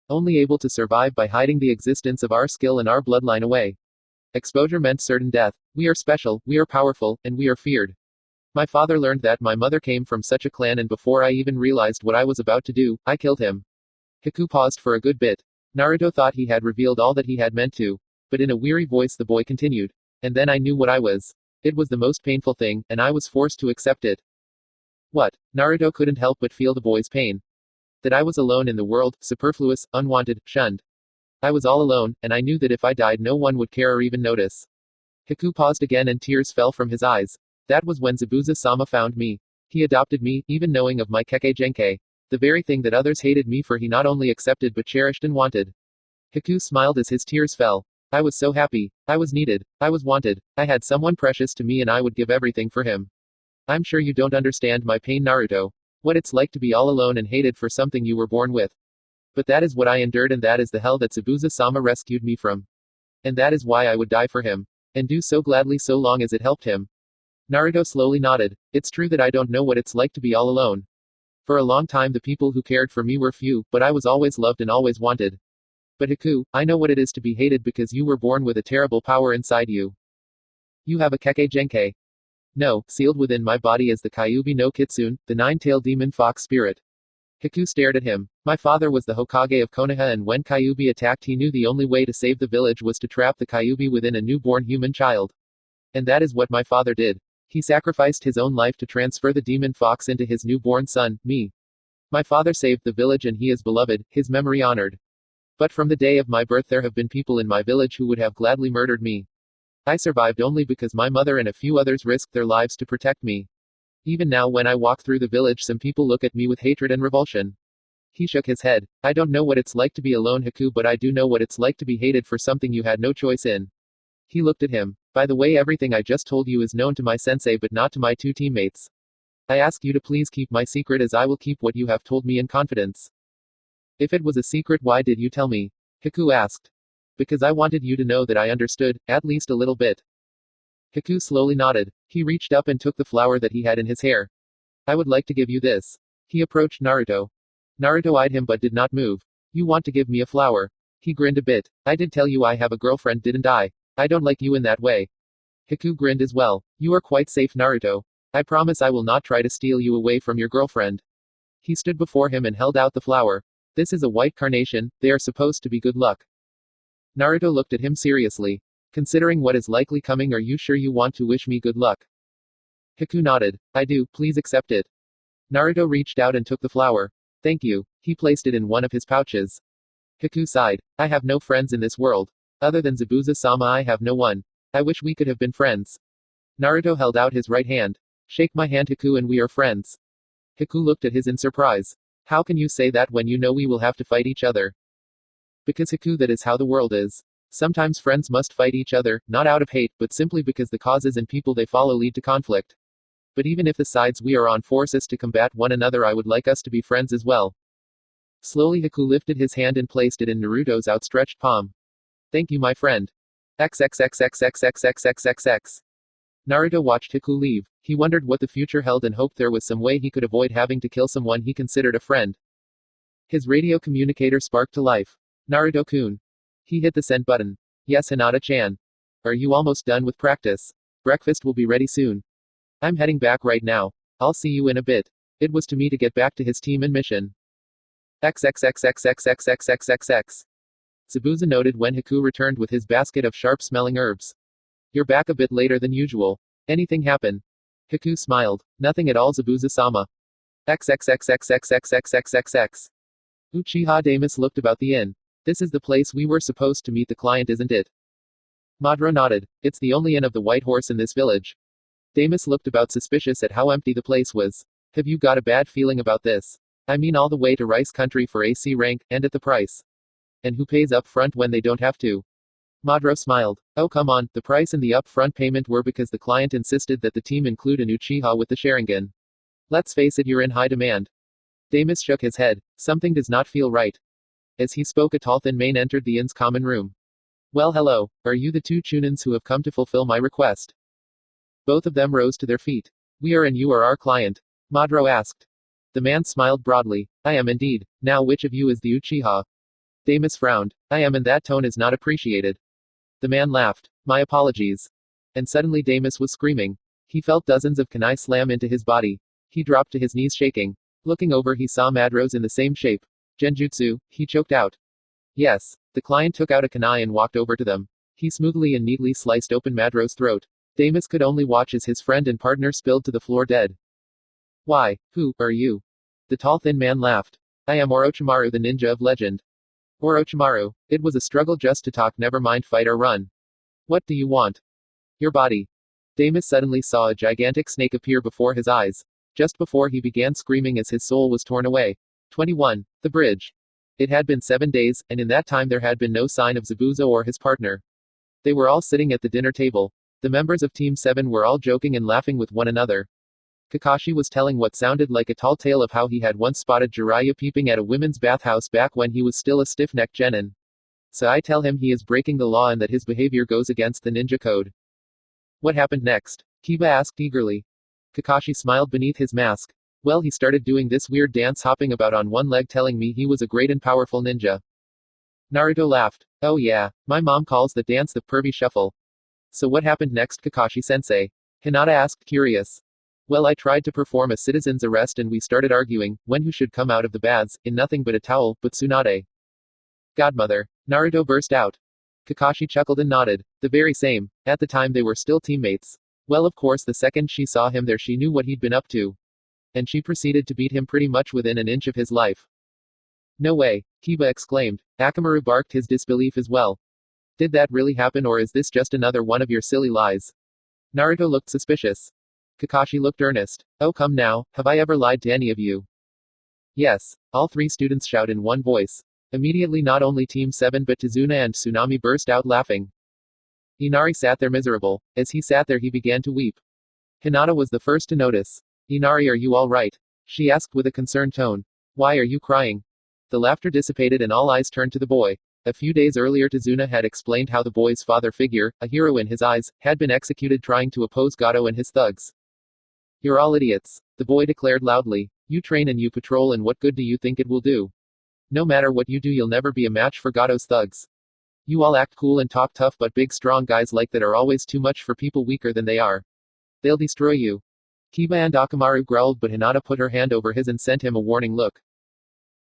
Only able to survive by hiding the existence of our skill and our bloodline away. Exposure meant certain death. We are special, we are powerful, and we are feared. My father learned that my mother came from such a clan, and before I even realized what I was about to do, I killed him. Haku paused for a good bit. Naruto thought he had revealed all that he had meant to. But in a weary voice the boy continued. And then I knew what I was. It was the most painful thing, and I was forced to accept it. What? Naruto couldn't help but feel the boy's pain. That I was alone in the world, superfluous, unwanted, shunned. I was all alone, and I knew that if I died no one would care or even notice. Haku paused again and tears fell from his eyes. That was when Zabuza-sama found me. He adopted me, even knowing of my Kekkei Genkai. The very thing that others hated me for he not only accepted but cherished and wanted. Haku smiled as his tears fell. I was so happy. I was needed. I was wanted. I had someone precious to me and I would give everything for him. I'm sure you don't understand my pain, Naruto. What it's like to be all alone and hated for something you were born with. But that is what I endured, and that is the hell that Zabuza-sama rescued me from. And that is why I would die for him. And do so gladly so long as it helped him. Naruto slowly nodded. It's true that I don't know what it's like to be all alone. For a long time the people who cared for me were few, but I was always loved and always wanted. But Haku, I know what it is to be hated because you were born with a terrible power inside you. You have a Kekkei Genkai. No, sealed within my body is the Kyuubi no Kitsune, the nine-tailed demon fox spirit. Haku stared at him. My father was the Hokage of Konoha, and when Kyuubi attacked, he knew the only way to save the village was to trap the Kyuubi within a newborn human child. And that is what my father did. He sacrificed his own life to transfer the demon fox into his newborn son, me. My father saved the village and he is beloved, his memory honored. But from the day of my birth there have been people in my village who would have gladly murdered me. I survived only because my mother and a few others risked their lives to protect me. Even now when I walk through the village some people look at me with hatred and revulsion. He shook his head. I don't know what it's like to be alone, Haku, but I do know what it's like to be hated for something you had no choice in. He looked at him. By the way, everything I just told you is known to my sensei but not to my two teammates. I ask you to please keep my secret as I will keep what you have told me in confidence. If it was a secret, why did you tell me? Haku asked. Because I wanted you to know that I understood, at least a little bit. Haku slowly nodded. He reached up and took the flower that he had in his hair. I would like to give you this. He approached Naruto. Naruto eyed him but did not move. You want to give me a flower? He grinned a bit. I did tell you I have a girlfriend, didn't I? I don't like you in that way. Haku grinned as well. You are quite safe, Naruto. I promise I will not try to steal you away from your girlfriend. He stood before him and held out the flower. This is a white carnation, they are supposed to be good luck. Naruto looked at him seriously. Considering what is likely coming, are you sure you want to wish me good luck? Haku nodded. I do, please accept it. Naruto reached out and took the flower. Thank you. He placed it in one of his pouches. Haku sighed. I have no friends in this world. Other than Zabuza-sama I have no one. I wish we could have been friends. Naruto held out his right hand. Shake my hand, Haku, and we are friends. Haku looked at his in surprise. How can you say that when you know we will have to fight each other? Because Haku, that is how the world is. Sometimes friends must fight each other, not out of hate, but simply because the causes and people they follow lead to conflict. But even if the sides we are on force us to combat one another, I would like us to be friends as well. Slowly Haku lifted his hand and placed it in Naruto's outstretched palm. Thank you, my friend. XXXXXXXXXX. Naruto watched Haku leave. He wondered what the future held and hoped there was some way he could avoid having to kill someone he considered a friend. His radio communicator sparked to life. Naruto-kun. He hit the send button. Yes, Hinata-chan. Are you almost done with practice? Breakfast will be ready soon. I'm heading back right now. I'll see you in a bit. It was to me to get back to his team and mission. XXXXXXXXXX. Zabuza noted when Haku returned with his basket of sharp-smelling herbs. You're back a bit later than usual. Anything happen? Haku smiled. Nothing at all, Zabuza-sama. XXXXXXXXXX. Uchiha Damas looked about the inn. This is the place we were supposed to meet the client, isn't it? Madara nodded. It's the only inn of the White Horse in this village. Damas looked about suspicious at how empty the place was. Have you got a bad feeling about this? I mean all the way to Rice Country for AC rank, and at the price. And who pays up front when they don't have to? Madara smiled. Oh come on, the price and the upfront payment were because the client insisted that the team include an Uchiha with the Sharingan. Let's face it, you're in high demand. Damas shook his head. Something does not feel right. As he spoke, a tall thin man entered the inn's common room. Well, hello. Are you the two Chunins who have come to fulfill my request? Both of them rose to their feet. We are, and you are our client. Madara asked. The man smiled broadly. I am indeed. Now which of you is the Uchiha? Damas frowned. I am, and that tone is not appreciated. The man laughed. My apologies. And suddenly Damas was screaming. He felt dozens of kunai slam into his body. He dropped to his knees shaking. Looking over, he saw Madara's in the same shape. Genjutsu, he choked out. Yes. The client took out a kunai and walked over to them. He smoothly and neatly sliced open Madara's throat. Damas could only watch as his friend and partner spilled to the floor dead. Why, who are you? The tall thin man laughed. I am Orochimaru, the ninja of legend. Orochimaru. It was a struggle just to talk, never mind fight or run. What do you want? Your body. Damas suddenly saw a gigantic snake appear before his eyes. Just before he began screaming as his soul was torn away. 21. The bridge. It had been 7 days, and in that time there had been no sign of Zabuza or his partner. They were all sitting at the dinner table. The members of Team 7 were all joking and laughing with one another. Kakashi was telling what sounded like a tall tale of how he had once spotted Jiraiya peeping at a women's bathhouse back when he was still a stiff-necked genin. So I tell him he is breaking the law and that his behavior goes against the ninja code. What happened next? Kiba asked eagerly. Kakashi smiled beneath his mask. Well, he started doing this weird dance, hopping about on one leg, telling me he was a great and powerful ninja. Naruto laughed. Oh yeah, my mom calls the dance the pervy shuffle. So what happened next, Kakashi-sensei? Hinata asked, curious. Well, I tried to perform a citizen's arrest and we started arguing, when who should come out of the baths, in nothing but a towel, but Tsunade. Godmother. Naruto burst out. Kakashi chuckled and nodded. The very same. At the time they were still teammates. Well, of course, the second she saw him there, she knew what he'd been up to. And she proceeded to beat him pretty much within an inch of his life. No way, Kiba exclaimed. Akamaru barked his disbelief as well. Did that really happen, or is this just another one of your silly lies? Naruto looked suspicious. Kakashi looked earnest. Oh, come now, have I ever lied to any of you? Yes, all three students shout in one voice. Immediately, not only Team 7 but Tazuna and Tsunami burst out laughing. Inari sat there miserable. As he sat there, he began to weep. Hinata was the first to notice. Inari, are you all right? She asked with a concerned tone. Why are you crying? The laughter dissipated and all eyes turned to the boy. A few days earlier, Tazuna had explained how the boy's father figure, a hero in his eyes, had been executed trying to oppose Gato and his thugs. You're all idiots, the boy declared loudly. You train and you patrol, and what good do you think it will do? No matter what you do, you'll never be a match for Gato's thugs. You all act cool and talk tough, but big strong guys like that are always too much for people weaker than they are. They'll destroy you. Kiba and Akamaru growled, but Hinata put her hand over his and sent him a warning look.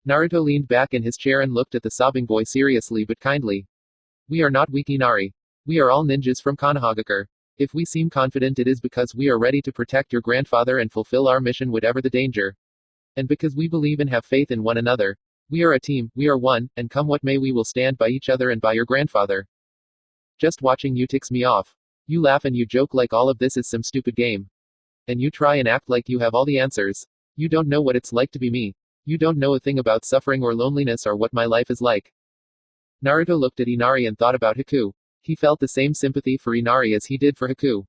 Naruto leaned back in his chair and looked at the sobbing boy seriously but kindly. We are not weak, Inari. We are all ninjas from Konohagakure. If we seem confident, it is because we are ready to protect your grandfather and fulfill our mission whatever the danger. And because we believe and have faith in one another. We are a team, we are one, and come what may, we will stand by each other and by your grandfather. Just watching you ticks me off. You laugh and you joke like all of this is some stupid game. And you try and act like you have all the answers. You don't know what it's like to be me. You don't know a thing about suffering or loneliness or what my life is like. Naruto looked at Inari and thought about Haku. He felt the same sympathy for Inari as he did for Haku.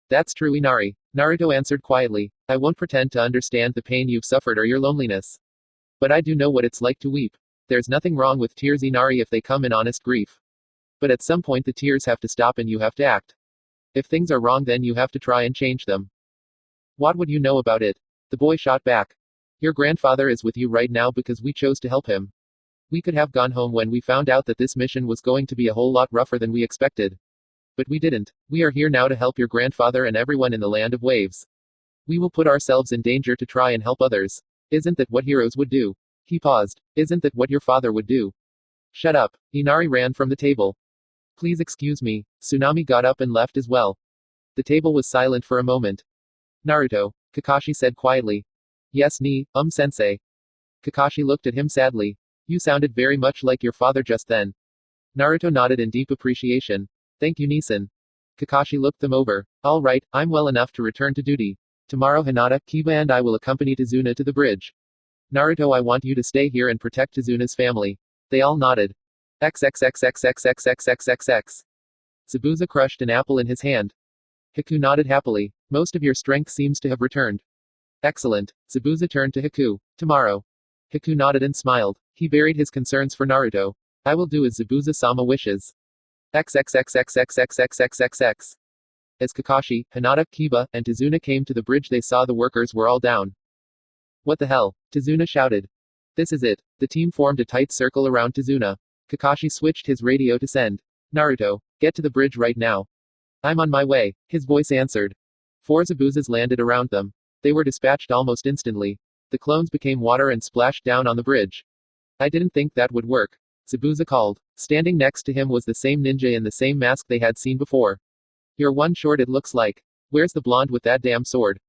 That's true, Inari. Naruto answered quietly. I won't pretend to understand the pain you've suffered or your loneliness. But I do know what it's like to weep. There's nothing wrong with tears, Inari, if they come in honest grief. But at some point the tears have to stop and you have to act. If things are wrong, then you have to try and change them. What would you know about it? The boy shot back. Your grandfather is with you right now because we chose to help him. We could have gone home when we found out that this mission was going to be a whole lot rougher than we expected. But we didn't. We are here now to help your grandfather and everyone in the land of waves. We will put ourselves in danger to try and help others. Isn't that what heroes would do? He paused. Isn't that what your father would do? Shut up. Inari ran from the table. Please excuse me. Tsunami got up and left as well. The table was silent for a moment. Naruto, Kakashi said quietly. Yes, sensei. Kakashi looked at him sadly. You sounded very much like your father just then. Naruto nodded in deep appreciation. Thank you, Nisan. Kakashi looked them over. All right, I'm well enough to return to duty. Tomorrow Hinata, Kiba and I will accompany Tazuna to the bridge. Naruto, I want you to stay here and protect Tazuna's family. They all nodded. XXXXXXXXXX. Zabuza crushed an apple in his hand. Haku nodded happily. Most of your strength seems to have returned. Excellent. Zabuza turned to Haku. Tomorrow. Haku nodded and smiled. He buried his concerns for Naruto. I will do as Zabuza-sama wishes. XXXXXXXXXX. As Kakashi, Hinata, Kiba, and Tazuna came to the bridge, they saw the workers were all down. What the hell? Tazuna shouted. This is it. The team formed a tight circle around Tazuna. Kakashi switched his radio to send. Naruto, get to the bridge right now. I'm on my way, his voice answered. 4 Zabuzas landed around them. They were dispatched almost instantly. The clones became water and splashed down on the bridge. I didn't think that would work. Zabuza called. Standing next to him was the same ninja in the same mask they had seen before. You're one short, it looks like. Where's the blonde with that damn sword?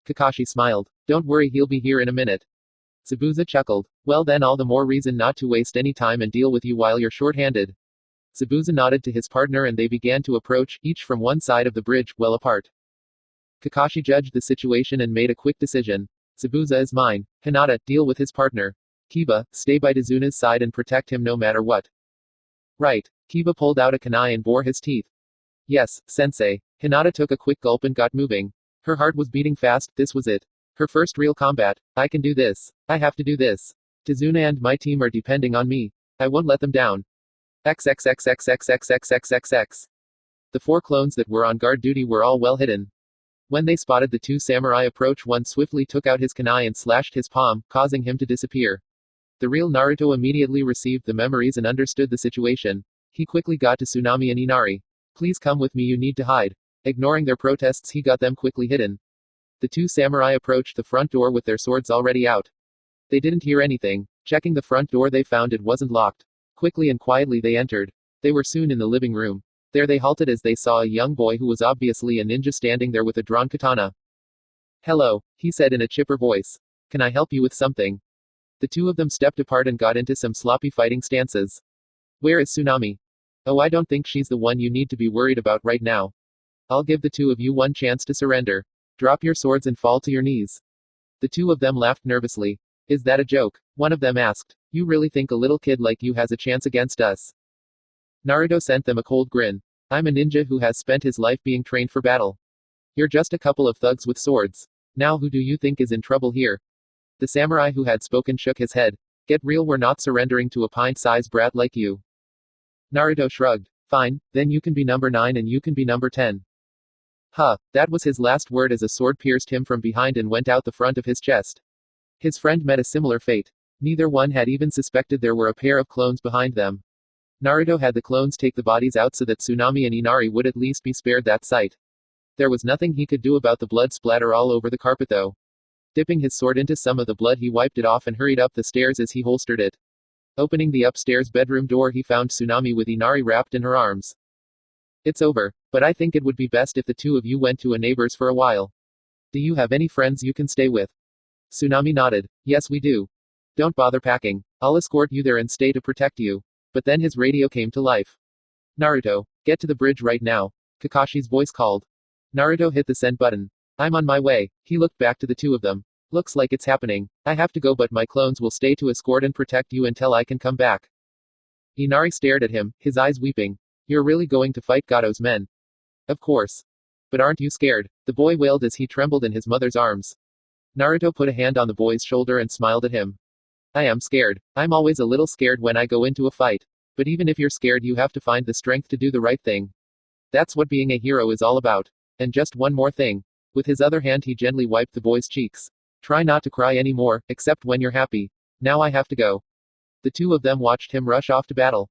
Kakashi smiled. Don't worry, he'll be here in a minute. Zabuza chuckled. Well then, all the more reason not to waste any time and deal with you while you're short-handed. Zabuza nodded to his partner and they began to approach, each from one side of the bridge, well apart. Kakashi judged the situation and made a quick decision. Zabuza is mine. Hinata, deal with his partner. Kiba, stay by Tazuna's side and protect him no matter what. Right. Kiba pulled out a kunai and bore his teeth. Yes, sensei. Hinata took a quick gulp and got moving. Her heart was beating fast, this was it. Her first real combat. I can do this. I have to do this. Tazuna and my team are depending on me. I won't let them down. XXXXXXXXXXX. The 4 clones that were on guard duty were all well hidden. When they spotted the 2 samurai approach, one swiftly took out his kunai and slashed his palm, causing him to disappear. The real Naruto immediately received the memories and understood the situation. He quickly got to Tsunami and Inari. Please come with me, you need to hide. Ignoring their protests, he got them quickly hidden. The two samurai approached the front door with their swords already out. They didn't hear anything. Checking the front door, they found it wasn't locked. Quickly and quietly they entered. They were soon in the living room. There they halted as they saw a young boy who was obviously a ninja standing there with a drawn katana. "Hello," he said in a chipper voice. "Can I help you with something?" The two of them stepped apart and got into some sloppy fighting stances. "Where is Tsunami?" "Oh, I don't think she's the one you need to be worried about right now. I'll give the two of you one chance to surrender. Drop your swords and fall to your knees." The two of them laughed nervously. "Is that a joke?" one of them asked. "You really think a little kid like you has a chance against us?" Naruto sent them a cold grin. "I'm a ninja who has spent his life being trained for battle. You're just a couple of thugs with swords. Now who do you think is in trouble here?" The samurai who had spoken shook his head. "Get real, we're not surrendering to a pint-sized brat like you." Naruto shrugged. "Fine, then you can be number 9 and you can be number 10. Huh, that was his last word as a sword pierced him from behind and went out the front of his chest. His friend met a similar fate. Neither one had even suspected there were a pair of clones behind them. Naruto had the clones take the bodies out so that Tsunami and Inari would at least be spared that sight. There was nothing he could do about the blood splatter all over the carpet though. Dipping his sword into some of the blood, he wiped it off and hurried up the stairs as he holstered it. Opening the upstairs bedroom door, he found Tsunami with Inari wrapped in her arms. "It's over, but I think it would be best if the two of you went to a neighbor's for a while. Do you have any friends you can stay with?" Tsunami nodded. "Yes, we do. Don't bother packing. I'll escort you there and stay to protect you." But then his radio came to life. "Naruto, get to the bridge right now," Kakashi's voice called. Naruto hit the send button. "I'm on my way." He looked back to the two of them. "Looks like it's happening. I have to go, but my clones will stay to escort and protect you until I can come back." Inari stared at him, his eyes weeping. "You're really going to fight Gato's men?" "Of course. But aren't you scared?" the boy wailed as he trembled in his mother's arms. Naruto put a hand on the boy's shoulder and smiled at him. "I am scared. I'm always a little scared when I go into a fight. But even if you're scared, you have to find the strength to do the right thing. That's what being a hero is all about. And just one more thing." With his other hand, he gently wiped the boy's cheeks. "Try not to cry anymore, except when you're happy. Now I have to go." The two of them watched him rush off to battle.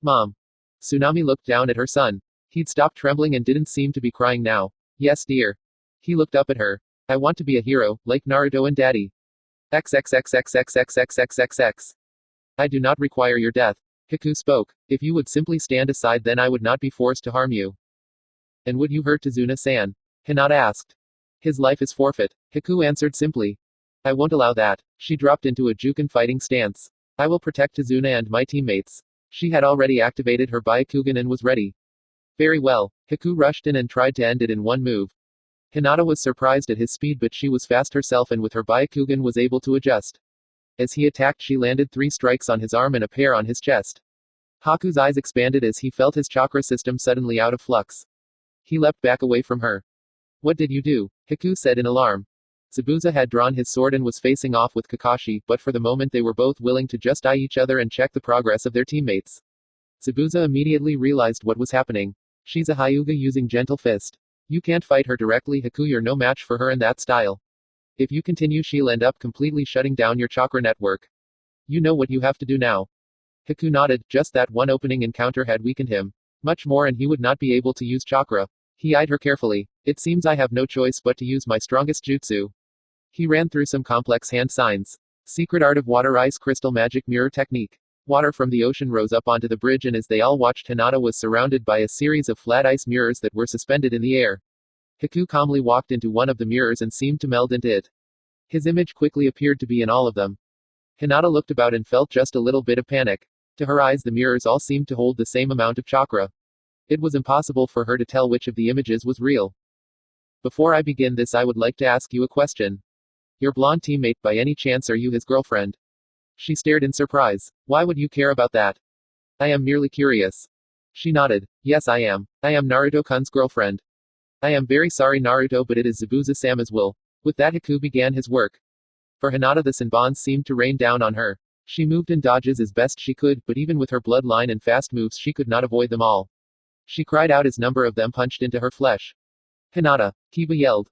"Mom." Tsunami looked down at her son. He'd stopped trembling and didn't seem to be crying now. "Yes, dear." He looked up at her. "I want to be a hero, like Naruto and Daddy. XXXXXXXXXXX. I do not require your death." Haku spoke. "If you would simply stand aside, then I would not be forced to harm you." "And would you hurt Tazuna-san?" Hinata asked. "His life is forfeit," Haku answered simply. "I won't allow that." She dropped into a Juken fighting stance. "I will protect Tazuna and my teammates." She had already activated her Byakugan and was ready. "Very well." Haku rushed in and tried to end it in one move. Hinata was surprised at his speed, but she was fast herself and with her Byakugan was able to adjust. As he attacked, she landed 3 strikes on his arm and a pair on his chest. Haku's eyes expanded as he felt his chakra system suddenly out of flux. He leapt back away from her. "What did you do?" Haku said in alarm. Zabuza had drawn his sword and was facing off with Kakashi, but for the moment they were both willing to just eye each other and check the progress of their teammates. Zabuza immediately realized what was happening. "She's a Hyuga using Gentle Fist. You can't fight her directly, Haku. You're no match for her in that style. If you continue, she'll end up completely shutting down your chakra network. You know what you have to do now." Haku nodded. Just that one opening encounter had weakened him. Much more and he would not be able to use chakra. He eyed her carefully. "It seems I have no choice but to use my strongest jutsu." He ran through some complex hand signs. Secret art of water ice crystal magic mirror technique. Water from the ocean rose up onto the bridge, and as they all watched, Hinata was surrounded by a series of flat ice mirrors that were suspended in the air. Haku calmly walked into one of the mirrors and seemed to meld into it. His image quickly appeared to be in all of them. Hinata looked about and felt just a little bit of panic. To her eyes, the mirrors all seemed to hold the same amount of chakra. It was impossible for her to tell which of the images was real. "Before I begin this, I would like to ask you a question. Your blonde teammate, by any chance, are you his girlfriend?" She stared in surprise. "Why would you care about that?" "I am merely curious." She nodded. "Yes, I am. I am Naruto-kun's girlfriend." "I am very sorry, Naruto, but it is Zabuza-sama's will." With that, Haku began his work. For Hinata, the Senbons seemed to rain down on her. She moved and dodges as best she could, but even with her bloodline and fast moves, she could not avoid them all. She cried out as number of them punched into her flesh. "Hinata!" Kiba yelled.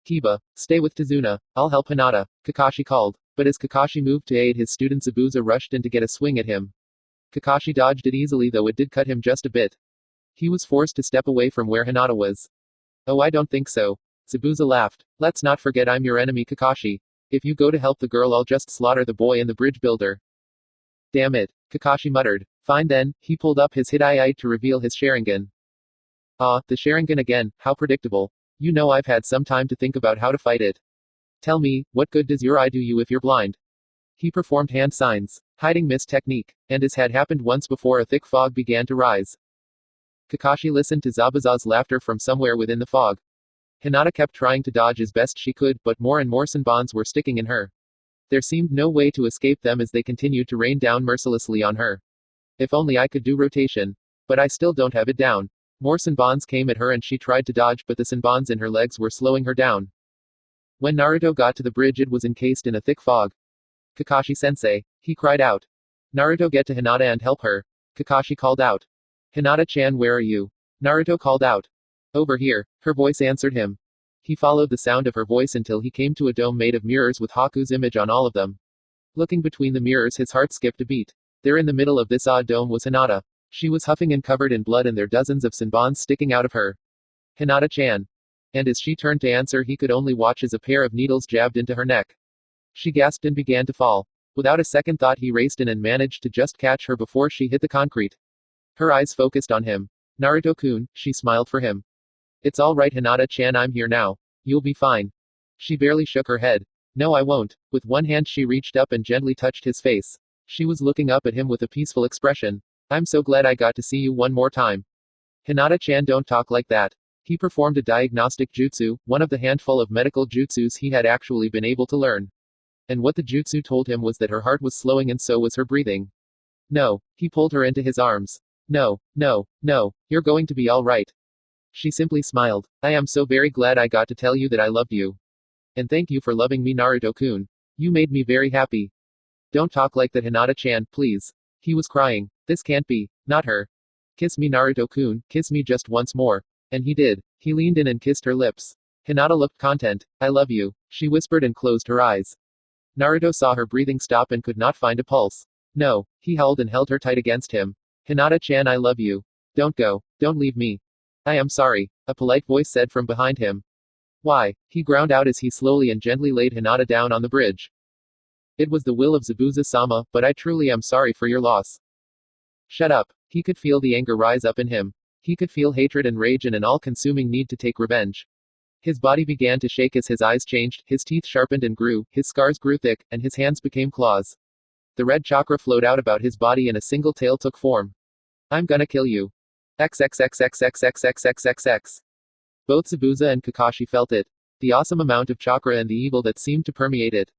"Kiba, stay with Tazuna. I'll help Hinata," Kakashi called. But as Kakashi moved to aid his student, Zabuza rushed in to get a swing at him. Kakashi dodged it easily, though it did cut him just a bit. He was forced to step away from where Hinata was. "Oh, I don't think so." Zabuza laughed. Let's not forget I'm your enemy Kakashi. If you go to help the girl I'll just slaughter the boy and the bridge builder. Damn it, Kakashi muttered. Fine then, he pulled up his Hidayai to reveal his Sharingan. Ah, the Sharingan again, how predictable. You know I've had some time to think about how to fight it. Tell me, what good does your eye do you if you're blind? He performed hand signs, hiding mist technique, and as had happened once before a thick fog began to rise. Kakashi listened to Zabuza's laughter from somewhere within the fog. Hinata kept trying to dodge as best she could, but more and more Senbons were sticking in her. There seemed no way to escape them as they continued to rain down mercilessly on her. If only I could do rotation. But I still don't have it down. More Senbons came at her and she tried to dodge, but the Senbons in her legs were slowing her down. When Naruto got to the bridge, it was encased in a thick fog. Kakashi-sensei, he cried out. Naruto, get to Hinata and help her. Kakashi called out. Hinata-chan, where are you? Naruto called out. Over here, her voice answered him. He followed the sound of her voice until he came to a dome made of mirrors with Haku's image on all of them. Looking between the mirrors, his heart skipped a beat. There in the middle of this odd dome was Hinata. She was huffing and covered in blood, and there dozens of Senbons sticking out of her. Hinata-chan. And as she turned to answer, he could only watch as a pair of needles jabbed into her neck. She gasped and began to fall. Without a second thought, he raced in and managed to just catch her before she hit the concrete. Her eyes focused on him. Naruto-kun, she smiled for him. It's all right, Hinata-chan, I'm here now. You'll be fine. She barely shook her head. No, I won't. With one hand she reached up and gently touched his face. She was looking up at him with a peaceful expression. I'm so glad I got to see you one more time. Hinata-chan, don't talk like that. He performed a diagnostic jutsu, one of the handful of medical jutsus he had actually been able to learn. And what the jutsu told him was that her heart was slowing and so was her breathing. No, he pulled her into his arms. No, you're going to be all right. She simply smiled. I am so very glad I got to tell you that I loved you. And thank you for loving me, Naruto-kun. You made me very happy. Don't talk like that, Hinata-chan, please. He was crying. This can't be. Not her. Kiss me, Naruto-kun, kiss me just once more. And he did. He leaned in and kissed her lips. Hinata looked content. I love you, she whispered and closed her eyes. Naruto saw her breathing stop and could not find a pulse. No, he howled and held her tight against him. Hinata-chan, I love you. Don't go. Don't leave me. I am sorry, a polite voice said from behind him. Why? He ground out as he slowly and gently laid Hinata down on the bridge. It was the will of Zabuza-sama, but I truly am sorry for your loss. Shut up. He could feel the anger rise up in him. He could feel hatred and rage and an all-consuming need to take revenge. His body began to shake as his eyes changed, his teeth sharpened and grew, his scars grew thick, and his hands became claws. The red chakra flowed out about his body and a single tail took form. I'm gonna kill you. XXXXXXXXXX. Both Zabuza and Kakashi felt it. The awesome amount of chakra and the evil that seemed to permeate it.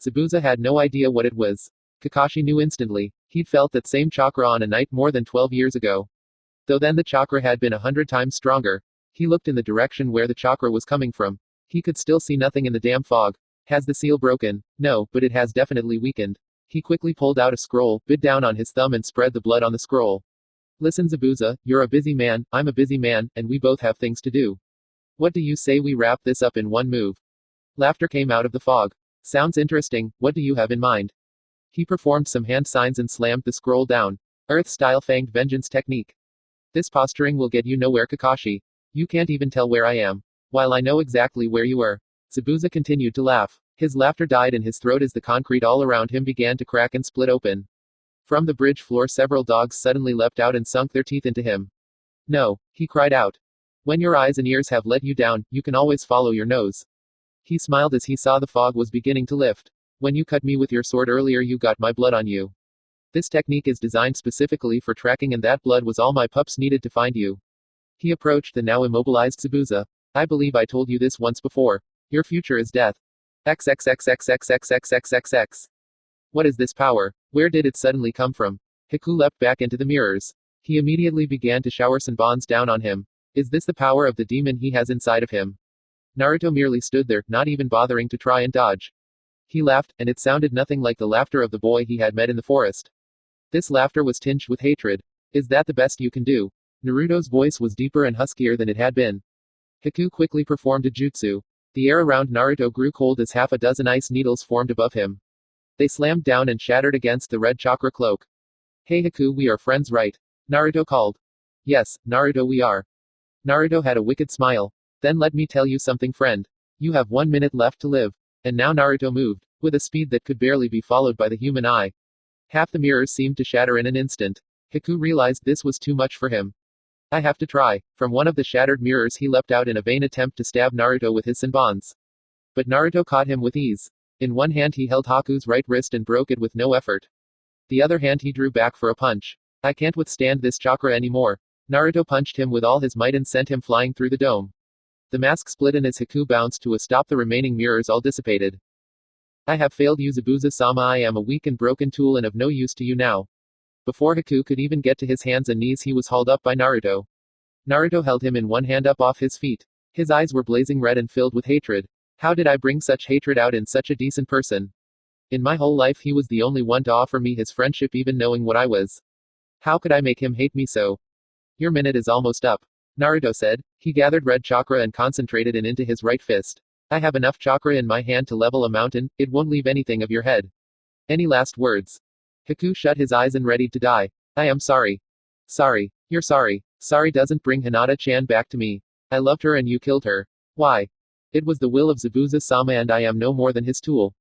Zabuza had no idea what it was. Kakashi knew instantly. He'd felt that same chakra on a night more than 12 years ago. Though then the chakra had been 100 times stronger. He looked in the direction where the chakra was coming from. He could still see nothing in the damn fog. Has the seal broken? No, but it has definitely weakened. He quickly pulled out a scroll, bit down on his thumb and spread the blood on the scroll. Listen, Zabuza, you're a busy man, I'm a busy man, and we both have things to do. What do you say we wrap this up in one move? Laughter came out of the fog. Sounds interesting, what do you have in mind? He performed some hand signs and slammed the scroll down. Earth-style fanged vengeance technique. This posturing will get you nowhere, Kakashi. You can't even tell where I am. While I know exactly where you are. Zabuza continued to laugh. His laughter died in his throat as the concrete all around him began to crack and split open. From the bridge floor, several dogs suddenly leapt out and sunk their teeth into him. No, he cried out. When your eyes and ears have let you down, you can always follow your nose. He smiled as he saw the fog was beginning to lift. When you cut me with your sword earlier, you got my blood on you. This technique is designed specifically for tracking, and that blood was all my pups needed to find you. He approached the now immobilized Zabuza. I believe I told you this once before. Your future is death. XXXXXXXXXXX. What is this power? Where did it suddenly come from? Hiku leapt back into the mirrors. He immediately began to shower Senbons down on him. Is this the power of the demon he has inside of him? Naruto merely stood there, not even bothering to try and dodge. He laughed, and it sounded nothing like the laughter of the boy he had met in the forest. This laughter was tinged with hatred. Is that the best you can do? Naruto's voice was deeper and huskier than it had been. Hiku quickly performed a jutsu. The air around Naruto grew cold as half a dozen ice needles formed above him. They slammed down and shattered against the red chakra cloak. Hey Hiku, we are friends, right? Naruto called. Yes, Naruto, we are. Naruto had a wicked smile. Then let me tell you something, friend. You have 1 minute left to live. And now Naruto moved, with a speed that could barely be followed by the human eye. Half the mirrors seemed to shatter in an instant. Haku realized this was too much for him. I have to try. From one of the shattered mirrors he leapt out in a vain attempt to stab Naruto with his senbons. But Naruto caught him with ease. In one hand he held Haku's right wrist and broke it with no effort. The other hand he drew back for a punch. I can't withstand this chakra anymore. Naruto punched him with all his might and sent him flying through the dome. The mask split and as Haku bounced to a stop the remaining mirrors all dissipated. I have failed you, Zabuza-sama. I am a weak and broken tool and of no use to you now. Before Haku could even get to his hands and knees he was hauled up by Naruto. Naruto held him in one hand up off his feet. His eyes were blazing red and filled with hatred. How did I bring such hatred out in such a decent person? In my whole life he was the only one to offer me his friendship even knowing what I was. How could I make him hate me so? Your minute is almost up. Naruto said. He gathered red chakra and concentrated it into his right fist. I have enough chakra in my hand to level a mountain, it won't leave anything of your head. Any last words? Haku shut his eyes and readied to die. I am sorry. Sorry. You're sorry. Sorry doesn't bring Hinata-chan back to me. I loved her and you killed her. Why? It was the will of Zabuza-sama and I am no more than his tool.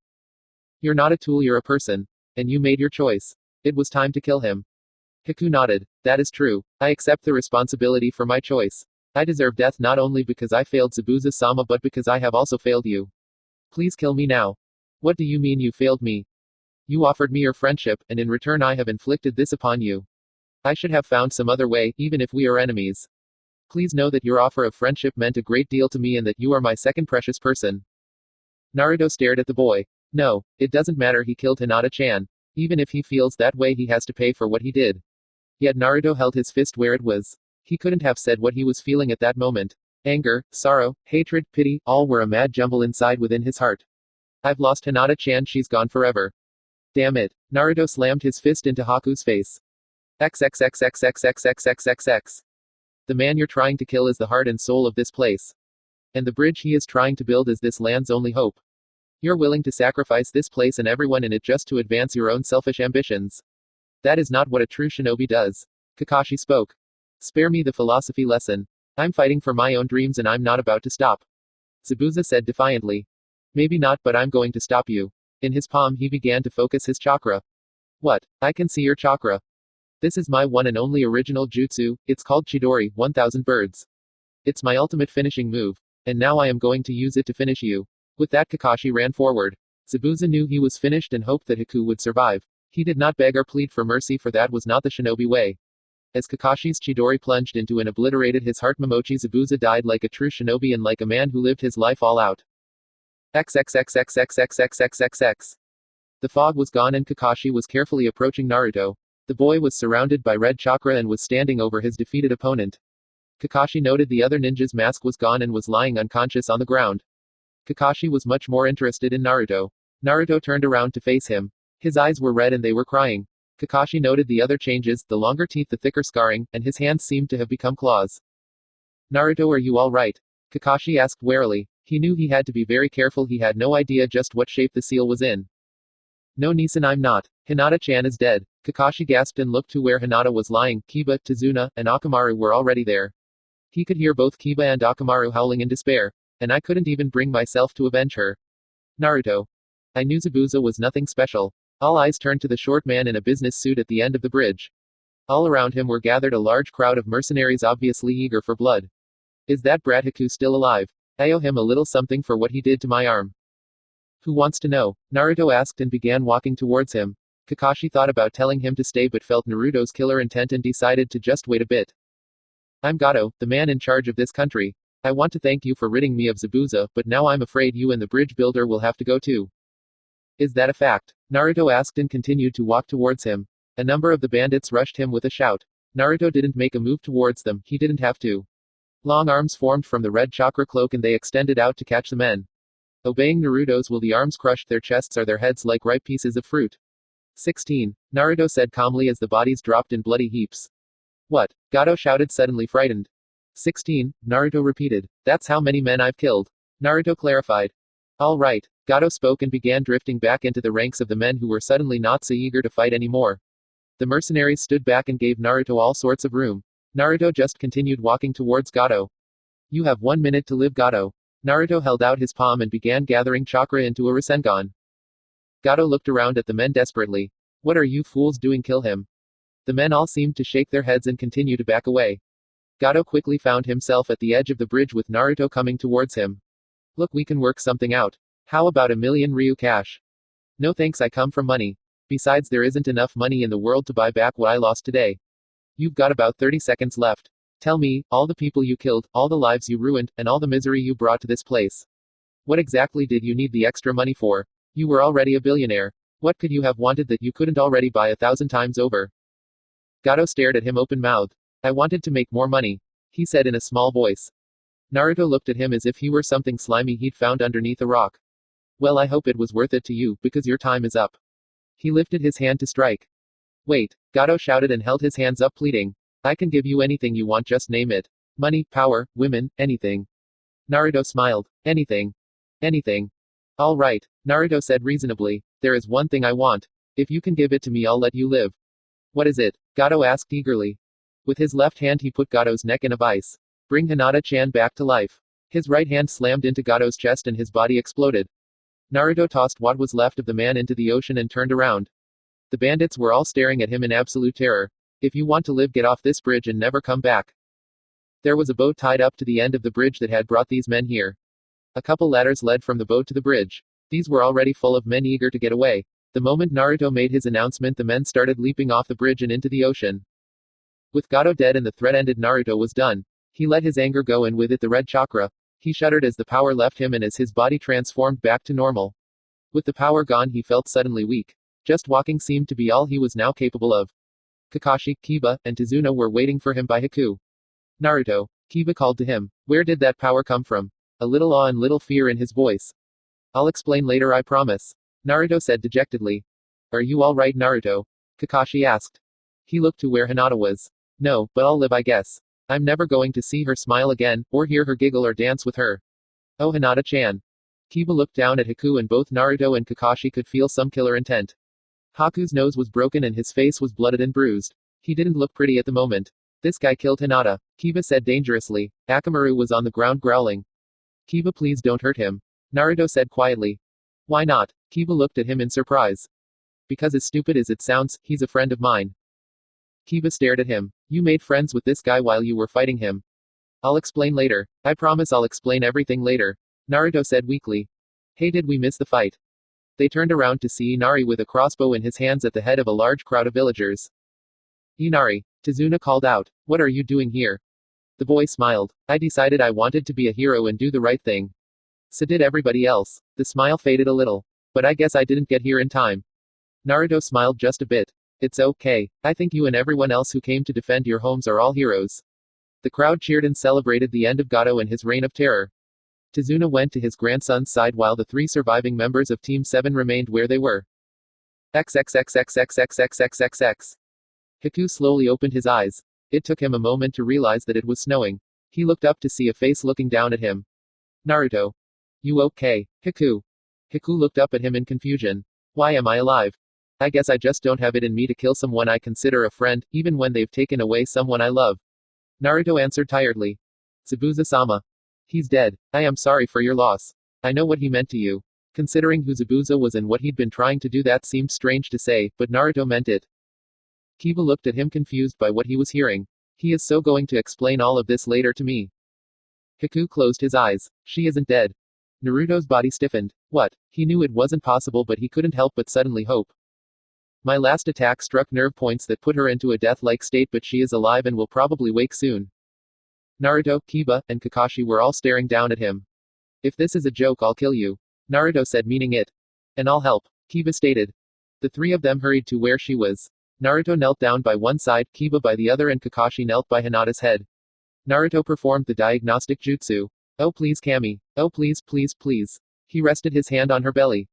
You're not a tool, you're a person. And you made your choice. It was time to kill him. Haku nodded. That is true. I accept the responsibility for my choice. I deserve death not only because I failed Zabuza-sama but because I have also failed you. Please kill me now. What do you mean you failed me? You offered me your friendship, and in return I have inflicted this upon you. I should have found some other way, even if we are enemies. Please know that your offer of friendship meant a great deal to me and that you are my second precious person. Naruto stared at the boy. No, it doesn't matter, he killed Hinata-chan. Even if he feels that way he has to pay for what he did. Yet Naruto held his fist where it was. He couldn't have said what he was feeling at that moment. Anger, sorrow, hatred, pity, all were a mad jumble inside within his heart. I've lost Hinata-chan, she's gone forever. Damn it. Naruto slammed his fist into Haku's face. XXXXXXXXXX. The man you're trying to kill is the heart and soul of this place. And the bridge he is trying to build is this land's only hope. You're willing to sacrifice this place and everyone in it just to advance your own selfish ambitions. That is not what a true shinobi does. Kakashi spoke. Spare me the philosophy lesson. I'm fighting for my own dreams and I'm not about to stop. Zabuza said defiantly. Maybe not, but I'm going to stop you. In his palm he began to focus his chakra. What? I can see your chakra. This is my one and only original jutsu, it's called Chidori, 1000 birds. It's my ultimate finishing move. And now I am going to use it to finish you. With that Kakashi ran forward. Zabuza knew he was finished and hoped that Haku would survive. He did not beg or plead for mercy for that was not the shinobi way. As Kakashi's Chidori plunged into and obliterated his heart Momochi Zabuza died like a true shinobi and like a man who lived his life all out. XXXXXXXXXXX. The fog was gone and Kakashi was carefully approaching Naruto. The boy was surrounded by red chakra and was standing over his defeated opponent. Kakashi noted the other ninja's mask was gone and was lying unconscious on the ground. Kakashi was much more interested in Naruto. Naruto turned around to face him. His eyes were red and they were crying. Kakashi noted the other changes, the longer teeth, the thicker scarring, and his hands seemed to have become claws. Naruto, are you all right? Kakashi asked warily. He knew he had to be very careful, he had no idea just what shape the seal was in. No Nisan, I'm not. Hinata-chan is dead. Kakashi gasped and looked to where Hinata was lying. Kiba, Tazuna, and Akamaru were already there. He could hear both Kiba and Akamaru howling in despair. And I couldn't even bring myself to avenge her. Naruto. I knew Zabuza was nothing special. All eyes turned to the short man in a business suit at the end of the bridge. All around him were gathered a large crowd of mercenaries obviously eager for blood. Is that brat Haku still alive? I owe him a little something for what he did to my arm. Who wants to know? Naruto asked and began walking towards him. Kakashi thought about telling him to stay but felt Naruto's killer intent and decided to just wait a bit. I'm Gato, the man in charge of this country. I want to thank you for ridding me of Zabuza, but now I'm afraid you and the bridge builder will have to go too. Is that a fact? Naruto asked and continued to walk towards him. A number of the bandits rushed him with a shout. Naruto didn't make a move towards them, he didn't have to. Long arms formed from the red chakra cloak and they extended out to catch the men. Obeying Naruto's will, the arms crushed their chests or their heads like ripe pieces of fruit. 16. Naruto said calmly as the bodies dropped in bloody heaps. What? Gato shouted suddenly frightened. 16. Naruto repeated. That's how many men I've killed. Naruto clarified. All right. Gato spoke and began drifting back into the ranks of the men who were suddenly not so eager to fight anymore. The mercenaries stood back and gave Naruto all sorts of room. Naruto just continued walking towards Gato. You have 1 minute to live, Gato. Naruto held out his palm and began gathering chakra into a Rasengan. Gato looked around at the men desperately. What are you fools doing? Kill him. The men all seemed to shake their heads and continue to back away. Gato quickly found himself at the edge of the bridge with Naruto coming towards him. Look, we can work something out. How about 1 million Ryu cash? No thanks, I come from money. Besides, there isn't enough money in the world to buy back what I lost today. You've got about 30 seconds left. Tell me, all the people you killed, all the lives you ruined, and all the misery you brought to this place. What exactly did you need the extra money for? You were already a billionaire. What could you have wanted that you couldn't already buy 1,000 times over? Gato stared at him open-mouthed. I wanted to make more money, he said in a small voice. Naruto looked at him as if he were something slimy he'd found underneath a rock. Well, I hope it was worth it to you, because your time is up. He lifted his hand to strike. Wait, Gato shouted and held his hands up, pleading. I can give you anything you want, just name it. Money, power, women, anything. Naruto smiled. Anything. Anything. All right, Naruto said reasonably. There is one thing I want. If you can give it to me, I'll let you live. What is it? Gato asked eagerly. With his left hand he put Gato's neck in a vice. Bring Hinata-chan back to life. His right hand slammed into Gato's chest and his body exploded. Naruto tossed what was left of the man into the ocean and turned around. The bandits were all staring at him in absolute terror. If you want to live, get off this bridge and never come back. There was a boat tied up to the end of the bridge that had brought these men here. A couple ladders led from the boat to the bridge. These were already full of men eager to get away. The moment Naruto made his announcement, the men started leaping off the bridge and into the ocean. With Gato dead and the threat ended, Naruto was done. He let his anger go and with it the red chakra. He shuddered as the power left him and as his body transformed back to normal. With the power gone, he felt suddenly weak. Just walking seemed to be all he was now capable of. Kakashi, Kiba, and Tizuna were waiting for him by Haku. Naruto. Kiba called to him. Where did that power come from? A little awe and little fear in his voice. I'll explain later, I promise. Naruto said dejectedly. Are you all right, Naruto? Kakashi asked. He looked to where Hinata was. No, but I'll live, I guess. I'm never going to see her smile again, or hear her giggle or dance with her. Oh, Hinata-chan. Kiba looked down at Haku and both Naruto and Kakashi could feel some killer intent. Haku's nose was broken and his face was blooded and bruised. He didn't look pretty at the moment. This guy killed Hinata, Kiba said dangerously. Akamaru was on the ground growling. Kiba, please don't hurt him. Naruto said quietly. Why not? Kiba looked at him in surprise. Because as stupid as it sounds, he's a friend of mine. Kiba stared at him. You made friends with this guy while you were fighting him. I'll explain later. I promise I'll explain everything later. Naruto said weakly. Hey, did we miss the fight? They turned around to see Inari with a crossbow in his hands at the head of a large crowd of villagers. Inari, Tizuna called out. What are you doing here? The boy smiled. I decided I wanted to be a hero and do the right thing. So did everybody else. The smile faded a little. But I guess I didn't get here in time. Naruto smiled just a bit. It's okay. I think you and everyone else who came to defend your homes are all heroes. The crowd cheered and celebrated the end of Gato and his reign of terror. Tizuna went to his grandson's side while the 3 surviving members of Team 7 remained where they were. XXXXXXXXXX. Haku slowly opened his eyes. It took him a moment to realize that it was snowing. He looked up to see a face looking down at him. Naruto. You okay, Haku? Haku looked up at him in confusion. Why am I alive? I guess I just don't have it in me to kill someone I consider a friend, even when they've taken away someone I love. Naruto answered tiredly. Zabuza-sama. He's dead. I am sorry for your loss. I know what he meant to you. Considering who Zabuza was and what he'd been trying to do, that seemed strange to say, but Naruto meant it. Kiba looked at him confused by what he was hearing. He is so going to explain all of this later to me. Haku closed his eyes. She isn't dead. Naruto's body stiffened. What? He knew it wasn't possible, but he couldn't help but suddenly hope. My last attack struck nerve points that put her into a death-like state, but she is alive and will probably wake soon. Naruto, Kiba, and Kakashi were all staring down at him. If this is a joke, I'll kill you. Naruto said, meaning it. And I'll help, Kiba stated. The 3 of them hurried to where she was. Naruto knelt down by one side, Kiba by the other, and Kakashi knelt by Hinata's head. Naruto performed the diagnostic jutsu. Oh please, Kami. Oh please, please, please. He rested his hand on her belly.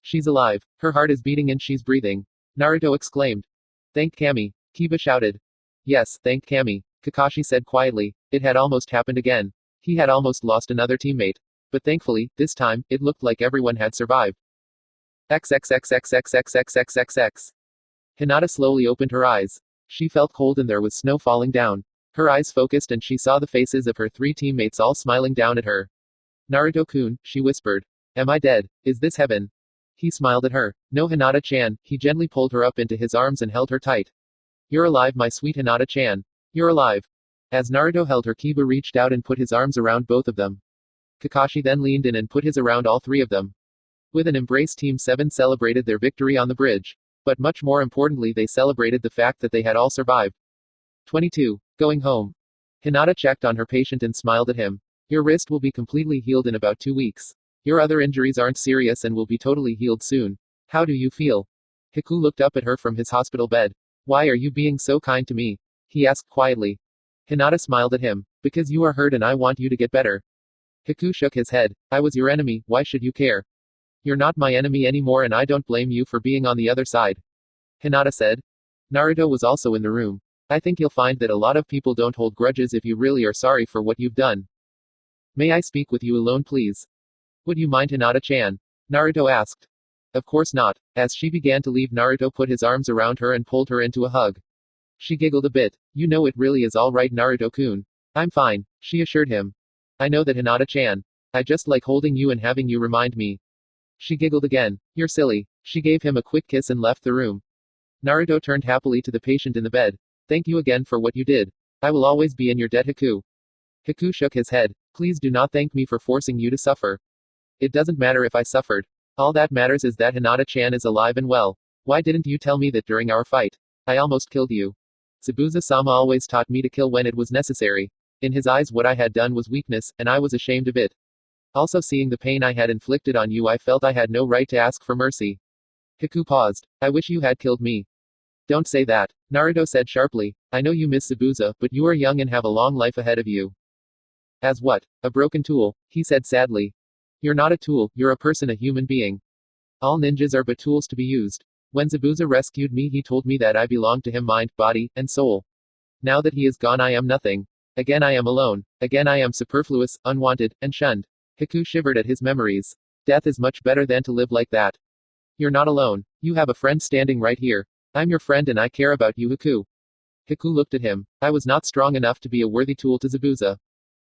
She's alive. Her heart is beating and she's breathing. Naruto exclaimed. Thank Kami. Kiba shouted. Yes, thank Kami. Kakashi said quietly. It had almost happened again. He had almost lost another teammate. But thankfully, this time, it looked like everyone had survived. XXXXXXXXXX. Hinata slowly opened her eyes. She felt cold and there was snow falling down. Her eyes focused and she saw the faces of her 3 teammates all smiling down at her. Naruto-kun, she whispered. Am I dead? Is this heaven? He smiled at her. No, Hinata-chan. He gently pulled her up into his arms and held her tight. You're alive, my sweet Hinata-chan. You're alive. As Naruto held her, Kiba reached out and put his arms around both of them. Kakashi then leaned in and put his around all 3 of them. With an embrace, Team 7 celebrated their victory on the bridge. But much more importantly, they celebrated the fact that they had all survived. 22. Going home. Hinata checked on her patient and smiled at him. Your wrist will be completely healed in about 2 weeks. Your other injuries aren't serious and will be totally healed soon. How do you feel? Hiku looked up at her from his hospital bed. Why are you being so kind to me? He asked quietly. Hinata smiled at him. Because you are hurt and I want you to get better. Hiku shook his head. I was your enemy, why should you care? You're not my enemy anymore and I don't blame you for being on the other side. Hinata said. Naruto was also in the room. I think you'll find that a lot of people don't hold grudges if you really are sorry for what you've done. May I speak with you alone, please? Would you mind, Hinata-chan? Naruto asked. Of course not. As she began to leave, Naruto put his arms around her and pulled her into a hug. She giggled a bit. You know it really is all right, Naruto-kun. I'm fine, she assured him. I know that, Hinata-chan. I just like holding you and having you remind me. She giggled again. You're silly. She gave him a quick kiss and left the room. Naruto turned happily to the patient in the bed. Thank you again for what you did. I will always be in your debt, Hiku. Hiku shook his head. Please do not thank me for forcing you to suffer. It doesn't matter if I suffered. All that matters is that Hinata-chan is alive and well. Why didn't you tell me that during our fight? I almost killed you. Zabuza-sama always taught me to kill when it was necessary. In his eyes, what I had done was weakness, and I was ashamed of it. Also, seeing the pain I had inflicted on you, I felt I had no right to ask for mercy. Hiku paused. I wish you had killed me. Don't say that, Naruto said sharply. I know you miss Zabuza, but you are young and have a long life ahead of you. As what? A broken tool, he said sadly. You're not a tool, you're a person, a human being. All ninjas are but tools to be used. When Zabuza rescued me, he told me that I belonged to him, mind, body, and soul. Now that he is gone, I am nothing. Again I am alone. Again I am superfluous, unwanted, and shunned. Hiku shivered at his memories. Death is much better than to live like that. You're not alone. You have a friend standing right here. I'm your friend and I care about you, Hiku. Hiku looked at him. I was not strong enough to be a worthy tool to Zabuza.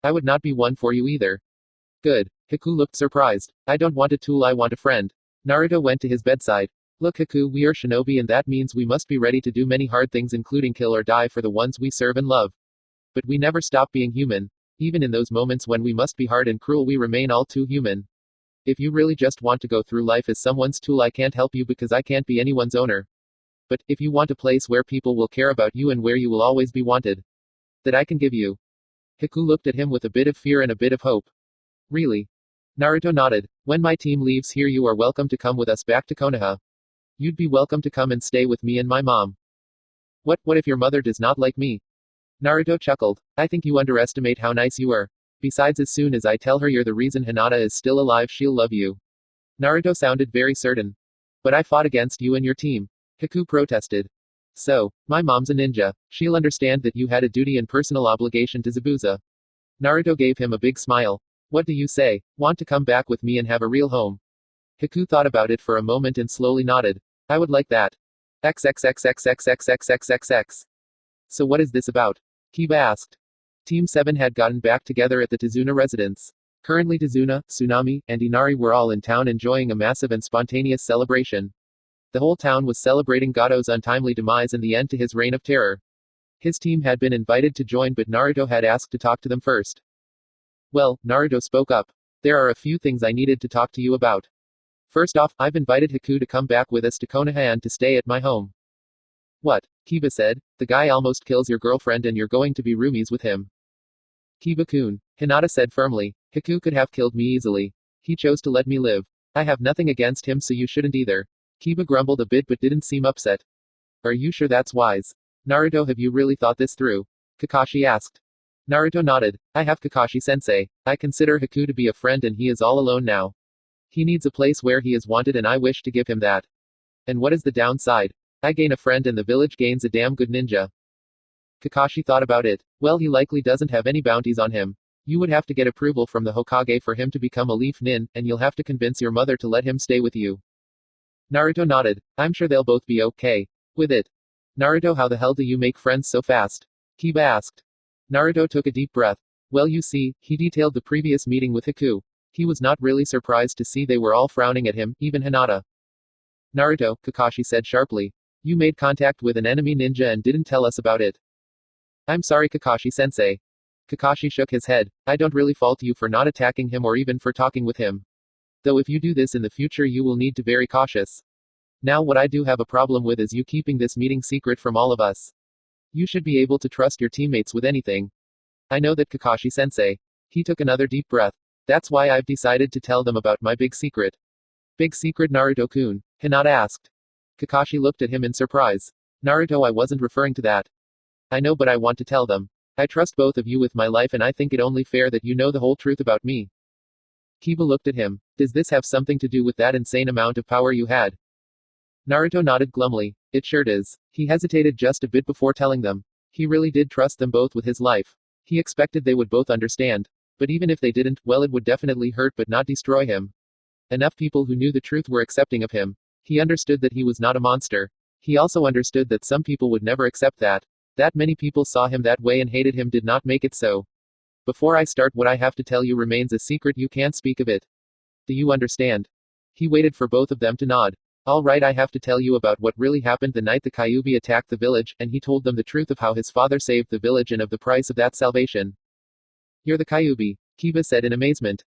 I would not be one for you either. Good. Hiku looked surprised. I don't want a tool, I want a friend. Naruto went to his bedside. Look, Hiku, we are shinobi and that means we must be ready to do many hard things, including kill or die for the ones we serve and love. But we never stop being human. Even in those moments when we must be hard and cruel, we remain all too human. If you really just want to go through life as someone's tool, I can't help you because I can't be anyone's owner. But, if you want a place where people will care about you and where you will always be wanted, that I can give you. Hiku looked at him with a bit of fear and a bit of hope. Really? Naruto nodded. When my team leaves here, you are welcome to come with us back to Konoha. You'd be welcome to come and stay with me and my mom. What if your mother does not like me? Naruto chuckled. I think you underestimate how nice you are. Besides, as soon as I tell her you're the reason Hinata is still alive, she'll love you. Naruto sounded very certain. But I fought against you and your team. Hiku protested. So, my mom's a ninja. She'll understand that you had a duty and personal obligation to Zabuza. Naruto gave him a big smile. What do you say? Want to come back with me and have a real home? Hiku thought about it for a moment and slowly nodded. I would like that. XXXXXXXXXX. So what is this about? Kiba asked. Team 7 had gotten back together at the Tazuna residence. Currently Tazuna, Tsunami, and Inari were all in town enjoying a massive and spontaneous celebration. The whole town was celebrating Gato's untimely demise and the end to his reign of terror. His team had been invited to join, but Naruto had asked to talk to them first. Well, Naruto spoke up. There are a few things I needed to talk to you about. First off, I've invited Hiku to come back with us to Konoha and to stay at my home. What? Kiba said. The guy almost kills your girlfriend and you're going to be roomies with him. Kiba-kun, Hinata said firmly. Hiku could have killed me easily. He chose to let me live. I have nothing against him, so you shouldn't either. Kiba grumbled a bit but didn't seem upset. Are you sure that's wise? Naruto, have you really thought this through? Kakashi asked. Naruto nodded. I have, Kakashi-sensei. I consider Hiku to be a friend and he is all alone now. He needs a place where he is wanted and I wish to give him that. And what is the downside? I gain a friend and the village gains a damn good ninja. Kakashi thought about it. Well, he likely doesn't have any bounties on him. You would have to get approval from the Hokage for him to become a leaf nin, and you'll have to convince your mother to let him stay with you. Naruto nodded. I'm sure they'll both be okay with it. Naruto, how the hell do you make friends so fast? Kiba asked. Naruto took a deep breath. Well, you see, he detailed the previous meeting with Haku. He was not really surprised to see they were all frowning at him, even Hinata. Naruto, Kakashi said sharply. You made contact with an enemy ninja and didn't tell us about it. I'm sorry, Kakashi-sensei. Kakashi shook his head. I don't really fault you for not attacking him or even for talking with him. Though if you do this in the future you will need to be very cautious. Now what I do have a problem with is you keeping this meeting secret from all of us. You should be able to trust your teammates with anything. I know that, Kakashi-sensei. He took another deep breath. That's why I've decided to tell them about my big secret. Big secret, Naruto-kun? Hinata asked. Kakashi looked at him in surprise. Naruto, I wasn't referring to that. I know, but I want to tell them. I trust both of you with my life and I think it only fair that you know the whole truth about me. Kiba looked at him. Does this have something to do with that insane amount of power you had? Naruto nodded glumly. It sure does. He hesitated just a bit before telling them. He really did trust them both with his life. He expected they would both understand. But even if they didn't, well, it would definitely hurt but not destroy him. Enough people who knew the truth were accepting of him. He understood that he was not a monster. He also understood that some people would never accept that. That many people saw him that way and hated him did not make it so. Before I start, what I have to tell you remains a secret. You can't speak of it. Do you understand? He waited for both of them to nod. All right, I have to tell you about what really happened the night the Kyuubi attacked the village, and he told them the truth of how his father saved the village and of the price of that salvation. You're the Kyuubi, Kiba said in amazement.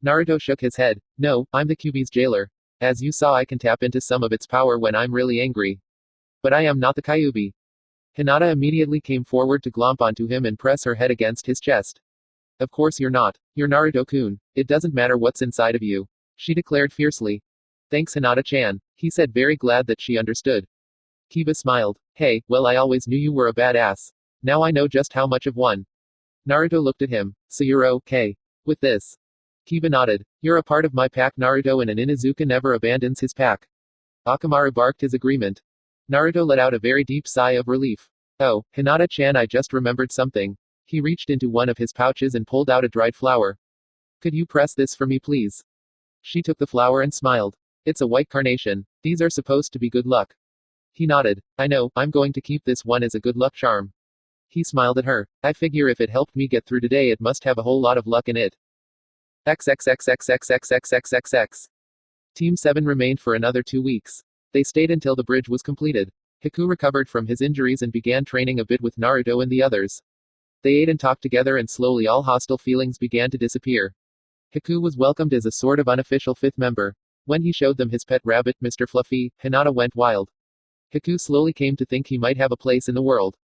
Naruto shook his head. No, I'm the Kyuubi's jailer. As you saw, I can tap into some of its power when I'm really angry. But I am not the Kyuubi. Hinata immediately came forward to glomp onto him and press her head against his chest. Of course you're not. You're Naruto-kun. It doesn't matter what's inside of you. She declared fiercely. Thanks, Hinata-chan, he said, very glad that she understood. Kiba smiled. Hey, well, I always knew you were a badass. Now I know just how much of one. Naruto looked at him. So you're okay with this? Kiba nodded. You're a part of my pack, Naruto, and an Inuzuka never abandons his pack. Akamaru barked his agreement. Naruto let out a very deep sigh of relief. Oh, Hinata-chan, I just remembered something. He reached into one of his pouches and pulled out a dried flower. Could you press this for me, please? She took the flower and smiled. It's a white carnation. These are supposed to be good luck. He nodded. I know, I'm going to keep this one as a good luck charm. He smiled at her. I figure if it helped me get through today, it must have a whole lot of luck in it. XXXXXXXXXX. Team 7 remained for another 2 weeks. They stayed until the bridge was completed. Haku recovered from his injuries and began training a bit with Naruto and the others. They ate and talked together and slowly all hostile feelings began to disappear. Haku was welcomed as a sort of unofficial fifth member. When he showed them his pet rabbit, Mr. Fluffy, Hinata went wild. Haku slowly came to think he might have a place in the world.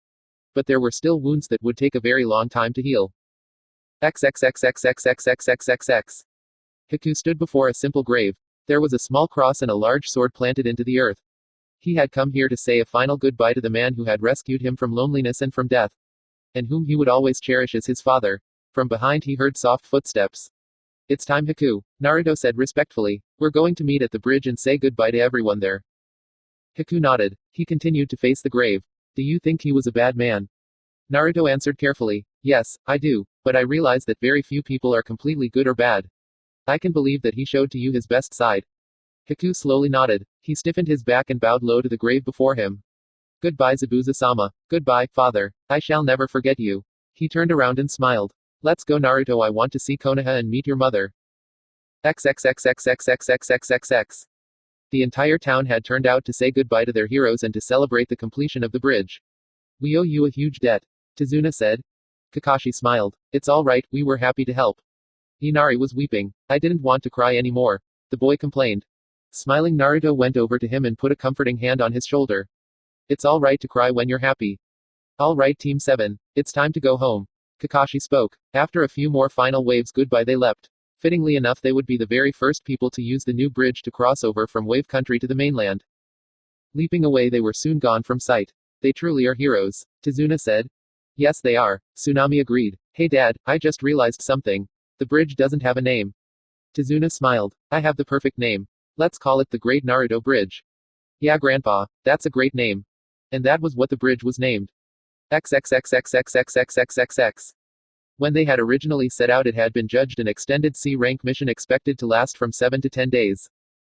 But there were still wounds that would take a very long time to heal. XXXXXXXXXXX. Haku stood before a simple grave. There was a small cross and a large sword planted into the earth. He had come here to say a final goodbye to the man who had rescued him from loneliness and from death. And whom he would always cherish as his father. From behind he heard soft footsteps. It's time, Haku, Naruto said respectfully. We're going to meet at the bridge and say goodbye to everyone there. Haku nodded. He continued to face the grave. Do you think he was a bad man? Naruto answered carefully. Yes, I do, but I realize that very few people are completely good or bad. I can believe that he showed to you his best side. Haku slowly nodded. He stiffened his back and bowed low to the grave before him. Goodbye, Zabuza-sama. Goodbye, father. I shall never forget you. He turned around and smiled. Let's go, Naruto. I want to see Konoha and meet your mother. XXXXXXXXXXX. The entire town had turned out to say goodbye to their heroes and to celebrate the completion of the bridge. We owe you a huge debt, Tazuna said. Kakashi smiled. It's all right, we were happy to help. Inari was weeping. I didn't want to cry anymore, the boy complained. Smiling, Naruto went over to him and put a comforting hand on his shoulder. It's all right to cry when you're happy. All right, Team 7, it's time to go home. Kakashi spoke. After a few more final waves goodbye, they leapt. Fittingly enough, they would be the very first people to use the new bridge to cross over from Wave Country to the mainland. Leaping away, they were soon gone from sight. They truly are heroes, Tazuna said. Yes, they are, Tsunami agreed. Hey Dad, I just realized something. The bridge doesn't have a name. Tazuna smiled. I have the perfect name. Let's call it the Great Naruto Bridge. Yeah, Grandpa, that's a great name. And that was what the bridge was named. XXXXXXXXXX. When they had originally set out, it had been judged an extended C-rank mission expected to last from 7 to 10 days.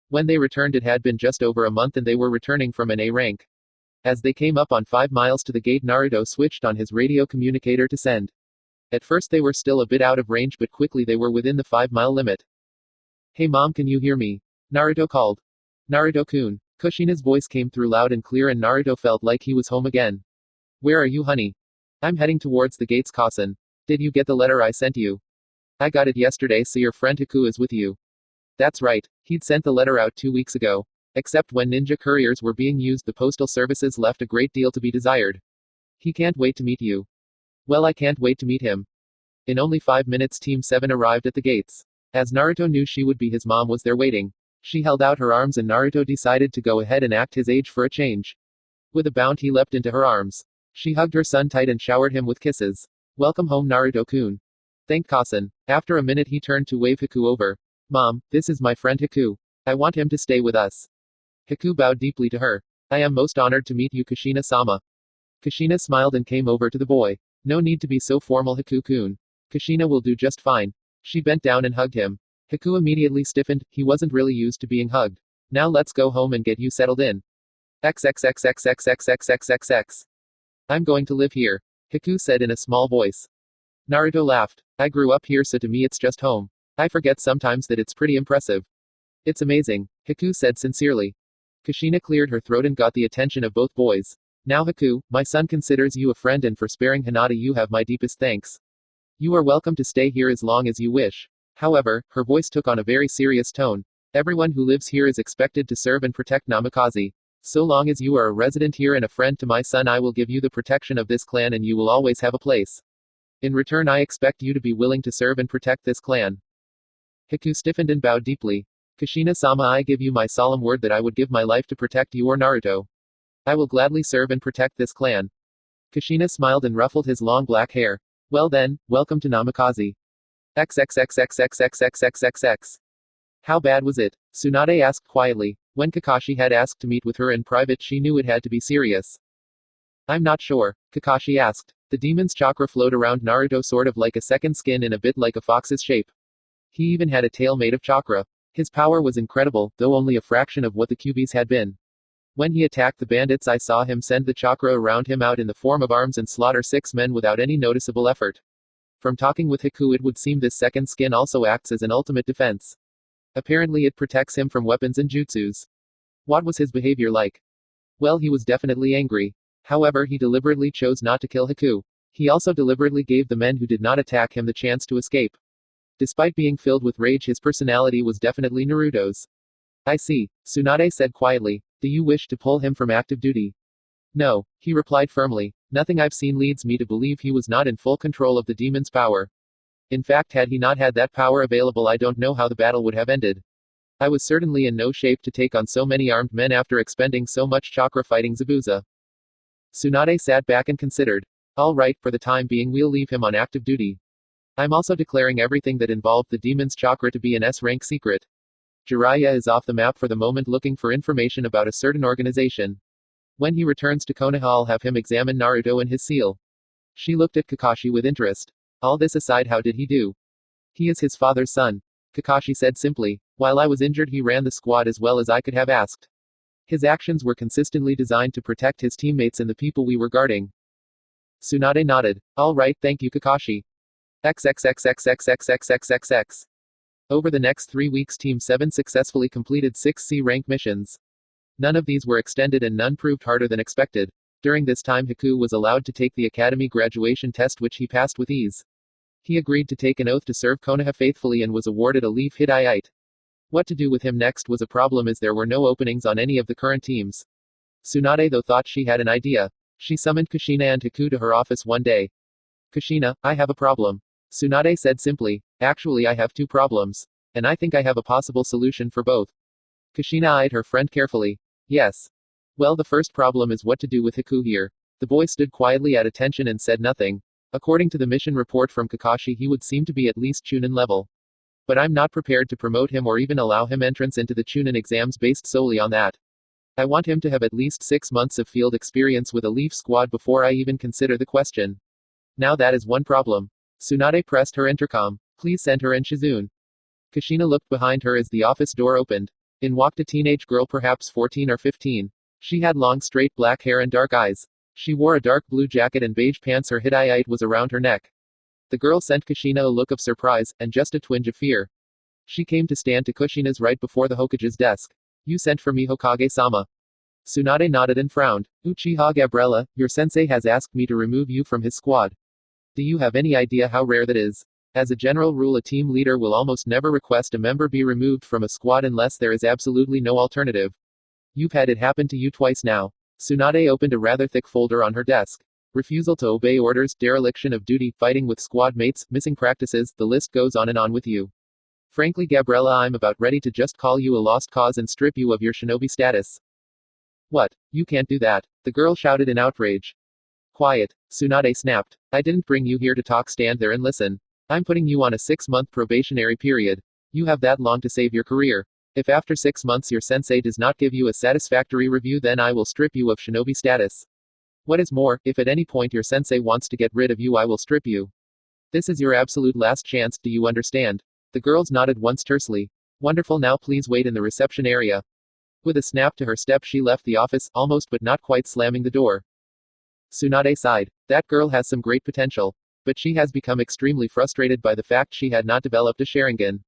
When they returned, it had been just over a month and they were returning from an A rank. As they came up on 5 miles to the gate, Naruto switched on his radio communicator to send At first they were still a bit out of range, but quickly they were within the 5-mile limit. Hey mom, can you hear me? Naruto called. Naruto-kun. Kushina's voice came through loud and clear, and Naruto felt like he was home again. Where are you, honey? I'm heading towards the gates, Kasen. Did you get the letter I sent you? I got it yesterday, so your friend Haku is with you. That's right. He'd sent the letter out 2 weeks ago. Except when ninja couriers were being used, the postal services left a great deal to be desired. He can't wait to meet you. Well, I can't wait to meet him. In only 5 minutes, Team 7 arrived at the gates. As Naruto knew she would be, his mom was there waiting. She held out her arms, and Naruto decided to go ahead and act his age for a change. With a bound, he leapt into her arms. She hugged her son tight and showered him with kisses. Welcome home, Naruto-kun. Thanked Kasen. After a minute, he turned to wave Haku over. Mom, this is my friend Haku. I want him to stay with us. Haku bowed deeply to her. I am most honored to meet you, Kushina-sama. Kushina smiled and came over to the boy. No need to be so formal, Haku-kun. Kushina will do just fine. She bent down and hugged him. Haku immediately stiffened. He wasn't really used to being hugged. Now let's go home and get you settled in. XXXXXXXXXX. I'm going to live here, Haku said in a small voice. Naruto laughed. I grew up here, so to me it's just home. I forget sometimes that it's pretty impressive. It's amazing, Haku said sincerely. Kushina cleared her throat and got the attention of both boys. Now Haku, my son considers you a friend, and for sparing Hinata you have my deepest thanks. You are welcome to stay here as long as you wish. However, her voice took on a very serious tone. Everyone who lives here is expected to serve and protect Namikaze. So long as you are a resident here and a friend to my son, I will give you the protection of this clan, and you will always have a place. In return, I expect you to be willing to serve and protect this clan. Haku stiffened and bowed deeply. Kushina-sama, I give you my solemn word that I would give my life to protect you or Naruto. I will gladly serve and protect this clan. Kushina smiled and ruffled his long black hair. Well then, welcome to Namikaze. XXXXXXXXXX. How bad was it? Tsunade asked quietly. When Kakashi had asked to meet with her in private, she knew it had to be serious. I'm not sure, Kakashi asked. The demon's chakra flowed around Naruto sort of like a second skin and a bit like a fox's shape. He even had a tail made of chakra. His power was incredible, though only a fraction of what the Kyuubi's had been. When he attacked the bandits, I saw him send the chakra around him out in the form of arms and slaughter 6 men without any noticeable effort. From talking with Haku, it would seem this second skin also acts as an ultimate defense. Apparently it protects him from weapons and jutsus. What was his behavior like? Well, he was definitely angry. However, he deliberately chose not to kill Haku. He also deliberately gave the men who did not attack him the chance to escape. Despite being filled with rage, his personality was definitely Naruto's. I see, Tsunade said quietly. Do you wish to pull him from active duty? No, he replied firmly. Nothing I've seen leads me to believe he was not in full control of the demon's power. In fact, had he not had that power available, I don't know how the battle would have ended. I was certainly in no shape to take on so many armed men after expending so much chakra fighting Zabuza. Tsunade sat back and considered. All right, for the time being we'll leave him on active duty. I'm also declaring everything that involved the demon's chakra to be an S-rank secret. Jiraiya is off the map for the moment, looking for information about a certain organization. When he returns to Konoha, I'll have him examine Naruto and his seal. She looked at Kakashi with interest. All this aside, how did he do? He is his father's son. Kakashi said simply. While I was injured, he ran the squad as well as I could have asked. His actions were consistently designed to protect his teammates and the people we were guarding. Tsunade nodded. All right, thank you, Kakashi. XXXXXXXXXX. Over the next 3 weeks, Team 7 successfully completed 6 C-rank missions. None of these were extended and none proved harder than expected. During this time, Haku was allowed to take the academy graduation test, which he passed with ease. He agreed to take an oath to serve Konoha faithfully and was awarded a leave Hittite. What to do with him next was a problem, as there were no openings on any of the current teams. Tsunade though thought she had an idea. She summoned Kushina and Haku to her office one day. Kushina, I have a problem. Tsunade said simply. Actually, I have 2 problems. And I think I have a possible solution for both. Kushina eyed her friend carefully. Yes. Well, the first problem is what to do with Haku here. The boy stood quietly at attention and said nothing. According to the mission report from Kakashi, he would seem to be at least Chunin level. But I'm not prepared to promote him or even allow him entrance into the Chunin exams based solely on that. I want him to have at least 6 months of field experience with a Leaf squad before I even consider the question. Now that is one problem. Tsunade pressed her intercom. Please send her in, Shizune. Kushina looked behind her as the office door opened. In walked a teenage girl, perhaps 14 or 15. She had long straight black hair and dark eyes. She wore a dark blue jacket and beige pants. Her Hittite was around her neck. The girl sent Kushina a look of surprise, and just a twinge of fear. She came to stand to Kushina's right before the Hokage's desk. You sent for me, Hokage-sama. Tsunade nodded and frowned. Uchiha Gabriella, your sensei has asked me to remove you from his squad. Do you have any idea how rare that is? As a general rule, a team leader will almost never request a member be removed from a squad unless there is absolutely no alternative. You've had it happen to you twice now. Tsunade opened a rather thick folder on her desk. Refusal to obey orders, dereliction of duty, fighting with squad mates, missing practices, the list goes on and on with you. Frankly, Gabriella, I'm about ready to just call you a lost cause and strip you of your shinobi status. What? You can't do that, the girl shouted in outrage. Quiet, Tsunade snapped. I didn't bring you here to talk, stand there and listen. I'm putting you on a 6-month probationary period. You have that long to save your career. If after 6 months your sensei does not give you a satisfactory review, then I will strip you of shinobi status. What is more, if at any point your sensei wants to get rid of you, I will strip you. This is your absolute last chance, do you understand? The girls nodded once tersely. Wonderful, now please wait in the reception area. With a snap to her step, she left the office, almost but not quite slamming the door. Tsunade sighed. That girl has some great potential. But she has become extremely frustrated by the fact she had not developed a Sharingan.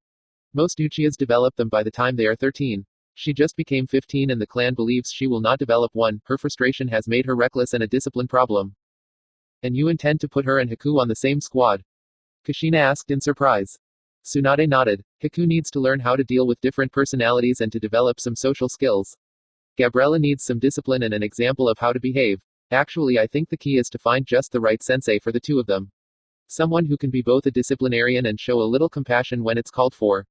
Most Uchihas develop them by the time they are 13. She just became 15 and the clan believes she will not develop one. Her frustration has made her reckless and a discipline problem. And you intend to put her and Haku on the same squad? Kushina asked in surprise. Tsunade nodded. Haku needs to learn how to deal with different personalities and to develop some social skills. Gabriella needs some discipline and an example of how to behave. Actually, I think the key is to find just the right sensei for the two of them. Someone who can be both a disciplinarian and show a little compassion when it's called for.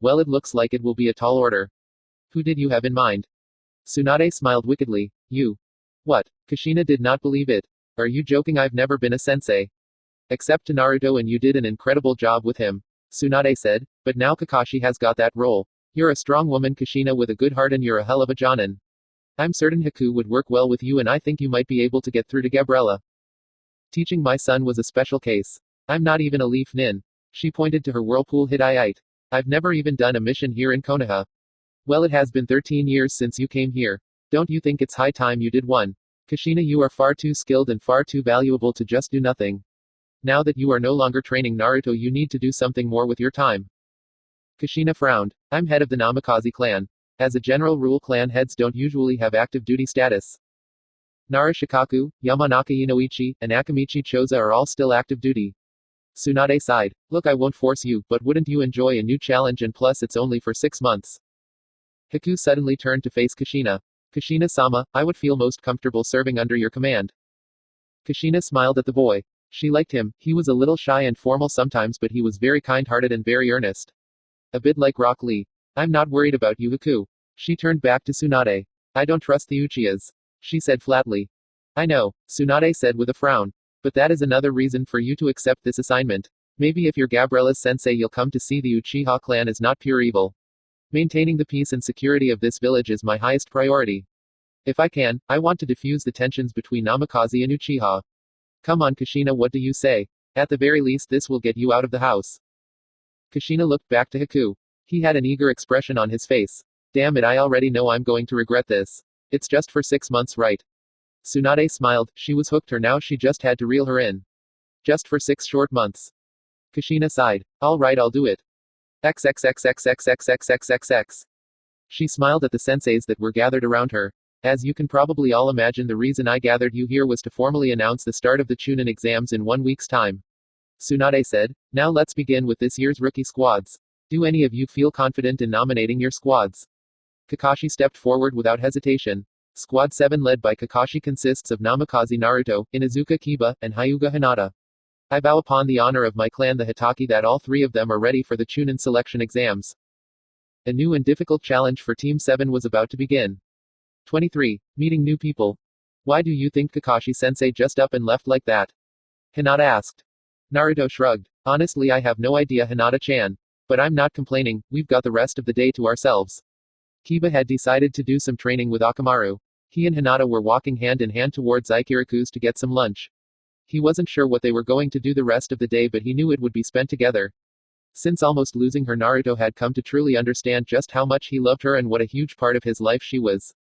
Well, it looks like it will be a tall order. Who did you have in mind? Tsunade smiled wickedly. You. What? Kushina did not believe it. Are you joking? I've never been a sensei. Except to Naruto, and you did an incredible job with him. Tsunade said, but now Kakashi has got that role. You're a strong woman, Kushina, with a good heart, and you're a hell of a jonin. I'm certain Haku would work well with you, and I think you might be able to get through to Gabriella. Teaching my son was a special case. I'm not even a leaf nin. She pointed to her whirlpool Hittite. I've never even done a mission here in Konoha. Well, it has been 13 years since you came here. Don't you think it's high time you did one? Kushina, you are far too skilled and far too valuable to just do nothing. Now that you are no longer training Naruto, you need to do something more with your time. Kushina frowned. I'm head of the Namikaze clan. As a general rule, clan heads don't usually have active duty status. Nara Shikaku, Yamanaka Inoichi, and Akamichi Choza are all still active duty. Tsunade sighed. Look, I won't force you, but wouldn't you enjoy a new challenge, and plus it's only for 6 months. Haku suddenly turned to face Kushina. Kushina-sama, I would feel most comfortable serving under your command. Kushina smiled at the boy. She liked him. He was a little shy and formal sometimes, but he was very kind-hearted and very earnest. A bit like Rock Lee. I'm not worried about you, Haku. She turned back to Tsunade. I don't trust the Uchihas. She said flatly. I know, Tsunade said with a frown. But that is another reason for you to accept this assignment. Maybe if you're Gabriella's sensei, you'll come to see the Uchiha clan is not pure evil. Maintaining the peace and security of this village is my highest priority. If I can, I want to diffuse the tensions between Namikaze and Uchiha. Come on, Kushina, what do you say? At the very least, this will get you out of the house. Kushina looked back to Haku. He had an eager expression on his face. Damn it, I already know I'm going to regret this. It's just for 6 months, right? Tsunade smiled. She was hooked her now, she just had to reel her in. Just for 6 short months. Kushina sighed. Alright, I'll do it. XXXXXXXXXX. She smiled at the senseis that were gathered around her. As you can probably all imagine, the reason I gathered you here was to formally announce the start of the Chunin exams in 1 week's time. Tsunade said. Now let's begin with this year's rookie squads. Do any of you feel confident in nominating your squads? Kakashi stepped forward without hesitation. Squad 7 led by Kakashi consists of Namikaze Naruto, Inuzuka Kiba, and Hyuga Hinata. I vow upon the honor of my clan the Hitaki that all 3 of them are ready for the Chunin selection exams. A new and difficult challenge for Team 7 was about to begin. 23. Meeting new people. Why do you think Kakashi-sensei just up and left like that? Hinata asked. Naruto shrugged. Honestly, I have no idea, Hinata-chan. But I'm not complaining, we've got the rest of the day to ourselves. Kiba had decided to do some training with Akamaru. He and Hinata were walking hand in hand towards Ikiraku's to get some lunch. He wasn't sure what they were going to do the rest of the day, but he knew it would be spent together. Since almost losing her, Naruto had come to truly understand just how much he loved her and what a huge part of his life she was.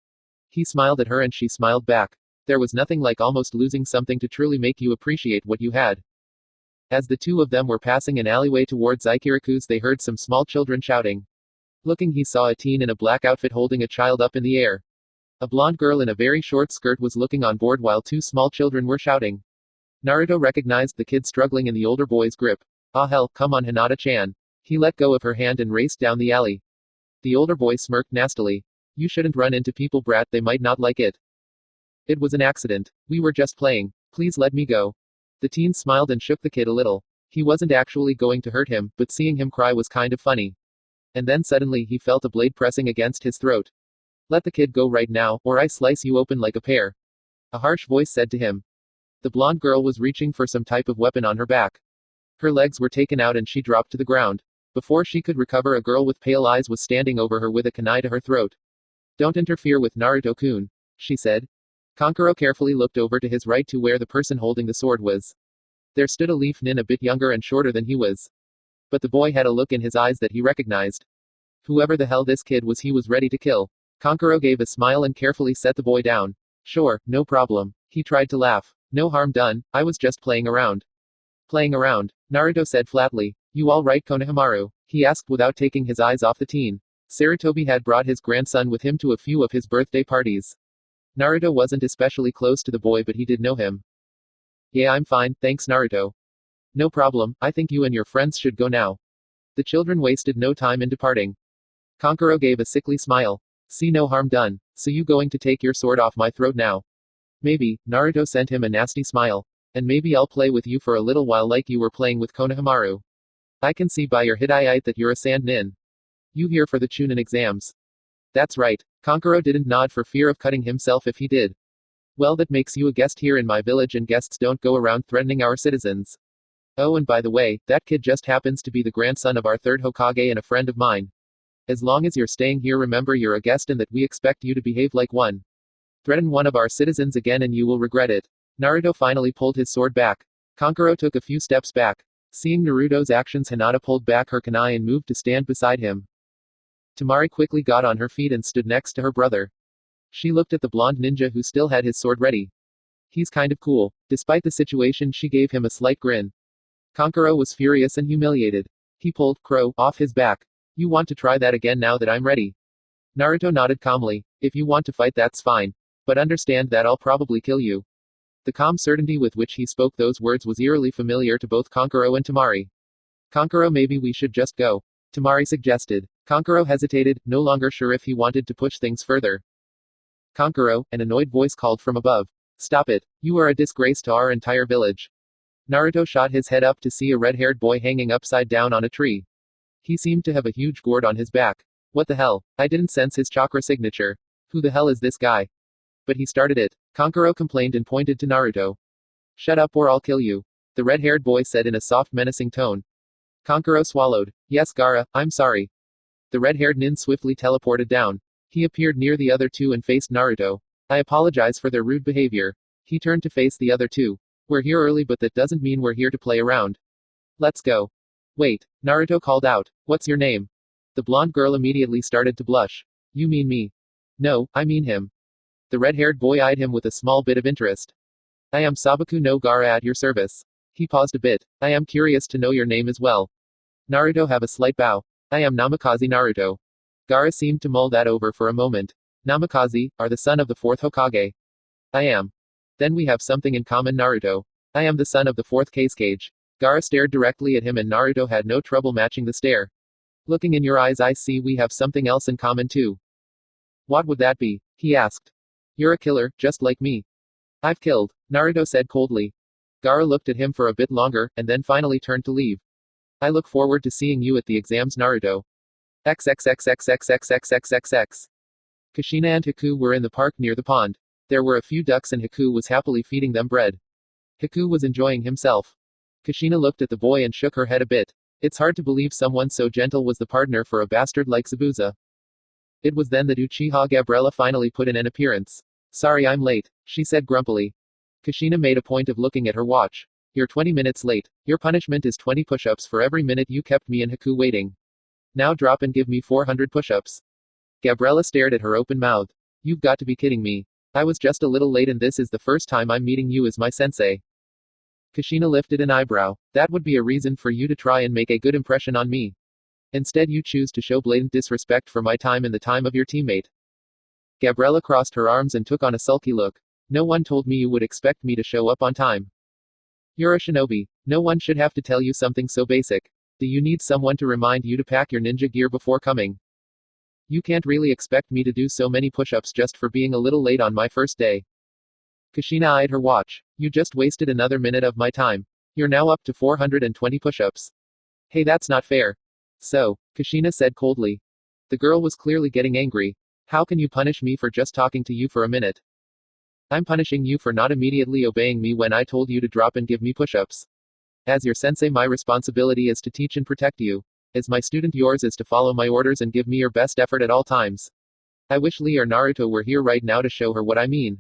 He smiled at her and she smiled back. There was nothing like almost losing something to truly make you appreciate what you had. As the two of them were passing an alleyway towards Ikiraku's, they heard some small children shouting. Looking, he saw a teen in a black outfit holding a child up in the air. A blonde girl in a very short skirt was looking on board while two small children were shouting. Naruto recognized the kid struggling in the older boy's grip. Ah hell, come on Hinata-chan. He let go of her hand and raced down the alley. The older boy smirked nastily. You shouldn't run into people, brat, they might not like it. It was an accident. We were just playing. Please let me go. The teen smiled and shook the kid a little. He wasn't actually going to hurt him, but seeing him cry was kind of funny. And then suddenly he felt a blade pressing against his throat. Let the kid go right now, or I slice you open like a pear. A harsh voice said to him. The blonde girl was reaching for some type of weapon on her back. Her legs were taken out and she dropped to the ground. Before she could recover, a girl with pale eyes was standing over her with a kunai to her throat. Don't interfere with Naruto-kun, she said. Kankuro carefully looked over to his right to where the person holding the sword was. There stood a leaf nin a bit younger and shorter than he was. But the boy had a look in his eyes that he recognized. Whoever the hell this kid was, he was ready to kill. Kankuro gave a smile and carefully set the boy down. Sure, no problem. He tried to laugh. No harm done, I was just playing around. Playing around, Naruto said flatly. You all right, Konohamaru? He asked without taking his eyes off the teen. Sarutobi had brought his grandson with him to a few of his birthday parties. Naruto wasn't especially close to the boy, but he did know him. Yeah, I'm fine, thanks Naruto. No problem, I think you and your friends should go now. The children wasted no time in departing. Kankuro gave a sickly smile. See, no harm done. So you going to take your sword off my throat now? Maybe, Naruto sent him a nasty smile. And maybe I'll play with you for a little while like you were playing with Konohamaru. I can see by your Hidayite that you're a sand nin. You here for the Chunin exams? That's right. Kankuro didn't nod for fear of cutting himself if he did. Well, that makes you a guest here in my village, and guests don't go around threatening our citizens. Oh, and by the way, that kid just happens to be the grandson of our third Hokage and a friend of mine. As long as you're staying here, remember you're a guest and that we expect you to behave like one. Threaten one of our citizens again and you will regret it. Naruto finally pulled his sword back. Kankuro took a few steps back. Seeing Naruto's actions, Hinata pulled back her kunai and moved to stand beside him. Temari quickly got on her feet and stood next to her brother. She looked at the blonde ninja who still had his sword ready. He's kind of cool. Despite the situation, she gave him a slight grin. Kankuro was furious and humiliated. He pulled Crow off his back. You want to try that again now that I'm ready? Naruto nodded calmly. If you want to fight, that's fine. But understand that I'll probably kill you. The calm certainty with which he spoke those words was eerily familiar to both Kankuro and Temari. Kankuro, maybe we should just go. Temari suggested. Kankuro hesitated, no longer sure if he wanted to push things further. Kankuro, an annoyed voice called from above. Stop it. You are a disgrace to our entire village. Naruto shot his head up to see a red-haired boy hanging upside down on a tree. He seemed to have a huge gourd on his back. What the hell? I didn't sense his chakra signature. Who the hell is this guy? But he started it. Kankuro complained and pointed to Naruto. Shut up or I'll kill you. The red-haired boy said in a soft, menacing tone. Kankuro swallowed. Yes, Gaara, I'm sorry. The red-haired nin swiftly teleported down. He appeared near the other two and faced Naruto. I apologize for their rude behavior. He turned to face the other two. We're here early, but that doesn't mean we're here to play around. Let's go. Wait, Naruto called out. What's your name? The blonde girl immediately started to blush. You mean me? No, I mean him. The red-haired boy eyed him with a small bit of interest. I am Sabaku no Gaara, at your service. He paused a bit. I am curious to know your name as well. Naruto have a slight bow. I am Namikaze Naruto. Gaara seemed to mull that over for a moment. Namikaze, are the son of the fourth Hokage. I am. Then we have something in common, Naruto. I am the son of the fourth Kazekage. Gaara stared directly at him and Naruto had no trouble matching the stare. Looking in your eyes, I see we have something else in common too. What would that be? He asked. You're a killer, just like me. I've killed, Naruto said coldly. Gaara looked at him for a bit longer, and then finally turned to leave. I look forward to seeing you at the exams, Naruto. XXXXXXXXXX. Kushina and Haku were in the park near the pond. There were a few ducks and Haku was happily feeding them bread. Haku was enjoying himself. Kushina looked at the boy and shook her head a bit. It's hard to believe someone so gentle was the partner for a bastard like Zabuza. It was then that Uchiha Gabriella finally put in an appearance. Sorry I'm late, she said grumpily. Kushina made a point of looking at her watch. You're 20 minutes late. Your punishment is 20 push-ups for every minute you kept me and Haku waiting. Now drop and give me 400 push-ups. Gabriella stared at her open mouth. You've got to be kidding me. I was just a little late and this is the first time I'm meeting you as my sensei. Kushina lifted an eyebrow. That would be a reason for you to try and make a good impression on me. Instead, you choose to show blatant disrespect for my time and the time of your teammate. Gabriella crossed her arms and took on a sulky look. No one told me you would expect me to show up on time. You're a shinobi. No one should have to tell you something so basic. Do you need someone to remind you to pack your ninja gear before coming? You can't really expect me to do so many push-ups just for being a little late on my first day. Kushina eyed her watch. You just wasted another minute of my time. You're now up to 420 push-ups. Hey, that's not fair. So, Kushina said coldly. The girl was clearly getting angry. How can you punish me for just talking to you for a minute? I'm punishing you for not immediately obeying me when I told you to drop and give me push-ups. As your sensei, my responsibility is to teach and protect you. As my student, yours is to follow my orders and give me your best effort at all times. I wish Lee or Naruto were here right now to show her what I mean.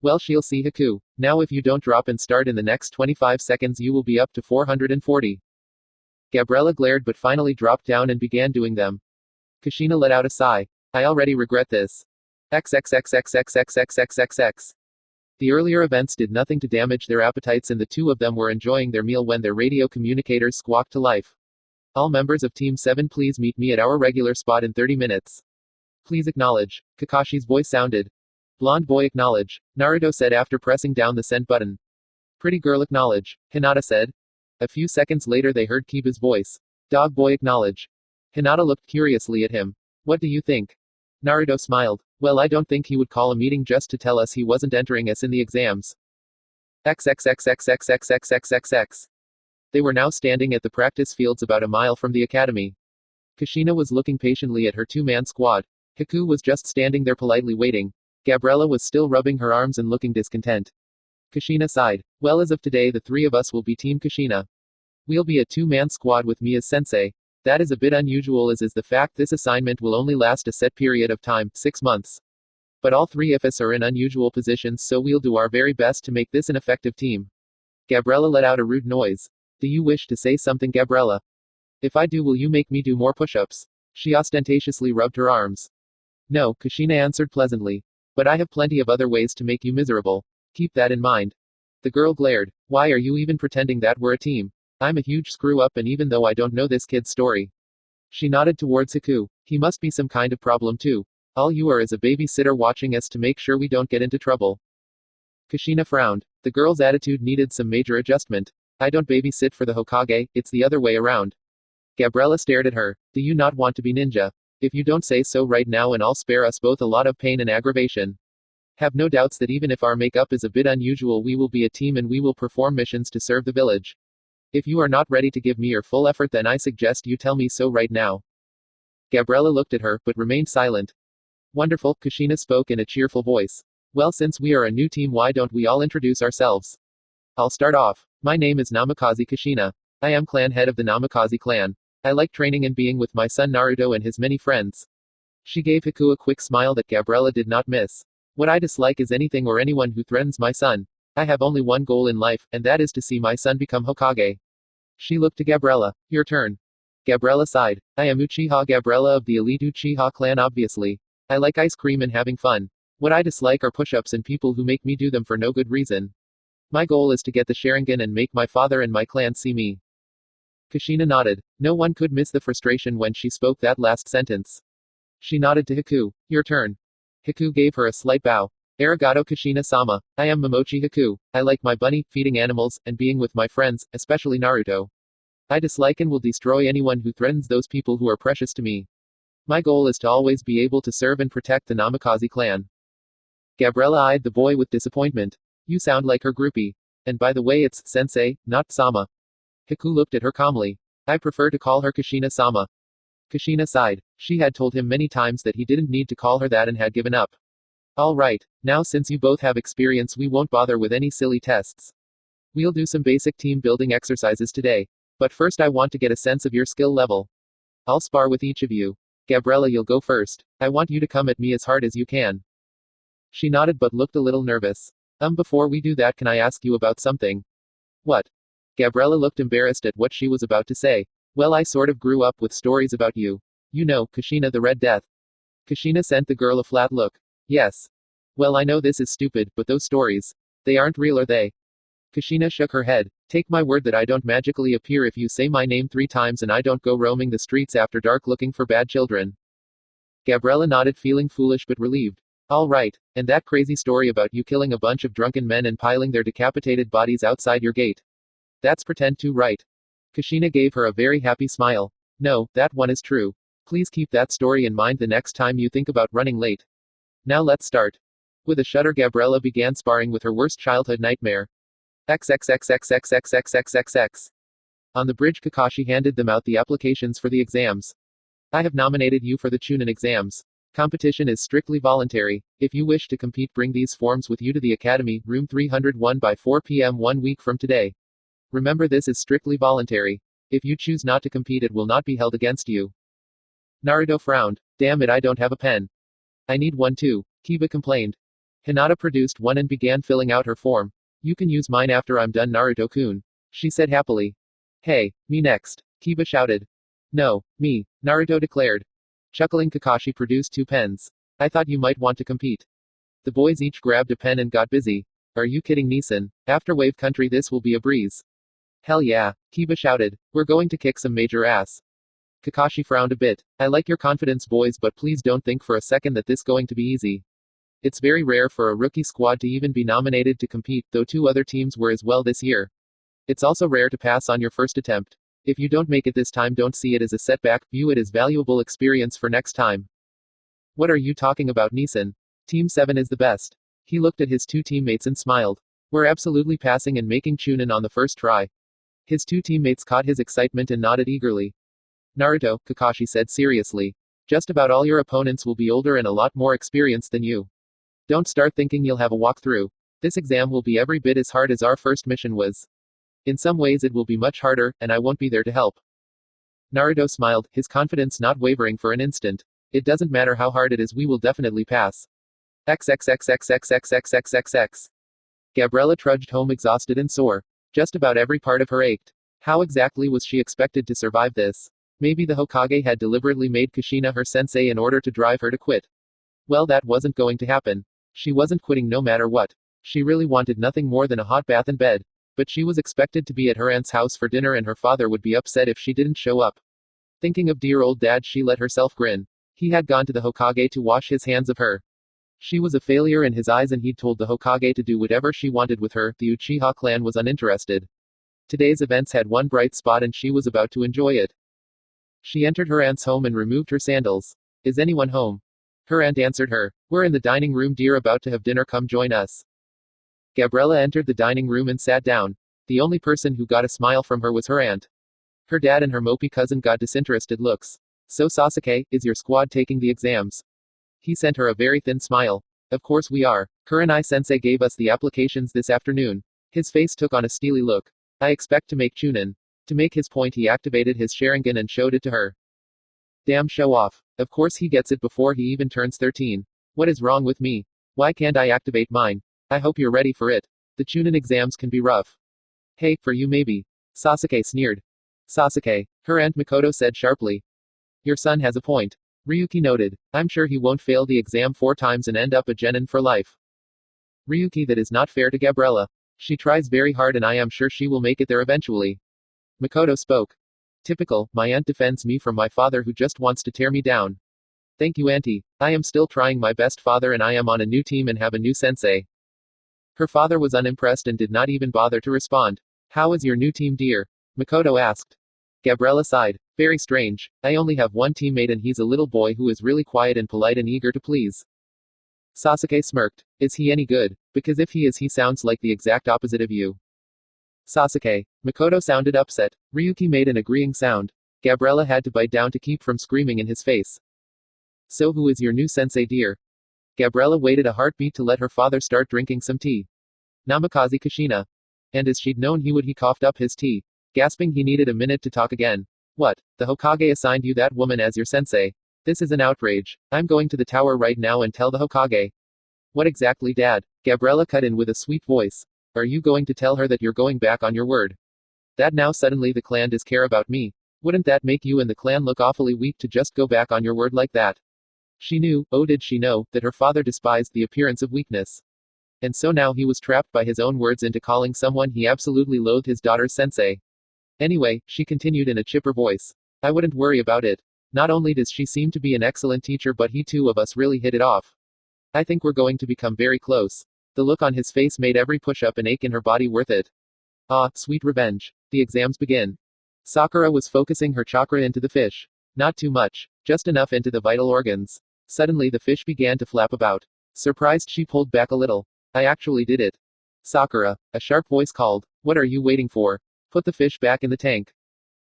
Well, she'll see. Haku. Now if you don't drop and start in the next 25 seconds, you will be up to 440. Gabriella glared but finally dropped down and began doing them. Kushina let out a sigh. I already regret this. XXXXXXXXXX. The earlier events did nothing to damage their appetites, and the two of them were enjoying their meal when their radio communicators squawked to life. All members of Team 7, please meet me at our regular spot in 30 minutes. Please acknowledge. Kakashi's voice sounded. Blonde boy acknowledge. Naruto said after pressing down the send button. Pretty girl acknowledge. Hinata said. A few seconds later they heard Kiba's voice. Dog boy acknowledge. Hinata looked curiously at him. What do you think? Naruto smiled. Well, I don't think he would call a meeting just to tell us he wasn't entering us in the exams. XXXXXXXXXX. They were now standing at the practice fields about a mile from the academy. Kushina was looking patiently at her two-man squad. Haku was just standing there politely waiting. Gabriella was still rubbing her arms and looking discontent. Kushina sighed. Well, as of today, the three of us will be Team Kushina. We'll be a two-man squad with me as sensei. That is a bit unusual, as is the fact this assignment will only last a set period of time, 6 months. But all three of us are in unusual positions, so we'll do our very best to make this an effective team. Gabriella let out a rude noise. Do you wish to say something, Gabriella? If I do, will you make me do more push-ups? She ostentatiously rubbed her arms. No, Kushina answered pleasantly. But I have plenty of other ways to make you miserable. Keep that in mind. The girl glared. Why are you even pretending that we're a team? I'm a huge screw-up, and even though I don't know this kid's story. She nodded towards Haku. He must be some kind of problem too. All you are is a babysitter watching us to make sure we don't get into trouble. Kushina frowned. The girl's attitude needed some major adjustment. I don't babysit for the Hokage, it's the other way around. Gabriella stared at her. Do you not want to be ninja? If you don't say so right now, and I'll spare us both a lot of pain and aggravation. Have no doubts that even if our makeup is a bit unusual, we will be a team and we will perform missions to serve the village. If you are not ready to give me your full effort, then I suggest you tell me so right now. Gabriella looked at her, but remained silent. Wonderful, Kushina spoke in a cheerful voice. Well, since we are a new team, why don't we all introduce ourselves? I'll start off. My name is Namikaze Kushina. I am clan head of the Namikaze clan. I like training and being with my son Naruto and his many friends. She gave Haku a quick smile that Gabriella did not miss. What I dislike is anything or anyone who threatens my son. I have only one goal in life, and that is to see my son become Hokage. She looked to Gabriella. Your turn. Gabriella sighed. I am Uchiha Gabriella of the elite Uchiha clan, obviously. I like ice cream and having fun. What I dislike are push-ups and people who make me do them for no good reason. My goal is to get the Sharingan and make my father and my clan see me. Kushina nodded. No one could miss the frustration when she spoke that last sentence. She nodded to Haku. Your turn. Haku gave her a slight bow. Arigato Kushina-sama. I am Momochi Haku. I like my bunny, feeding animals, and being with my friends, especially Naruto. I dislike and will destroy anyone who threatens those people who are precious to me. My goal is to always be able to serve and protect the Namikaze clan. Gabriella eyed the boy with disappointment. You sound like her groupie. And by the way, it's sensei, not sama. Haku looked at her calmly. I prefer to call her Kushina-sama. Kushina sighed. She had told him many times that he didn't need to call her that and had given up. All right, now since you both have experience, we won't bother with any silly tests. We'll do some basic team building exercises today. But first I want to get a sense of your skill level. I'll spar with each of you. Gabriella, you'll go first. I want you to come at me as hard as you can. She nodded but looked a little nervous. Before we do that, can I ask you about something? What? Gabriella looked embarrassed at what she was about to say. Well, I sort of grew up with stories about you. You know, Kushina the Red Death. Kushina sent the girl a flat look. Yes. Well, I know this is stupid, but those stories. They aren't real, are they? Kushina shook her head. Take my word that I don't magically appear if you say my name 3 times and I don't go roaming the streets after dark looking for bad children. Gabriella nodded, feeling foolish but relieved. All right, and that crazy story about you killing a bunch of drunken men and piling their decapitated bodies outside your gate. That's pretend too, right? Kushina gave her a very happy smile. No, that one is true. Please keep that story in mind the next time you think about running late. Now let's start. With a shudder, Gabriella began sparring with her worst childhood nightmare. XXXXXXXXXX. On the bridge, Kakashi handed them out the applications for the exams. I have nominated you for the Chunin exams. Competition is strictly voluntary. If you wish to compete, bring these forms with you to the academy, room 301 by 4 p.m. 1 week from today. Remember, this is strictly voluntary. If you choose not to compete, it will not be held against you. Naruto frowned. Damn it, I don't have a pen. I need one too, Kiba complained. Hinata produced one and began filling out her form. You can use mine after I'm done, Naruto-kun, she said happily. Hey, me next, Kiba shouted. No, me, Naruto declared. Chuckling, Kakashi produced 2 pens. I thought you might want to compete. The boys each grabbed a pen and got busy. Are you kidding, Nissan? After Wave Country, this will be a breeze. Hell yeah, Kiba shouted. We're going to kick some major ass. Kakashi frowned a bit. I like your confidence, boys, but please don't think for a second that this going to be easy. It's very rare for a rookie squad to even be nominated to compete, though 2 other teams were as well this year. It's also rare to pass on your first attempt. If you don't make it this time, don't see it as a setback, view it as valuable experience for next time. What are you talking about, Nissan? Team 7 is the best. He looked at his 2 teammates and smiled. We're absolutely passing and making Chunin on the first try. His 2 teammates caught his excitement and nodded eagerly. Naruto, Kakashi said seriously. Just about all your opponents will be older and a lot more experienced than you. Don't start thinking you'll have a walkthrough. This exam will be every bit as hard as our first mission was. In some ways it will be much harder, and I won't be there to help. Naruto smiled, his confidence not wavering for an instant. It doesn't matter how hard it is, we will definitely pass. XXXXXXXXXXX. Gabriella trudged home exhausted and sore. Just about every part of her ached. How exactly was she expected to survive this? Maybe the Hokage had deliberately made Kushina her sensei in order to drive her to quit. Well, that wasn't going to happen. She wasn't quitting no matter what. She really wanted nothing more than a hot bath and bed. But she was expected to be at her aunt's house for dinner and her father would be upset if she didn't show up. Thinking of dear old dad, she let herself grin. He had gone to the Hokage to wash his hands of her. She was a failure in his eyes and he'd told the Hokage to do whatever she wanted with her. The Uchiha clan was uninterested. Today's events had one bright spot and she was about to enjoy it. She entered her aunt's home and removed her sandals. Is anyone home? Her aunt answered her. We're in the dining room, dear, about to have dinner, come join us. Gabriella entered the dining room and sat down. The only person who got a smile from her was her aunt. Her dad and her mopey cousin got disinterested looks. So Sasuke, is your squad taking the exams? He sent her a very thin smile. Of course we are. Kurenai-sensei gave us the applications this afternoon. His face took on a steely look. I expect to make Chunin. To make his point, he activated his Sharingan and showed it to her. Damn show off. Of course he gets it before he even turns 13. What is wrong with me? Why can't I activate mine? I hope you're ready for it. The Chunin exams can be rough. Hey, for you maybe. Sasuke sneered. Sasuke, her aunt Mikoto said sharply. Your son has a point. Ryuki noted. I'm sure he won't fail the exam 4 times and end up a genin for life. Ryuki, that is not fair to Gabriella. She tries very hard and I am sure she will make it there eventually. Mikoto spoke. Typical, my aunt defends me from my father who just wants to tear me down. Thank you, auntie. I am still trying my best, father, and I am on a new team and have a new sensei. Her father was unimpressed and did not even bother to respond. How is your new team, dear? Mikoto asked. Gabriella sighed. Very strange. I only have one teammate and he's a little boy who is really quiet and polite and eager to please. Sasuke smirked. Is he any good? Because if he is, he sounds like the exact opposite of you. Sasuke. Mikoto sounded upset. Ryuki made an agreeing sound. Gabriella had to bite down to keep from screaming in his face. So who is your new sensei, dear? Gabriella waited a heartbeat to let her father start drinking some tea. Namikaze Kushina. And as she'd known he would, he coughed up his tea. Gasping, he needed a minute to talk again. What? The Hokage assigned you that woman as your sensei? This is an outrage. I'm going to the tower right now and tell the Hokage. What exactly, Dad? Gabriella cut in with a sweet voice. Are you going to tell her that you're going back on your word? That now suddenly the clan does care about me? Wouldn't that make you and the clan look awfully weak to just go back on your word like that? She knew, oh did she know, that her father despised the appearance of weakness. And so now he was trapped by his own words into calling someone he absolutely loathed his daughter's sensei. Anyway, she continued in a chipper voice. I wouldn't worry about it. Not only does she seem to be an excellent teacher, but he two of us really hit it off. I think we're going to become very close. The look on his face made every push-up and ache in her body worth it. Ah, sweet revenge. The exams begin. Sakura was focusing her chakra into the fish. Not too much, just enough into the vital organs. Suddenly the fish began to flap about. Surprised, she pulled back a little. I actually did it. Sakura, a sharp voice called. What are you waiting for? Put the fish back in the tank.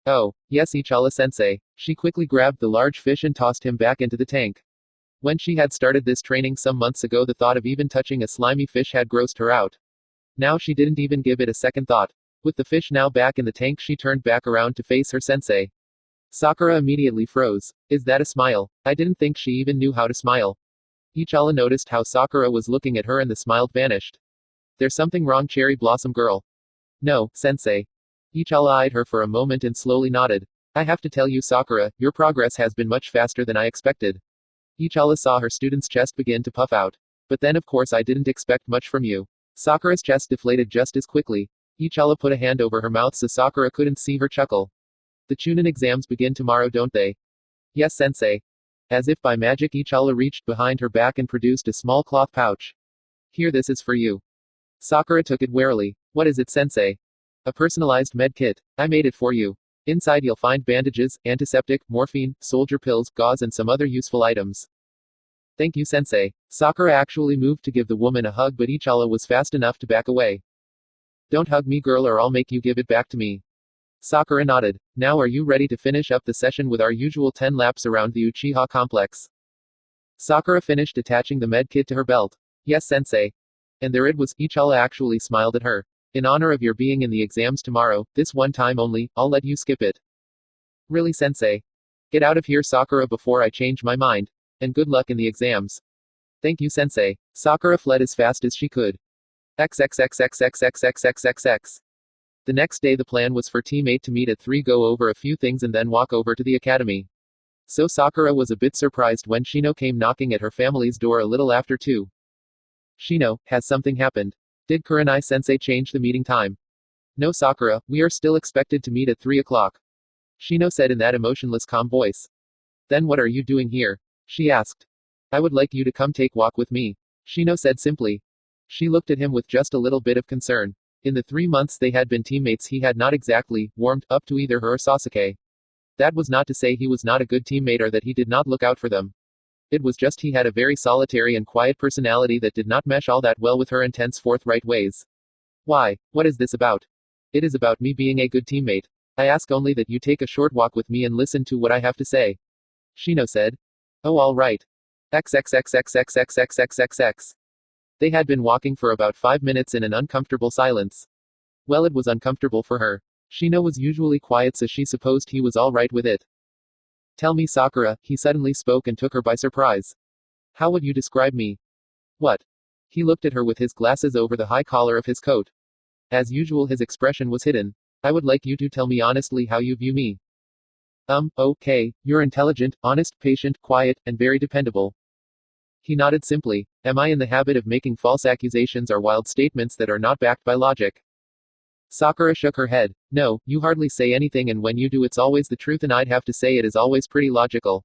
Oh, yes, Ichala-sensei. She quickly grabbed the large fish and tossed him back into the tank. When she had started this training some months ago, the thought of even touching a slimy fish had grossed her out. Now she didn't even give it a second thought. With the fish now back in the tank, she turned back around to face her sensei. Sakura immediately froze. Is that a smile? I didn't think she even knew how to smile. Ichala noticed how Sakura was looking at her and the smile vanished. There's something wrong, cherry blossom girl. No, sensei. Ichala eyed her for a moment and slowly nodded. I have to tell you, Sakura, your progress has been much faster than I expected. Ichala saw her student's chest begin to puff out. But then of course I didn't expect much from you. Sakura's chest deflated just as quickly. Ichala put a hand over her mouth so Sakura couldn't see her chuckle. The Chunin exams begin tomorrow, don't they? Yes, sensei. As if by magic, Ichala reached behind her back and produced a small cloth pouch. Here, this is for you. Sakura took it warily. What is it, sensei? A personalized med kit. I made it for you. Inside you'll find bandages, antiseptic, morphine, soldier pills, gauze and some other useful items. Thank you, sensei. Sakura actually moved to give the woman a hug, but Ichala was fast enough to back away. Don't hug me, girl, or I'll make you give it back to me. Sakura nodded. Now are you ready to finish up the session with our usual 10 laps around the Uchiha complex? Sakura finished attaching the med kit to her belt. Yes, sensei. And there it was. Ichala actually smiled at her. In honor of your being in the exams tomorrow, this one time only, I'll let you skip it. Really, sensei? Get out of here, Sakura, before I change my mind. And good luck in the exams. Thank you, sensei. Sakura fled as fast as she could. XXXXXXXXXX. The next day the plan was for Team 8 to meet at 3, go over a few things and then walk over to the academy. So Sakura was a bit surprised when Shino came knocking at her family's door a little after 2. Shino, has something happened? Did Kurenai-sensei change the meeting time? No, Sakura, we are still expected to meet at 3 o'clock. Shino said in that emotionless, calm voice. Then what are you doing here? She asked. I would like you to come take walk with me. Shino said simply. She looked at him with just a little bit of concern. In the 3 months they had been teammates, he had not exactly warmed up to either her or Sasuke. That was not to say he was not a good teammate or that he did not look out for them. It was just he had a very solitary and quiet personality that did not mesh all that well with her intense, forthright ways. Why? What is this about? It is about me being a good teammate. I ask only that you take a short walk with me and listen to what I have to say. Shino said. Oh, all right. XXXXXXXXXX. They had been walking for about 5 minutes in an uncomfortable silence. Well, it was uncomfortable for her. Shino was usually quiet, so she supposed he was all right with it. Tell me, Sakura, he suddenly spoke and took her by surprise. How would you describe me? What? He looked at her with his glasses over the high collar of his coat. As usual, his expression was hidden. I would like you to tell me honestly how you view me. Okay, you're intelligent, honest, patient, quiet, and very dependable. He nodded simply. Am I in the habit of making false accusations or wild statements that are not backed by logic? Sakura shook her head. No, you hardly say anything, and when you do it's always the truth, and I'd have to say it is always pretty logical.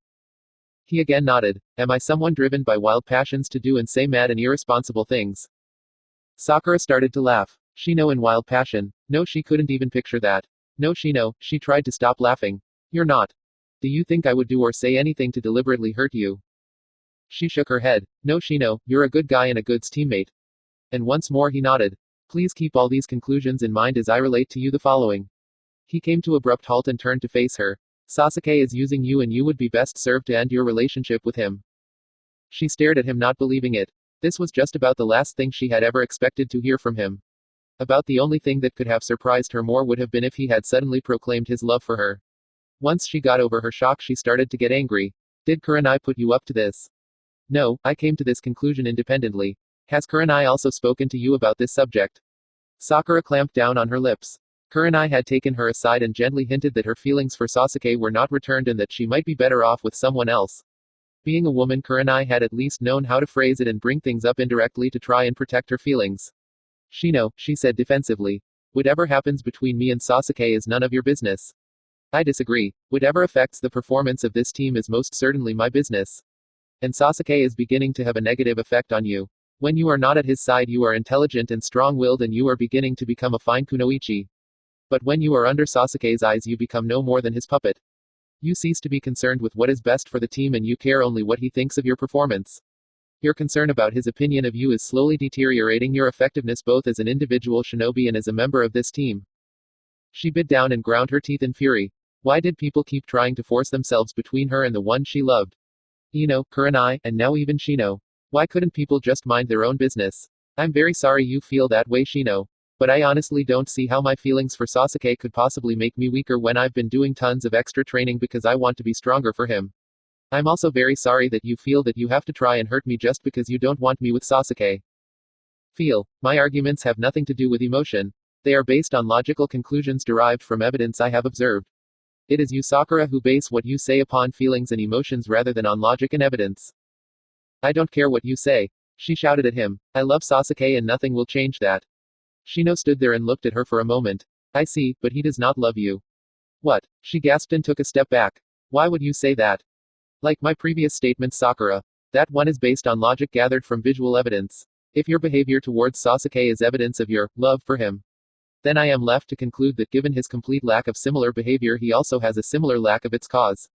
He again nodded. Am I someone driven by wild passions to do and say mad and irresponsible things? Sakura started to laugh. Shino in wild passion? No, she couldn't even picture that. No, Shino, she tried to stop laughing. You're not. Do you think I would do or say anything to deliberately hurt you? She shook her head. No, Shino, you're a good guy and a good teammate. And once more he nodded. Please keep all these conclusions in mind as I relate to you the following. He came to abrupt halt and turned to face her. Sasuke is using you, and you would be best served to end your relationship with him. She stared at him, not believing it. This was just about the last thing she had ever expected to hear from him. About the only thing that could have surprised her more would have been if he had suddenly proclaimed his love for her. Once she got over her shock, she started to get angry. Did Kurenai put you up to this? No, I came to this conclusion independently. Has Kurenai also spoken to you about this subject? Sakura clamped down on her lips. Kurenai had taken her aside and gently hinted that her feelings for Sasuke were not returned and that she might be better off with someone else. Being a woman, Kurenai had at least known how to phrase it and bring things up indirectly to try and protect her feelings. Shino, she said defensively. Whatever happens between me and Sasuke is none of your business. I disagree. Whatever affects the performance of this team is most certainly my business. And Sasuke is beginning to have a negative effect on you. When you are not at his side, you are intelligent and strong-willed, and you are beginning to become a fine kunoichi. But when you are under Sasuke's eyes, you become no more than his puppet. You cease to be concerned with what is best for the team, and you care only what he thinks of your performance. Your concern about his opinion of you is slowly deteriorating your effectiveness both as an individual shinobi and as a member of this team. She bit down and ground her teeth in fury. Why did people keep trying to force themselves between her and the one she loved? Ino, Kurenai, and now even Shino. Why couldn't people just mind their own business? I'm very sorry you feel that way, Shino. But I honestly don't see how my feelings for Sasuke could possibly make me weaker when I've been doing tons of extra training because I want to be stronger for him. I'm also very sorry that you feel that you have to try and hurt me just because you don't want me with Sasuke. My arguments have nothing to do with emotion. They are based on logical conclusions derived from evidence I have observed. It is you, Sakura, who base what you say upon feelings and emotions rather than on logic and evidence. I don't care what you say, she shouted at him. I love Sasuke and nothing will change that. Shino stood there and looked at her for a moment. I see, but he does not love you. What? She gasped and took a step back. Why would you say that? Like my previous statements, Sakura. That one is based on logic gathered from visual evidence. If your behavior towards Sasuke is evidence of your love for him, then I am left to conclude that given his complete lack of similar behavior, he also has a similar lack of its cause.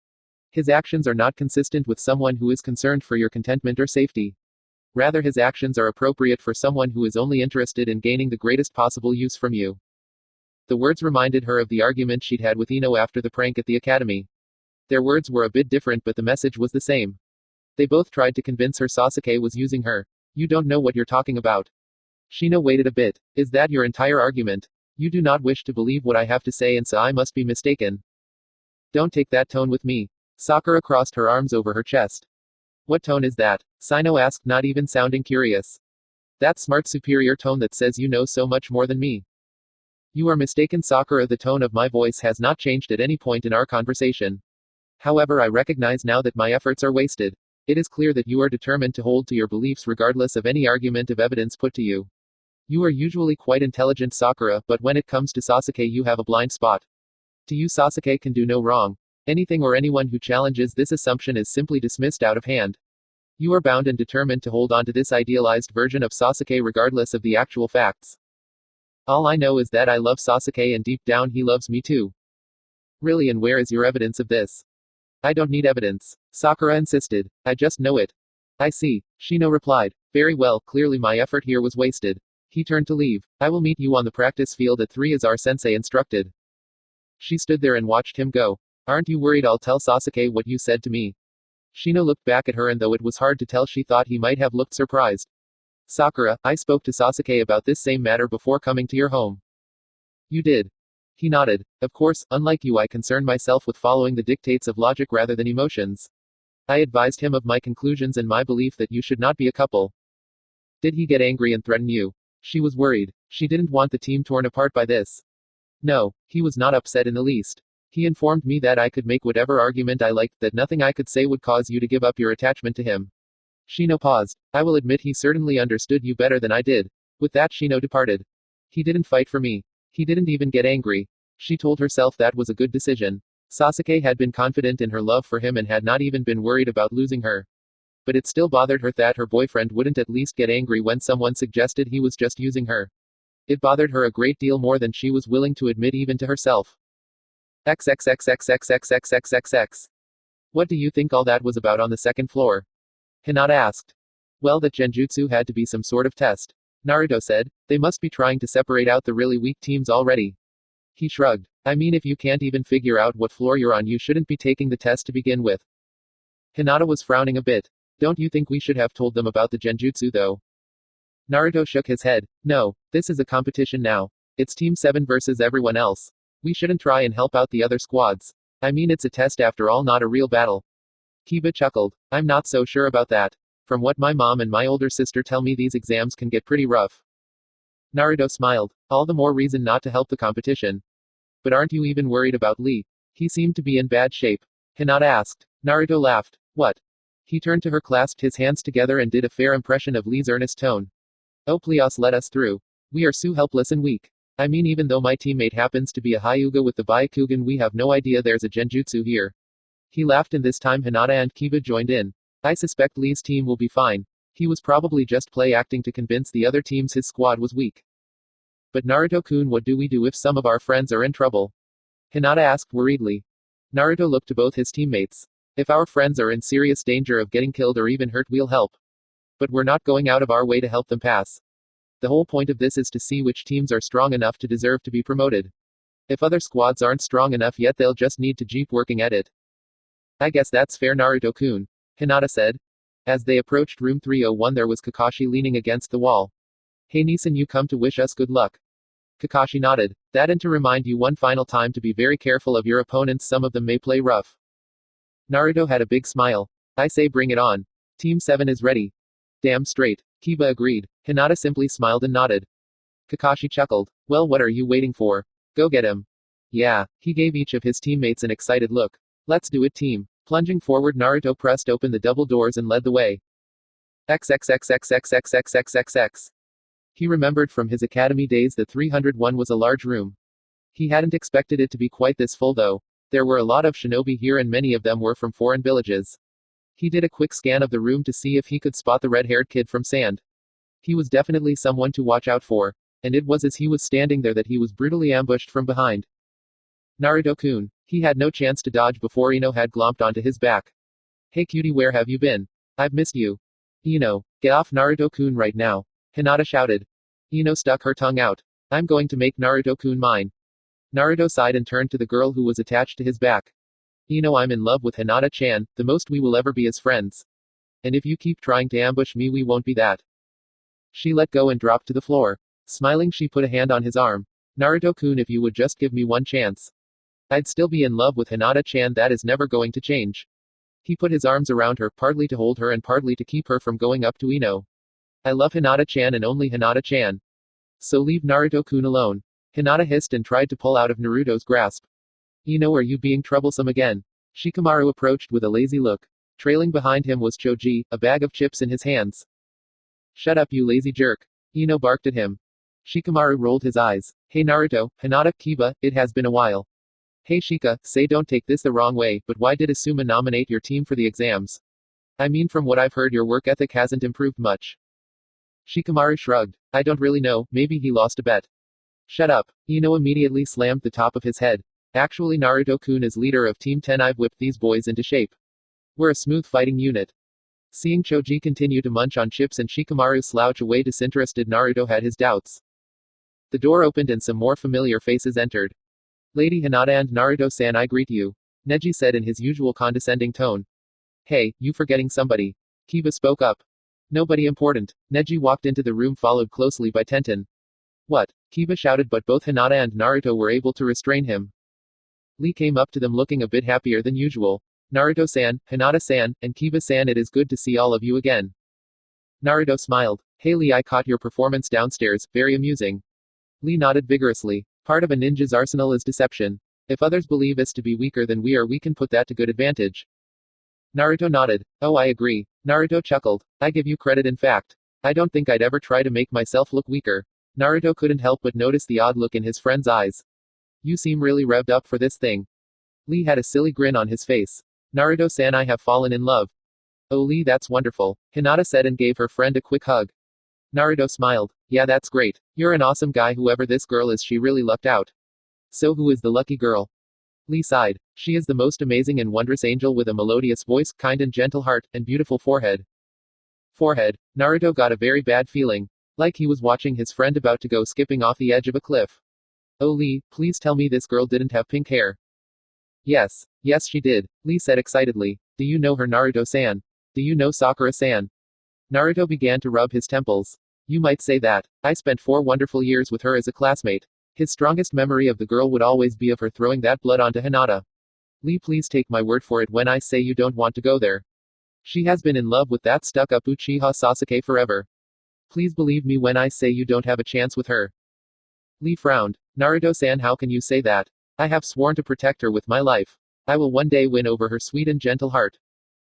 His actions are not consistent with someone who is concerned for your contentment or safety. Rather, his actions are appropriate for someone who is only interested in gaining the greatest possible use from you. The words reminded her of the argument she'd had with Ino after the prank at the academy. Their words were a bit different, but the message was the same. They both tried to convince her Sasuke was using her. You don't know what you're talking about. Shino waited a bit. Is that your entire argument? You do not wish to believe what I have to say, and so I must be mistaken. Don't take that tone with me. Sakura crossed her arms over her chest. What tone is that? Sino asked, not even sounding curious. That smart superior tone that says you know so much more than me. You are mistaken, Sakura. The tone of my voice has not changed at any point in our conversation. However, I recognize now that my efforts are wasted. It is clear that you are determined to hold to your beliefs regardless of any argument of evidence put to you. You are usually quite intelligent, Sakura, but when it comes to Sasuke, you have a blind spot. To you, Sasuke can do no wrong. Anything or anyone who challenges this assumption is simply dismissed out of hand. You are bound and determined to hold on to this idealized version of Sasuke regardless of the actual facts. All I know is that I love Sasuke and deep down he loves me too. Really, and where is your evidence of this? I don't need evidence, Sakura insisted. I just know it. I see, Shino replied. Very well, clearly my effort here was wasted. He turned to leave. I will meet you on the practice field at 3 as our sensei instructed. She stood there and watched him go. Aren't you worried I'll tell Sasuke what you said to me? Shino looked back at her, and though it was hard to tell, she thought he might have looked surprised. Sakura, I spoke to Sasuke about this same matter before coming to your home. You did. He nodded. Of course, unlike you, I concern myself with following the dictates of logic rather than emotions. I advised him of my conclusions and my belief that you should not be a couple. Did he get angry and threaten you? She was worried. She didn't want the team torn apart by this. No, he was not upset in the least. He informed me that I could make whatever argument I liked, that nothing I could say would cause you to give up your attachment to him. Shino paused. I will admit he certainly understood you better than I did. With that, Shino departed. He didn't fight for me. He didn't even get angry. She told herself that was a good decision. Sasuke had been confident in her love for him and had not even been worried about losing her. But it still bothered her that her boyfriend wouldn't at least get angry when someone suggested he was just using her. It bothered her a great deal more than she was willing to admit even to herself. XXXXXXXXXXX. What do you think all that was about on the second floor? Hinata asked. Well, that genjutsu had to be some sort of test. Naruto said. They must be trying to separate out the really weak teams already. He shrugged. I mean, if you can't even figure out what floor you're on, you shouldn't be taking the test to begin with. Hinata was frowning a bit. Don't you think we should have told them about the genjutsu though? Naruto shook his head. No, this is a competition now. It's Team 7 versus everyone else. We shouldn't try and help out the other squads. I mean, it's a test after all, not a real battle. Kiba chuckled. I'm not so sure about that. From what my mom and my older sister tell me, these exams can get pretty rough. Naruto smiled. All the more reason not to help the competition. But aren't you even worried about Lee? He seemed to be in bad shape. Hinata asked. Naruto laughed. What? He turned to her, clasped his hands together, and did a fair impression of Lee's earnest tone. Oh, please let us through. We are so helpless and weak. I mean, even though my teammate happens to be a Hyuga with the Byakugan, we have no idea there's a Genjutsu here. He laughed, and this time Hinata and Kiba joined in. I suspect Lee's team will be fine. He was probably just play acting to convince the other teams his squad was weak. But Naruto-kun, what do we do if some of our friends are in trouble? Hinata asked worriedly. Naruto looked to both his teammates. If our friends are in serious danger of getting killed or even hurt, we'll help. But we're not going out of our way to help them pass. The whole point of this is to see which teams are strong enough to deserve to be promoted. If other squads aren't strong enough yet, they'll just need to keep working at it. I guess that's fair, Naruto-kun, Hinata said. As they approached room 301, there was Kakashi leaning against the wall. Hey Nisan, you come to wish us good luck? Kakashi nodded. That, and to remind you one final time to be very careful of your opponents, some of them may play rough. Naruto had a big smile. I say bring it on. Team 7 is ready. Damn straight. Kiba agreed. Hinata simply smiled and nodded. Kakashi chuckled. Well, what are you waiting for? Go get him. Yeah. He gave each of his teammates an excited look. Let's do it, team. Plunging forward, Naruto pressed open the double doors and led the way. XXXXXXXXXX. He remembered from his academy days that 301 was a large room. He hadn't expected it to be quite this full though. There were a lot of shinobi here, and many of them were from foreign villages. He did a quick scan of the room to see if he could spot the red-haired kid from Sand. He was definitely someone to watch out for, and it was as he was standing there that he was brutally ambushed from behind. Naruto-kun. He had no chance to dodge before Ino had glomped onto his back. Hey cutie, where have you been? I've missed you. Ino, get off Naruto-kun right now. Hinata shouted. Ino stuck her tongue out. I'm going to make Naruto-kun mine. Naruto sighed and turned to the girl who was attached to his back. Ino, I'm in love with Hinata-chan, the most we will ever be as friends. And if you keep trying to ambush me, we won't be that. She let go and dropped to the floor. Smiling, she put a hand on his arm. Naruto-kun, if you would just give me one chance. I'd still be in love with Hinata-chan, that is never going to change. He put his arms around her, partly to hold her and partly to keep her from going up to Ino. I love Hinata-chan and only Hinata-chan. So leave Naruto-kun alone. Hinata hissed and tried to pull out of Naruto's grasp. Ino, are you being troublesome again? Shikamaru approached with a lazy look. Trailing behind him was Choji, a bag of chips in his hands. Shut up, you lazy jerk. Ino barked at him. Shikamaru rolled his eyes. Hey Naruto, Hinata, Kiba, it has been a while. Hey Shika, say don't take this the wrong way, but why did Asuma nominate your team for the exams? I mean, from what I've heard, your work ethic hasn't improved much. Shikamaru shrugged. I don't really know, maybe he lost a bet. Shut up. Ino immediately slammed the top of his head. Actually, Naruto-kun is leader of Team 10. I've whipped these boys into shape. We're a smooth fighting unit. Seeing Choji continue to munch on chips and Shikamaru slouch away, disinterested, Naruto had his doubts. The door opened and some more familiar faces entered. Lady Hinata and Naruto-san, I greet you. Neji said in his usual condescending tone. Hey, you forgetting somebody. Kiba spoke up. Nobody important. Neji walked into the room, followed closely by Tenten. What? Kiba shouted, but both Hinata and Naruto were able to restrain him. Lee came up to them looking a bit happier than usual. Naruto-san, Hinata-san, and Kiba-san, it is good to see all of you again. Naruto smiled. Hey Lee, I caught your performance downstairs, very amusing. Lee nodded vigorously. Part of a ninja's arsenal is deception. If others believe us to be weaker than we are, we can put that to good advantage. Naruto nodded. Oh, I agree. Naruto chuckled. I give you credit, in fact. I don't think I'd ever try to make myself look weaker. Naruto couldn't help but notice the odd look in his friend's eyes. You seem really revved up for this thing. Lee had a silly grin on his face. Naruto-san, I have fallen in love. Oh Lee, that's wonderful. Hinata said and gave her friend a quick hug. Naruto smiled. Yeah, that's great. You're an awesome guy. Whoever this girl is, she really lucked out. So who is the lucky girl? Lee sighed. She is the most amazing and wondrous angel with a melodious voice, kind and gentle heart, and beautiful forehead. Forehead. Naruto got a very bad feeling. Like he was watching his friend about to go skipping off the edge of a cliff. Oh Lee, please tell me this girl didn't have pink hair. Yes. Yes she did. Lee said excitedly. Do you know her, Naruto-san? Do you know Sakura-san? Naruto began to rub his temples. You might say that. I spent 4 wonderful years with her as a classmate. His strongest memory of the girl would always be of her throwing that blood onto Hinata. Lee, please take my word for it when I say you don't want to go there. She has been in love with that stuck-up Uchiha Sasuke forever. Please believe me when I say you don't have a chance with her. Lee frowned. Naruto-san, how can you say that? I have sworn to protect her with my life. I will one day win over her sweet and gentle heart.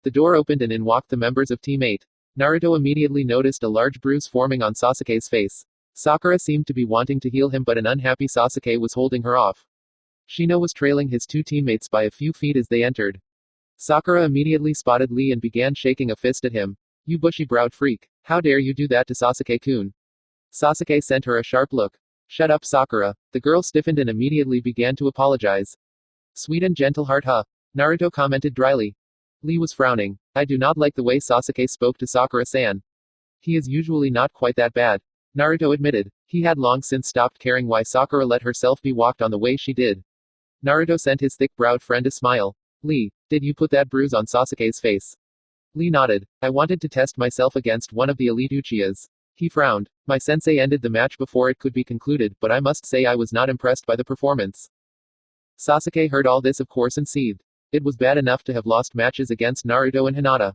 The door opened and in walked the members of Team 8. Naruto immediately noticed a large bruise forming on Sasuke's face. Sakura seemed to be wanting to heal him, but an unhappy Sasuke was holding her off. Shino was trailing his two teammates by a few feet as they entered. Sakura immediately spotted Lee and began shaking a fist at him. You bushy-browed freak. How dare you do that to Sasuke-kun? Sasuke sent her a sharp look. Shut up, Sakura. The girl stiffened and immediately began to apologize. Sweet and gentle heart, huh? Naruto commented dryly. Lee was frowning. I do not like the way Sasuke spoke to Sakura-san. He is usually not quite that bad. Naruto admitted. He had long since stopped caring why Sakura let herself be walked on the way she did. Naruto sent his thick-browed friend a smile. Lee, did you put that bruise on Sasuke's face? Lee nodded. I wanted to test myself against one of the elite Uchihas. He frowned. My sensei ended the match before it could be concluded, but I must say I was not impressed by the performance. Sasuke heard all this of course and seethed. It was bad enough to have lost matches against Naruto and Hinata.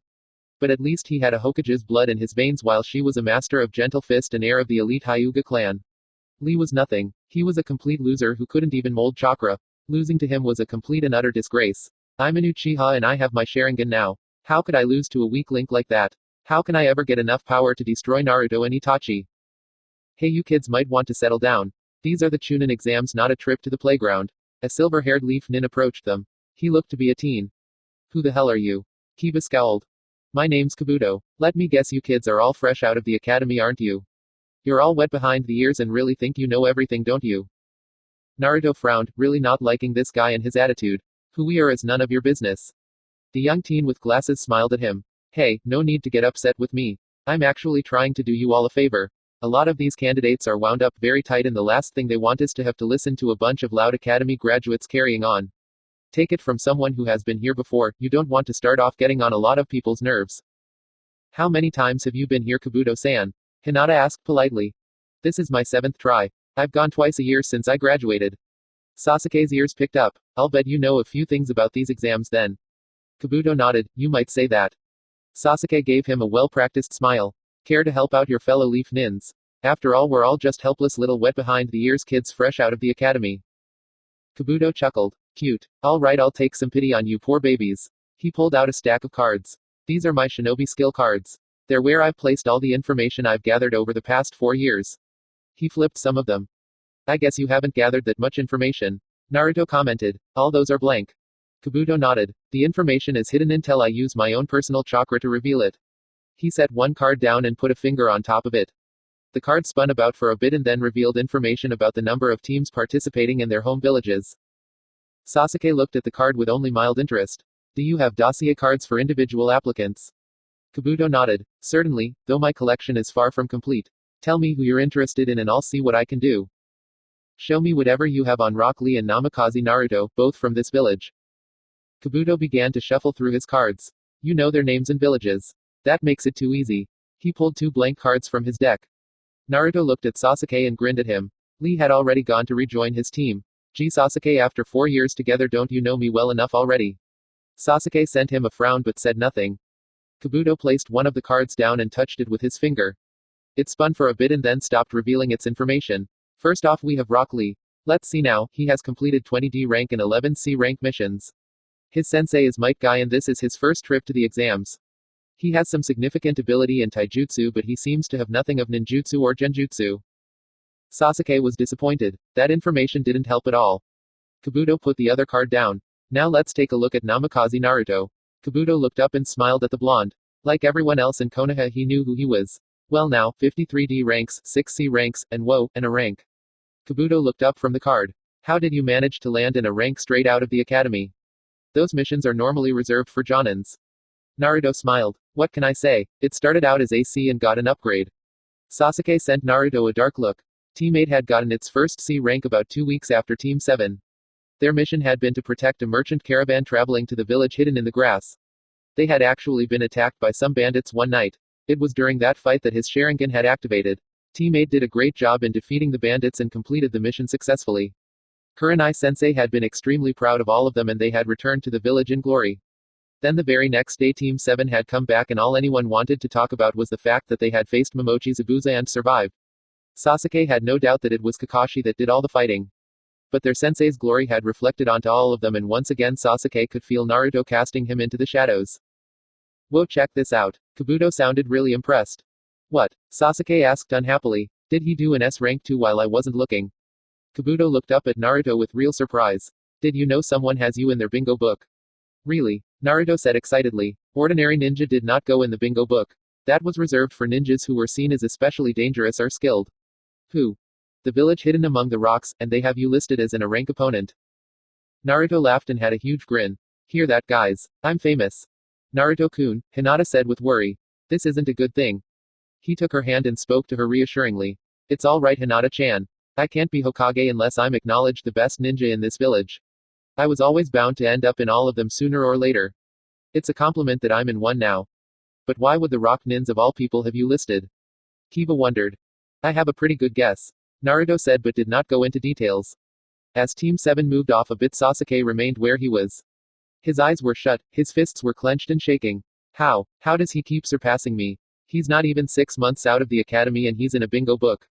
But at least he had a Hokage's blood in his veins while she was a master of gentle fist and heir of the elite Hyuga clan. Lee was nothing. He was a complete loser who couldn't even mold chakra. Losing to him was a complete and utter disgrace. I'm an Uchiha and I have my Sharingan now. How could I lose to a weak link like that? How can I ever get enough power to destroy Naruto and Itachi? Hey, you kids might want to settle down. These are the Chunin exams, not a trip to the playground. A silver-haired leaf nin approached them. He looked to be a teen. Who the hell are you? Kiba scowled. My name's Kabuto. Let me guess, you kids are all fresh out of the academy, aren't you? You're all wet behind the ears and really think you know everything, don't you? Naruto frowned, really not liking this guy and his attitude. Who we are is none of your business. The young teen with glasses smiled at him. Hey, no need to get upset with me. I'm actually trying to do you all a favor. A lot of these candidates are wound up very tight and the last thing they want is to have to listen to a bunch of loud academy graduates carrying on. Take it from someone who has been here before, you don't want to start off getting on a lot of people's nerves. How many times have you been here, Kabuto-san? Hinata asked politely. This is my 7th try. I've gone twice a year since I graduated. Sasuke's ears picked up. I'll bet you know a few things about these exams then. Kabuto nodded. You might say that. Sasuke gave him a well-practiced smile. Care to help out your fellow leaf nins? After all, we're all just helpless little wet behind the ears kids fresh out of the academy. Kabuto chuckled. Cute. Alright, I'll take some pity on you poor babies. He pulled out a stack of cards. These are my shinobi skill cards. They're where I've placed all the information I've gathered over the past 4 years. He flipped some of them. I guess you haven't gathered that much information. Naruto commented. All those are blank. Kabuto nodded. The information is hidden until I use my own personal chakra to reveal it. He set one card down and put a finger on top of it. The card spun about for a bit and then revealed information about the number of teams participating in their home villages. Sasuke looked at the card with only mild interest. Do you have dossier cards for individual applicants? Kabuto nodded. Certainly, though my collection is far from complete. Tell me who you're interested in and I'll see what I can do. Show me whatever you have on Rock Lee and Namikaze Naruto, both from this village. Kabuto began to shuffle through his cards. You know their names and villages. That makes it too easy. He pulled 2 blank cards from his deck. Naruto looked at Sasuke and grinned at him. Lee had already gone to rejoin his team. Gee Sasuke, after 4 years together, don't you know me well enough already? Sasuke sent him a frown but said nothing. Kabuto placed one of the cards down and touched it with his finger. It spun for a bit and then stopped, revealing its information. First off, we have Rock Lee. Let's see now, he has completed 20 D rank and 11 C rank missions. His sensei is Might Guy and this is his first trip to the exams. He has some significant ability in taijutsu, but he seems to have nothing of ninjutsu or genjutsu. Sasuke was disappointed. That information didn't help at all. Kabuto put the other card down. Now let's take a look at Namikaze Naruto. Kabuto looked up and smiled at the blonde. Like everyone else in Konoha, he knew who he was. Well now, 53 D ranks, 6 C ranks, and whoa, and a rank. Kabuto looked up from the card. How did you manage to land in a rank straight out of the academy? Those missions are normally reserved for Jonins. Naruto smiled. What can I say? It started out as AC and got an upgrade. Sasuke sent Naruto a dark look. Team 8 had gotten its first C rank about 2 weeks after Team 7. Their mission had been to protect a merchant caravan traveling to the village hidden in the grass. They had actually been attacked by some bandits one night. It was during that fight that his Sharingan had activated. Team 8 did a great job in defeating the bandits and completed the mission successfully. Kurenai Sensei had been extremely proud of all of them and they had returned to the village in glory. Then the very next day Team 7 had come back and all anyone wanted to talk about was the fact that they had faced Momochi Zabuza and survived. Sasuke had no doubt that it was Kakashi that did all the fighting. But their sensei's glory had reflected onto all of them and once again Sasuke could feel Naruto casting him into the shadows. Whoa, check this out. Kabuto sounded really impressed. What? Sasuke asked unhappily. Did he do an S rank too while I wasn't looking? Kabuto looked up at Naruto with real surprise. Did you know someone has you in their bingo book? Really? Naruto said excitedly. Ordinary ninja did not go in the bingo book. That was reserved for ninjas who were seen as especially dangerous or skilled. Who? The village hidden among the rocks, and they have you listed as a rank opponent. Naruto laughed and had a huge grin. Hear that, guys? I'm famous. Naruto-kun, Hinata said with worry. This isn't a good thing. He took her hand and spoke to her reassuringly. It's all right, Hinata-chan. I can't be Hokage unless I'm acknowledged the best ninja in this village. I was always bound to end up in all of them sooner or later. It's a compliment that I'm in one now. But why would the rock nins of all people have you listed? Kiba wondered. I have a pretty good guess. Naruto said but did not go into details. As Team 7 moved off a bit, Sasuke remained where he was. His eyes were shut, his fists were clenched and shaking. How does he keep surpassing me? He's not even 6 months out of the academy and he's in a bingo book.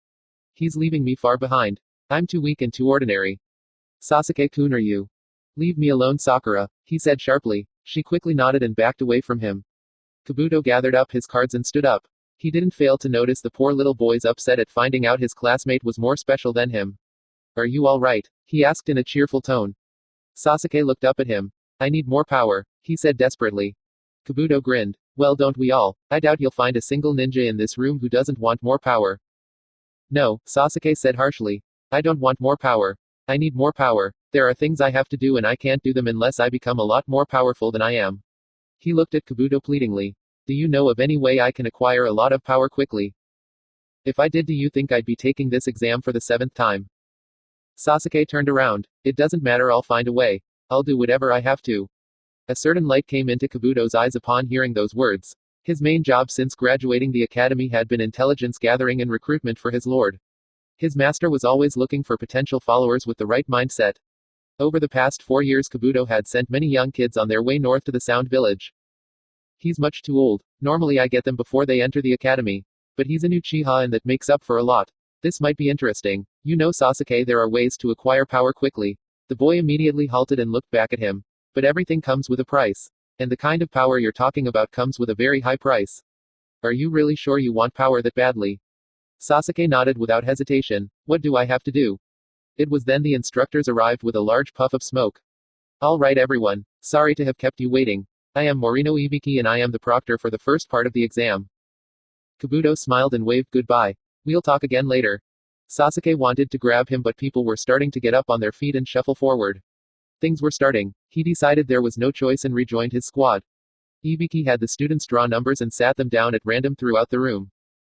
He's leaving me far behind. I'm too weak and too ordinary. Sasuke-kun, are you? Leave me alone, Sakura, he said sharply. She quickly nodded and backed away from him. Kabuto gathered up his cards and stood up. He didn't fail to notice the poor little boy's upset at finding out his classmate was more special than him. Are you all right? He asked in a cheerful tone. Sasuke looked up at him. I need more power, he said desperately. Kabuto grinned. Well, don't we all? I doubt you'll find a single ninja in this room who doesn't want more power. No, Sasuke said harshly. I don't want more power. I need more power. There are things I have to do and I can't do them unless I become a lot more powerful than I am. He looked at Kabuto pleadingly. Do you know of any way I can acquire a lot of power quickly? If I did, do you think I'd be taking this exam for the 7th time? Sasuke turned around. It doesn't matter, I'll find a way. I'll do whatever I have to. A certain light came into Kabuto's eyes upon hearing those words. His main job since graduating the academy had been intelligence gathering and recruitment for his lord. His master was always looking for potential followers with the right mindset. Over the past 4 years, Kabuto had sent many young kids on their way north to the Sound Village. He's much too old. Normally I get them before they enter the academy. But he's a new Uchiha and that makes up for a lot. This might be interesting. You know, Sasuke, there are ways to acquire power quickly. The boy immediately halted and looked back at him. But everything comes with a price. And the kind of power you're talking about comes with a very high price. Are you really sure you want power that badly? Sasuke nodded without hesitation. What do I have to do? It was then the instructors arrived with a large puff of smoke. All right, everyone. Sorry to have kept you waiting. I am Morino Ibiki and I am the proctor for the first part of the exam. Kabuto smiled and waved goodbye. We'll talk again later. Sasuke wanted to grab him, but people were starting to get up on their feet and shuffle forward. Things were starting. He decided there was no choice and rejoined his squad. Ibiki had the students draw numbers and sat them down at random throughout the room.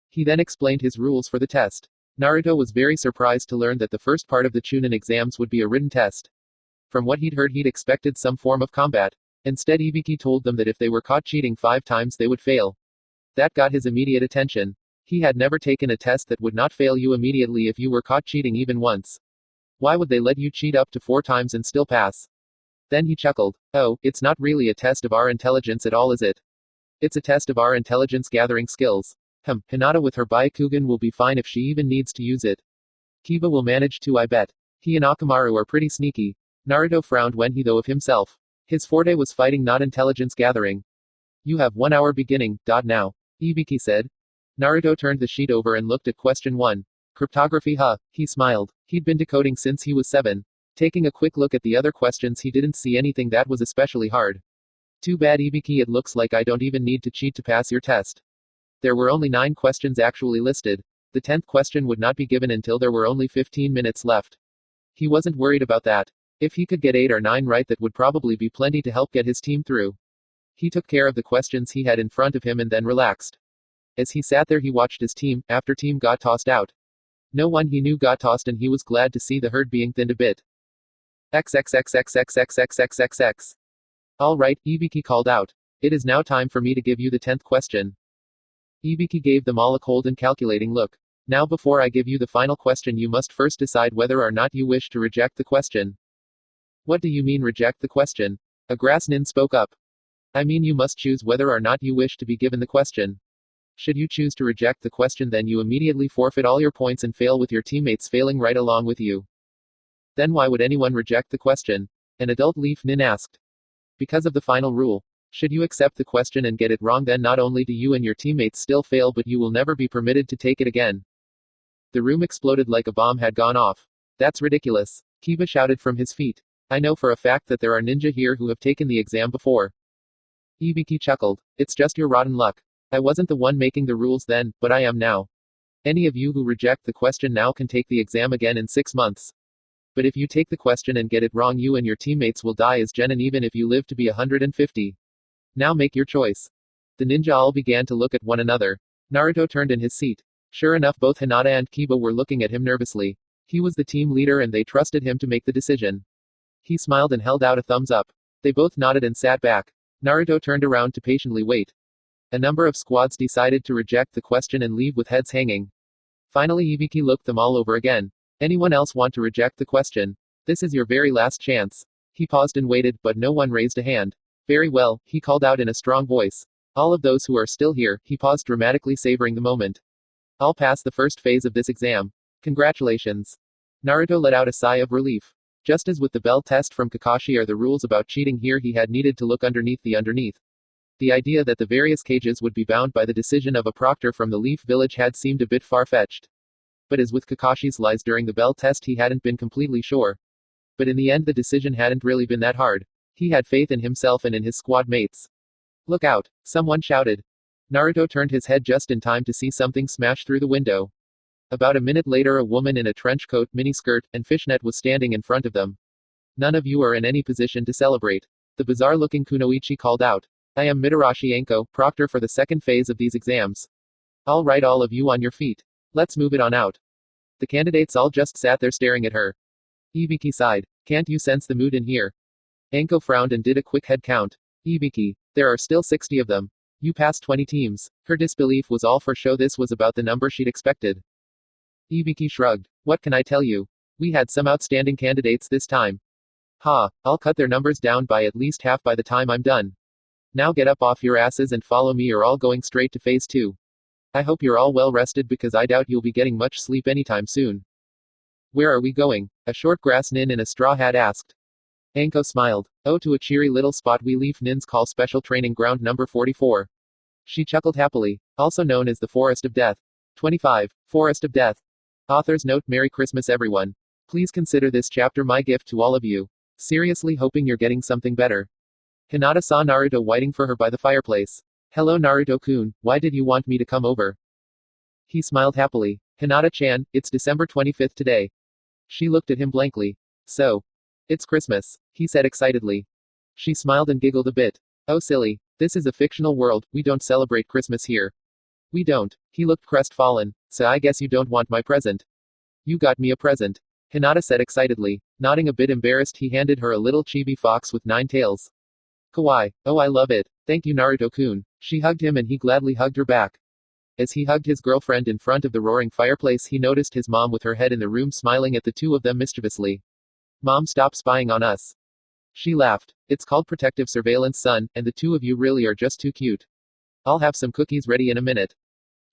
He then explained his rules for the test. Naruto was very surprised to learn that the first part of the Chunin exams would be a written test. From what he'd heard, he'd expected some form of combat. Instead, Ibiki told them that if they were caught cheating 5 times, they would fail. That got his immediate attention. He had never taken a test that would not fail you immediately if you were caught cheating even once. Why would they let you cheat up to 4 times and still pass? Then he chuckled. Oh, it's not really a test of our intelligence at all, is it? It's a test of our intelligence gathering skills. Hinata with her Byakugan will be fine if she even needs to use it. Kiba will manage too, I bet. He and Akamaru are pretty sneaky. Naruto frowned when he thought of himself. His forte was fighting, not intelligence gathering. You have 1 hour beginning, now. Ibiki said. Naruto turned the sheet over and looked at question 1. Cryptography, huh? He smiled. He'd been decoding since he was 7. Taking a quick look at the other questions, he didn't see anything that was especially hard. Too bad, Ibiki, it looks like I don't even need to cheat to pass your test. There were only 9 questions actually listed. The 10th question would not be given until there were only 15 minutes left. He wasn't worried about that. If he could get 8 or 9 right, that would probably be plenty to help get his team through. He took care of the questions he had in front of him and then relaxed. As he sat there, he watched his team, after team got tossed out. No one he knew got tossed, and he was glad to see the herd being thinned a bit. XXXXXXXXXX. All right, Ibiki called out. It is now time for me to give you the 10th question. Ibiki gave them all a cold and calculating look. Now, before I give you the final question, you must first decide whether or not you wish to reject the question. What do you mean, reject the question? A grass nin spoke up. I mean, you must choose whether or not you wish to be given the question. Should you choose to reject the question, then you immediately forfeit all your points and fail, with your teammates failing right along with you. Then why would anyone reject the question? An adult leaf nin asked. Because of the final rule. Should you accept the question and get it wrong, then not only do you and your teammates still fail, but you will never be permitted to take it again. The room exploded like a bomb had gone off. That's ridiculous. Kiba shouted from his feet. I know for a fact that there are ninja here who have taken the exam before. Ibiki chuckled. It's just your rotten luck. I wasn't the one making the rules then, but I am now. Any of you who reject the question now can take the exam again in 6 months. But if you take the question and get it wrong, you and your teammates will die as genin even if you live to be 150. Now make your choice. The ninja all began to look at one another. Naruto turned in his seat. Sure enough, both Hinata and Kiba were looking at him nervously. He was the team leader and they trusted him to make the decision. He smiled and held out a thumbs up. They both nodded and sat back. Naruto turned around to patiently wait. A number of squads decided to reject the question and leave with heads hanging. Finally, Ibiki looked them all over again. Anyone else want to reject the question? This is your very last chance. He paused and waited, but no one raised a hand. Very well, he called out in a strong voice. All of those who are still here, he paused dramatically, savoring the moment. I'll pass the first phase of this exam. Congratulations. Naruto let out a sigh of relief. Just as with the bell test from Kakashi or the rules about cheating here, he had needed to look underneath the underneath. The idea that the various cages would be bound by the decision of a proctor from the Leaf Village had seemed a bit far-fetched. But as with Kakashi's lies during the bell test, he hadn't been completely sure. But in the end, the decision hadn't really been that hard. He had faith in himself and in his squad mates. Look out! Someone shouted. Naruto turned his head just in time to see something smash through the window. About a minute later, a woman in a trench coat, miniskirt, and fishnet was standing in front of them. None of you are in any position to celebrate. The bizarre-looking Kunoichi called out. I am Mitarashi Anko, proctor for the second phase of these exams. All right, all of you on your feet. Let's move it on out. The candidates all just sat there staring at her. Ibiki sighed. Can't you sense the mood in here? Anko frowned and did a quick head count. Ibiki, there are still 60 of them. You passed 20 teams. Her disbelief was all for show. This was about the number she'd expected. Ibiki shrugged. What can I tell you? We had some outstanding candidates this time. Ha, I'll cut their numbers down by at least half by the time I'm done. Now get up off your asses and follow me, or all going straight to phase 2. I hope you're all well rested because I doubt you'll be getting much sleep anytime soon. Where are we going? A short grass nin in a straw hat asked. Anko smiled. Oh, to a cheery little spot we leaf nins call Special Training Ground number 44. She chuckled happily. Also known as the Forest of Death. 25. Forest of Death. Author's note: Merry Christmas everyone. Please consider this chapter my gift to all of you. Seriously hoping you're getting something better. Hinata saw Naruto waiting for her by the fireplace. Hello Naruto-kun, why did you want me to come over? He smiled happily. Hinata-chan, it's December 25th today. She looked at him blankly. So, it's Christmas, he said excitedly. She smiled and giggled a bit. Oh silly, this is a fictional world, we don't celebrate Christmas here. We don't. He looked crestfallen. So I guess you don't want my present. You got me a present. Hinata said excitedly. Nodding a bit embarrassed, he handed her a little chibi fox with 9 tails. Kawaii. Oh, I love it. Thank you Naruto-kun. She hugged him and he gladly hugged her back. As he hugged his girlfriend in front of the roaring fireplace, he noticed his mom with her head in the room smiling at the two of them mischievously. Mom, stop spying on us. She laughed. It's called protective surveillance, son, and the two of you really are just too cute. I'll have some cookies ready in a minute.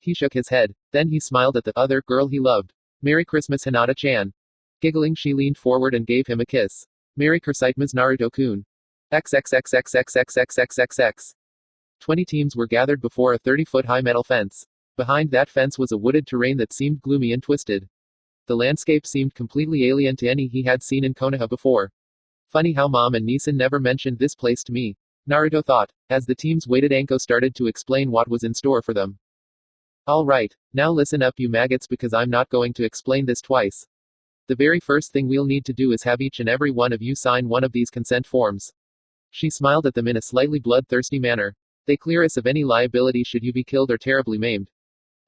He shook his head. Then he smiled at the other girl he loved. Merry Christmas Hinata-chan. Giggling, she leaned forward and gave him a kiss. Merry Christmas Naruto-kun. XXXXXXXXXX. 20 teams were gathered before a 30-foot-high metal fence. Behind that fence was a wooded terrain that seemed gloomy and twisted. The landscape seemed completely alien to any he had seen in Konoha before. Funny how Mom and Nissan never mentioned this place to me, Naruto thought. As the teams waited, Anko started to explain what was in store for them. Alright, now listen up you maggots, because I'm not going to explain this twice. The very first thing we'll need to do is have each and every one of you sign one of these consent forms. She smiled at them in a slightly bloodthirsty manner. They clear us of any liability should you be killed or terribly maimed.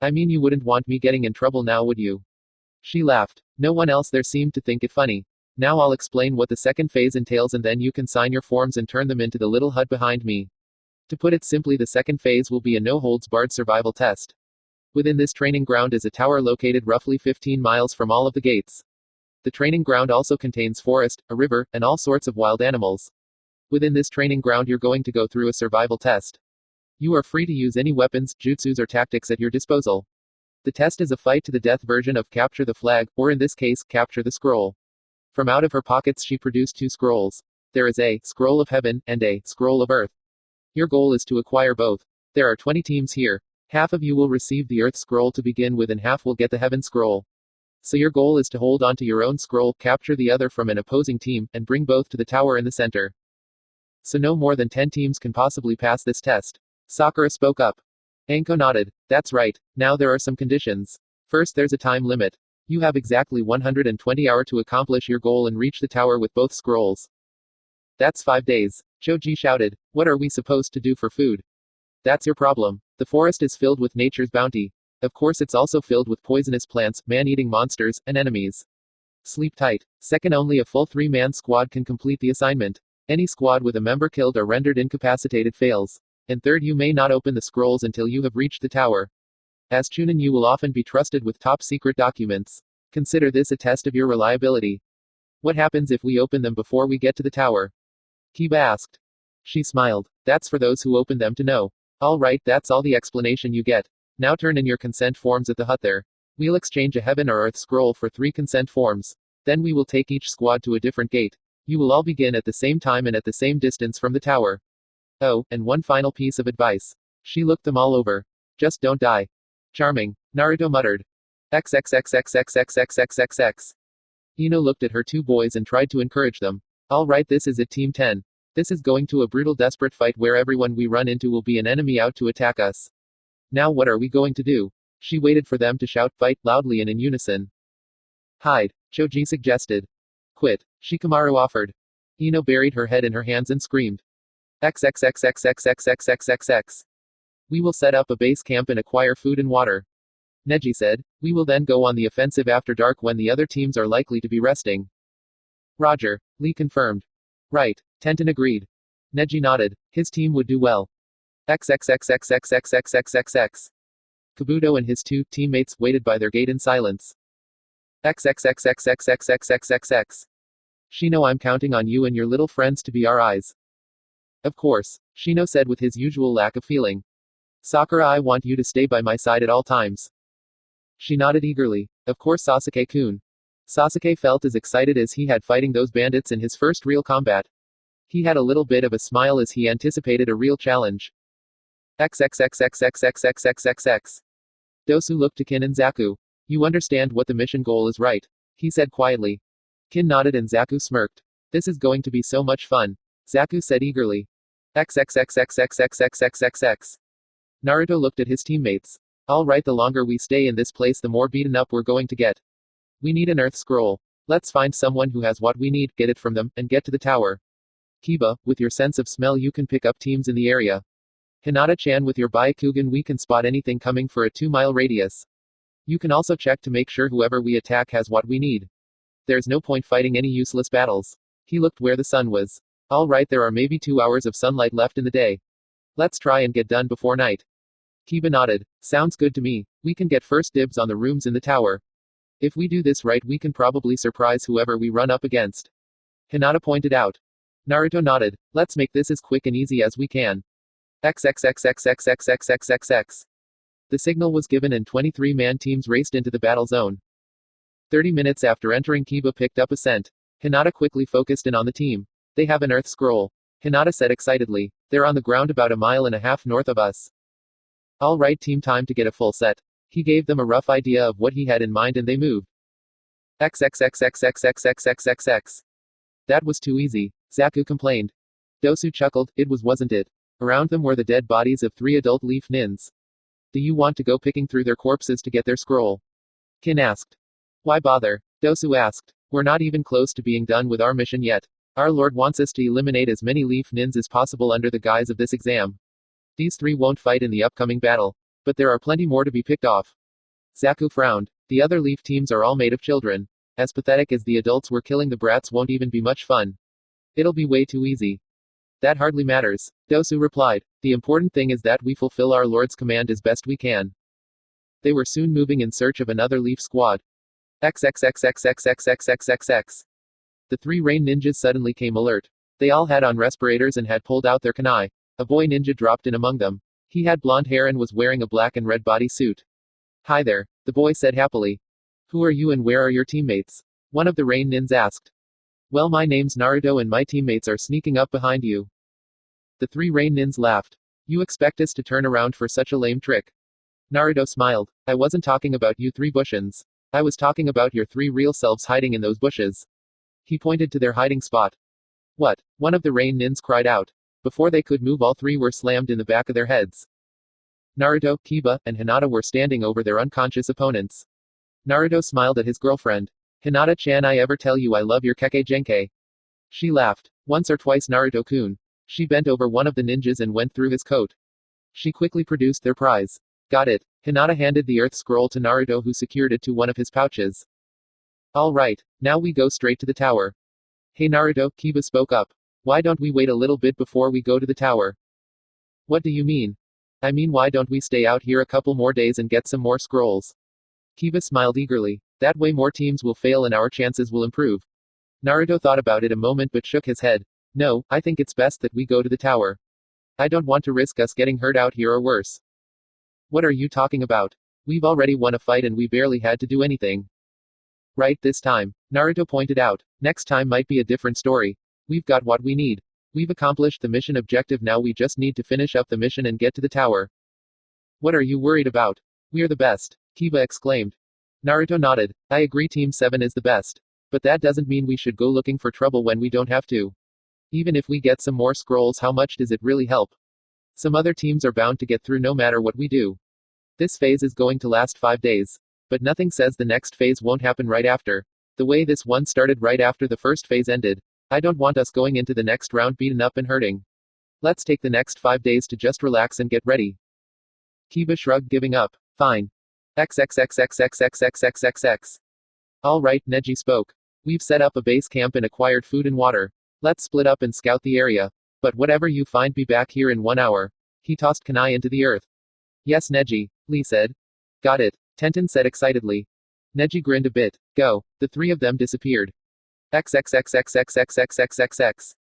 I mean, you wouldn't want me getting in trouble now, would you? She laughed. No one else there seemed to think it funny. Now I'll explain what the second phase entails and then you can sign your forms and turn them into the little hut behind me. To put it simply, the second phase will be a no-holds-barred survival test. Within this training ground is a tower located roughly 15 miles from all of the gates. The training ground also contains forest, a river, and all sorts of wild animals. Within this training ground you're going to go through a survival test. You are free to use any weapons, jutsus or tactics at your disposal. The test is a fight to the death version of Capture the Flag, or in this case, Capture the Scroll. From out of her pockets she produced 2 scrolls. There is a Scroll of Heaven, and a Scroll of Earth. Your goal is to acquire both. There are 20 teams here. Half of you will receive the Earth Scroll to begin with and half will get the Heaven Scroll. So your goal is to hold onto your own scroll, capture the other from an opposing team, and bring both to the tower in the center. So no more than 10 teams can possibly pass this test. Sakura spoke up. Anko nodded. That's right. Now there are some conditions. First, there's a time limit. You have exactly 120 hours to accomplish your goal and reach the tower with both scrolls. That's 5 days. Choji shouted. What are we supposed to do for food? That's your problem. The forest is filled with nature's bounty. Of course, it's also filled with poisonous plants, man-eating monsters, and enemies. Sleep tight. Second, only a full 3-man squad can complete the assignment. Any squad with a member killed or rendered incapacitated fails. And third, you may not open the scrolls until you have reached the tower. As Chunin, you will often be trusted with top-secret documents. Consider this a test of your reliability. What happens if we open them before we get to the tower? Kiba asked. She smiled. That's for those who open them to know. All right, that's all the explanation you get. Now turn in your consent forms at the hut there. We'll exchange a heaven or earth scroll for 3 consent forms. Then we will take each squad to a different gate. You will all begin at the same time and at the same distance from the tower. Oh, and one final piece of advice. She looked them all over. Just don't die. Charming, Naruto muttered. XXXXXXXXXX. Ino looked at her 2 boys and tried to encourage them. All right, this is it, Team 10. This is going to a brutal, desperate fight where everyone we run into will be an enemy out to attack us. Now what are we going to do? She waited for them to shout fight loudly and in unison. Hide, Choji suggested. Quit, Shikamaru offered. Ino buried her head in her hands and screamed. XXXXXXXXXXX. We will set up a base camp and acquire food and water. Neji said. We will then go on the offensive after dark when the other teams are likely to be resting. Roger, Lee confirmed. Right, Tenten agreed. Neji nodded. His team would do well. XXXXXXXXXX. Kabuto and his 2 teammates waited by their gate in silence. XXXXXXXXXX. Shino, I'm counting on you and your little friends to be our eyes. Of course, Shino said with his usual lack of feeling. Sakura, I want you to stay by my side at all times. She nodded eagerly. Of course, Sasuke-kun. Sasuke felt as excited as he had fighting those bandits in his first real combat. He had a little bit of a smile as he anticipated a real challenge. XXXXXXXXXX. Dosu looked to Kin and Zaku. You understand what the mission goal is, right? He said quietly. Kin nodded and Zaku smirked. This is going to be so much fun. Zaku said eagerly. XXXXXXXXXX. Naruto looked at his teammates. All right, the longer we stay in this place, the more beaten up we're going to get. We need an earth scroll. Let's find someone who has what we need, get it from them, and get to the tower. Kiba, with your sense of smell, you can pick up teams in the area. Hinata-chan, with your Byakugan, we can spot anything coming for a 2-mile radius. You can also check to make sure whoever we attack has what we need. There's no point fighting any useless battles. He looked where the sun was. All right, there are maybe 2 hours of sunlight left in the day. Let's try and get done before night. Kiba nodded. Sounds good to me. We can get first dibs on the rooms in the tower. If we do this right, we can probably surprise whoever we run up against. Hinata pointed out. Naruto nodded. Let's make this as quick and easy as we can. XXXXXXXXXX. The signal was given and 23-man teams raced into the battle zone. 30 minutes after entering, Kiba picked up a scent. Hinata quickly focused in on the team. They have an earth scroll. Hinata said excitedly. They're on the ground about 1.5 miles north of us. All right, team, time to get a full set. He gave them a rough idea of what he had in mind and they moved. XXXXXXXXXX. That was too easy, Zaku complained. Dosu chuckled. It was, wasn't it? Around them were the dead bodies of 3 adult leaf nins. Do you want to go picking through their corpses to get their scroll? Kin asked. Why bother? Dosu asked. We're not even close to being done with our mission yet. Our Lord wants us to eliminate as many leaf nins as possible under the guise of this exam. These 3 won't fight in the upcoming battle. But there are plenty more to be picked off. Zaku frowned. The other leaf teams are all made of children. As pathetic as the adults were, killing the brats won't even be much fun. It'll be way too easy. That hardly matters, Dosu replied. The important thing is that we fulfill our Lord's command as best we can. They were soon moving in search of another leaf squad. XXXXXXXXXX. The 3 rain ninjas suddenly came alert. They all had on respirators and had pulled out their kunai. A boy ninja dropped in among them. He had blonde hair and was wearing a black and red bodysuit. Hi there, the boy said happily. Who are you and where are your teammates? One of the rain nins asked. Well, my name's Naruto and my teammates are sneaking up behind you. The three rain nins laughed. You expect us to turn around for such a lame trick? Naruto smiled. I wasn't talking about you three bushins. I was talking about your three real selves hiding in those bushes. He pointed to their hiding spot. What? One of the rain nins cried out. Before they could move, all three were slammed in the back of their heads. Naruto, Kiba, and Hinata were standing over their unconscious opponents. Naruto smiled at his girlfriend. Hinata-chan, I ever tell you I love your keke genkai? She laughed. Once or twice, Naruto-kun. She bent over one of the ninjas and went through his coat. She quickly produced their prize. Got it. Hinata handed the earth scroll to Naruto, who secured it to one of his pouches. All right, now we go straight to the tower. Hey Naruto, Kiba spoke up. Why don't we wait a little bit before we go to the tower? What do you mean? I mean, why don't we stay out here a couple more days and get some more scrolls? Kiba smiled eagerly. That way more teams will fail and our chances will improve. Naruto thought about it a moment but shook his head. No, I think it's best that we go to the tower. I don't want to risk us getting hurt out here or worse. What are you talking about? We've already won a fight and we barely had to do anything. Right this time, Naruto pointed out. Next time might be a different story. We've got what we need. We've accomplished the mission objective, now we just need to finish up the mission and get to the tower. What are you worried about? We're the best, Kiba exclaimed. Naruto nodded. I agree, Team 7 is the best. But that doesn't mean we should go looking for trouble when we don't have to. Even if we get some more scrolls, how much does it really help? Some other teams are bound to get through no matter what we do. This phase is going to last 5 days. But nothing says the next phase won't happen right after. The way this one started right after the first phase ended. I don't want us going into the next round beaten up and hurting. Let's take the next 5 days to just relax and get ready. Kiba shrugged, giving up. Fine. XXXXXXXXXX. Alright, Neji spoke. We've set up a base camp and acquired food and water. Let's split up and scout the area. But whatever you find, be back here in 1 hour. He tossed kunai into the earth. Yes, Neji, Lee said. Got it, Tenten said excitedly. Neji grinned a bit. Go. The three of them disappeared. XXXXXXXXXX.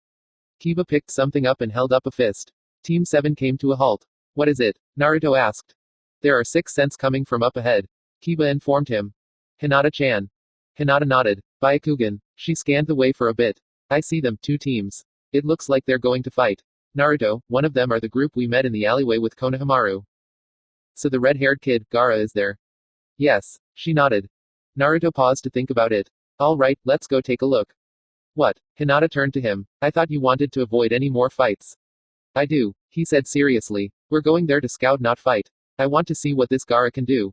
Kiba picked something up and held up a fist. Team 7 came to a halt. What is it? Naruto asked. There are 6 scents coming from up ahead. Kiba informed him. Hinata-chan. Hinata nodded. Byakugan. She scanned the way for a bit. I see them, 2 teams. It looks like they're going to fight. Naruto, one of them are the group we met in the alleyway with Konohamaru. So the red-haired kid, Gaara, is there? Yes. She nodded. Naruto paused to think about it. Alright, let's go take a look. What? Hinata turned to him. I thought you wanted to avoid any more fights. I do, he said seriously. We're going there to scout, not fight. I want to see what this Gaara can do.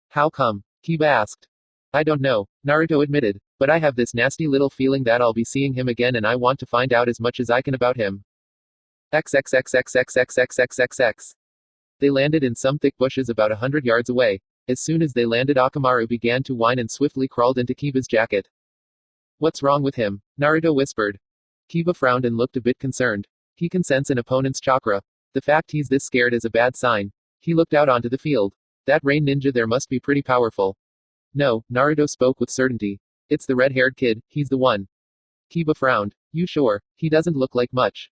How come? Kiba asked. I don't know, Naruto admitted, but I have this nasty little feeling that I'll be seeing him again and I want to find out as much as I can about him. XXXXXXXXXXX. They landed in some thick bushes about 100 yards away. As soon as they landed, Akamaru began to whine and swiftly crawled into Kiba's jacket. What's wrong with him? Naruto whispered. Kiba frowned and looked a bit concerned. He can sense an opponent's chakra. The fact he's this scared is a bad sign. He looked out onto the field. That rain ninja there must be pretty powerful. No, Naruto spoke with certainty. It's the red-haired kid, he's the one. Kiba frowned. You sure? He doesn't look like much.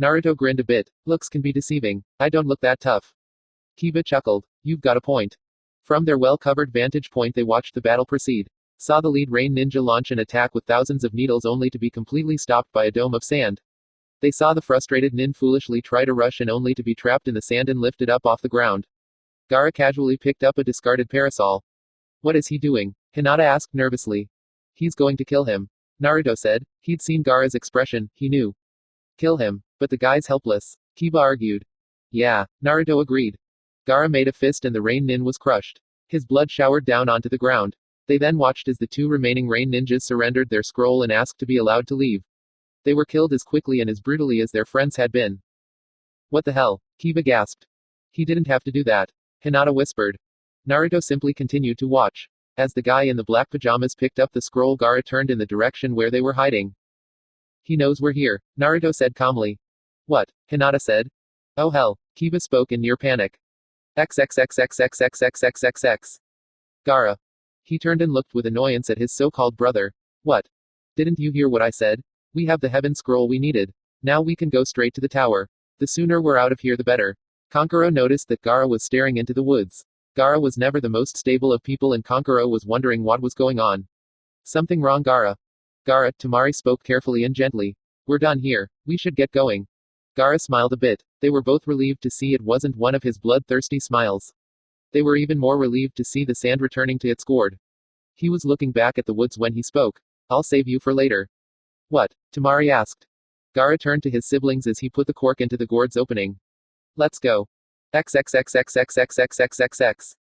Naruto grinned a bit. Looks can be deceiving. I don't look that tough. Kiba chuckled. You've got a point. From their well-covered vantage point they watched the battle proceed. Saw the lead rain ninja launch an attack with thousands of needles only to be completely stopped by a dome of sand. They saw the frustrated nin foolishly try to rush and only to be trapped in the sand and lifted up off the ground. Gaara casually picked up a discarded parasol. What is he doing? Hinata asked nervously. He's going to kill him. Naruto said. He'd seen Gaara's expression, he knew. Kill him. But the guy's helpless. Kiba argued. Yeah, Naruto agreed. Gaara made a fist and the rain nin was crushed. His blood showered down onto the ground. They then watched as the 2 remaining rain ninjas surrendered their scroll and asked to be allowed to leave. They were killed as quickly and as brutally as their friends had been. What the hell? Kiba gasped. He didn't have to do that. Hinata whispered. Naruto simply continued to watch. As the guy in the black pajamas picked up the scroll, Gaara turned in the direction where they were hiding. He knows we're here, Naruto said calmly. What? Hinata said. Oh hell, Kiba spoke in near panic. XXXXXXXXXX. Gaara. He turned and looked with annoyance at his so-called brother. What? Didn't you hear what I said? We have the heaven scroll we needed. Now we can go straight to the tower. The sooner we're out of here the better. Kankuro noticed that Gaara was staring into the woods. Gaara was never the most stable of people and Kankuro was wondering what was going on. Something wrong, Gaara? Gaara, Tamari spoke carefully and gently. We're done here. We should get going. Gaara smiled a bit. They were both relieved to see it wasn't one of his bloodthirsty smiles. They were even more relieved to see the sand returning to its gourd. He was looking back at the woods when he spoke. I'll save you for later. What? Tamari asked. Gaara turned to his siblings as he put the cork into the gourd's opening. Let's go. XXXXXXXXXXX.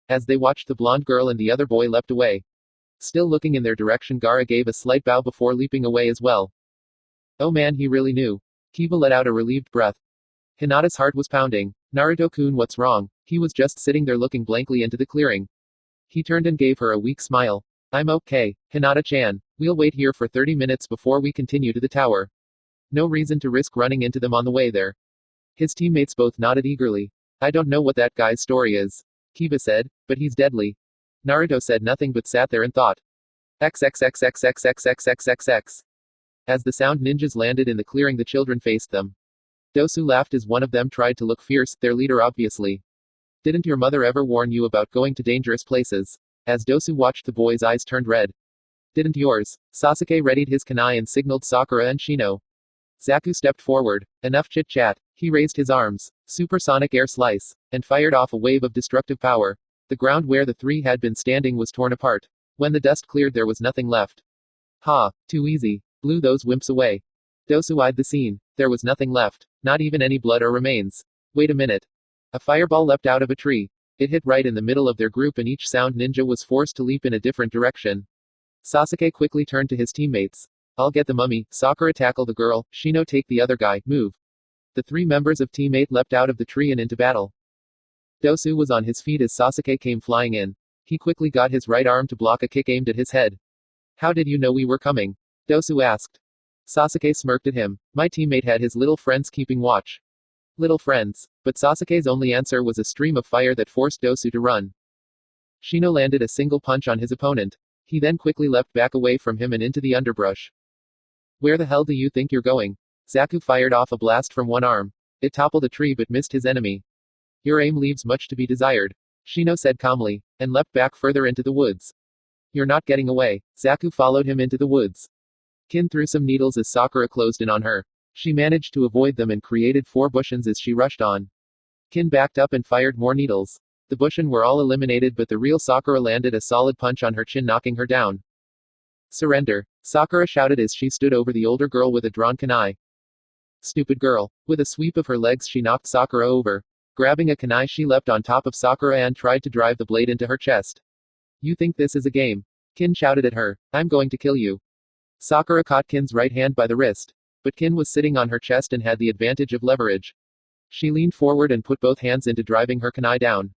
As they watched, the blonde girl and the other boy leapt away. Still looking in their direction, Gaara gave a slight bow before leaping away as well. Oh man, he really knew. Kiba let out a relieved breath. Hinata's heart was pounding. Naruto-kun, what's wrong? He was just sitting there looking blankly into the clearing. He turned and gave her a weak smile. I'm okay, Hinata-chan. We'll wait here for 30 minutes before we continue to the tower. No reason to risk running into them on the way there. His teammates both nodded eagerly. I don't know what that guy's story is, Kiba said, but he's deadly. Naruto said nothing but sat there and thought. XXXXXXXXXXX. As the sound ninjas landed in the clearing, the children faced them. Dosu laughed as one of them tried to look fierce, their leader obviously. Didn't your mother ever warn you about going to dangerous places? As Dosu watched, the boy's eyes turned red. Didn't yours? Sasuke readied his kunai and signaled Sakura and Shino. Zaku stepped forward. Enough chit-chat. He raised his arms, supersonic air slice, and fired off a wave of destructive power. The ground where the three had been standing was torn apart. When the dust cleared, there was nothing left. Ha, too easy. Blew those wimps away. Dosu eyed the scene. There was nothing left. Not even any blood or remains. Wait a minute. A fireball leapt out of a tree. It hit right in the middle of their group and each sound ninja was forced to leap in a different direction. Sasuke quickly turned to his teammates. I'll get the mummy. Sakura tackle the girl. Shino take the other guy. Move. The three members of Team 8 leapt out of the tree and into battle. Dosu was on his feet as Sasuke came flying in. He quickly got his right arm to block a kick aimed at his head. How did you know we were coming? Dosu asked. Sasuke smirked at him. My teammate had his little friends keeping watch. Little friends. But Sasuke's only answer was a stream of fire that forced Dosu to run. Shino landed a single punch on his opponent. He then quickly leapt back away from him and into the underbrush. Where the hell do you think you're going? Zaku fired off a blast from one arm. It toppled a tree but missed his enemy. Your aim leaves much to be desired, Shino said calmly, and leapt back further into the woods. You're not getting away. Zaku followed him into the woods. Kin threw some needles as Sakura closed in on her. She managed to avoid them and created 4 Bushin as she rushed on. Kin backed up and fired more needles. The Bushin were all eliminated, but the real Sakura landed a solid punch on her chin, knocking her down. Surrender, Sakura shouted as she stood over the older girl with a drawn kunai. Stupid girl. With a sweep of her legs, she knocked Sakura over. Grabbing a kunai, she leapt on top of Sakura and tried to drive the blade into her chest. You think this is a game? Kin shouted at her. I'm going to kill you. Sakura caught Kin's right hand by the wrist. But Kin was sitting on her chest and had the advantage of leverage. She leaned forward and put both hands into driving her kunai down.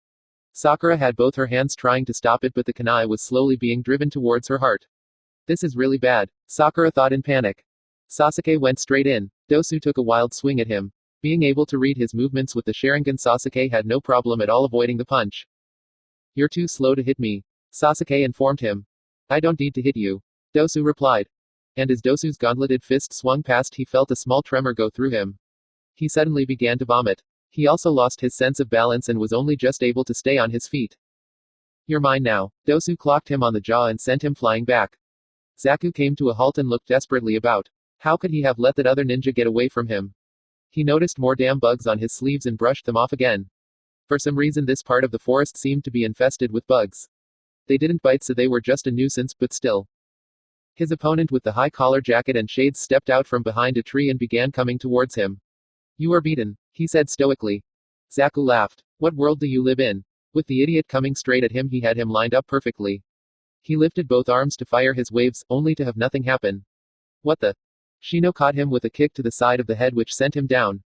Sakura had both her hands trying to stop it, but the kunai was slowly being driven towards her heart. This is really bad, Sakura thought in panic. Sasuke went straight in. Dosu took a wild swing at him. Being able to read his movements with the Sharingan, Sasuke had no problem at all avoiding the punch. You're too slow to hit me, Sasuke informed him. I don't need to hit you, Dosu replied. And as Dosu's gauntleted fist swung past, he felt a small tremor go through him. He suddenly began to vomit. He also lost his sense of balance and was only just able to stay on his feet. You're mine now. Dosu clocked him on the jaw and sent him flying back. Zaku came to a halt and looked desperately about. How could he have let that other ninja get away from him? He noticed more damn bugs on his sleeves and brushed them off again. For some reason, this part of the forest seemed to be infested with bugs. They didn't bite, so they were just a nuisance, but still. His opponent with the high collar jacket and shades stepped out from behind a tree and began coming towards him. You are beaten, he said stoically. Zaku laughed. What world do you live in? With the idiot coming straight at him, he had him lined up perfectly. He lifted both arms to fire his waves, only to have nothing happen. What the? Shino caught him with a kick to the side of the head which sent him down.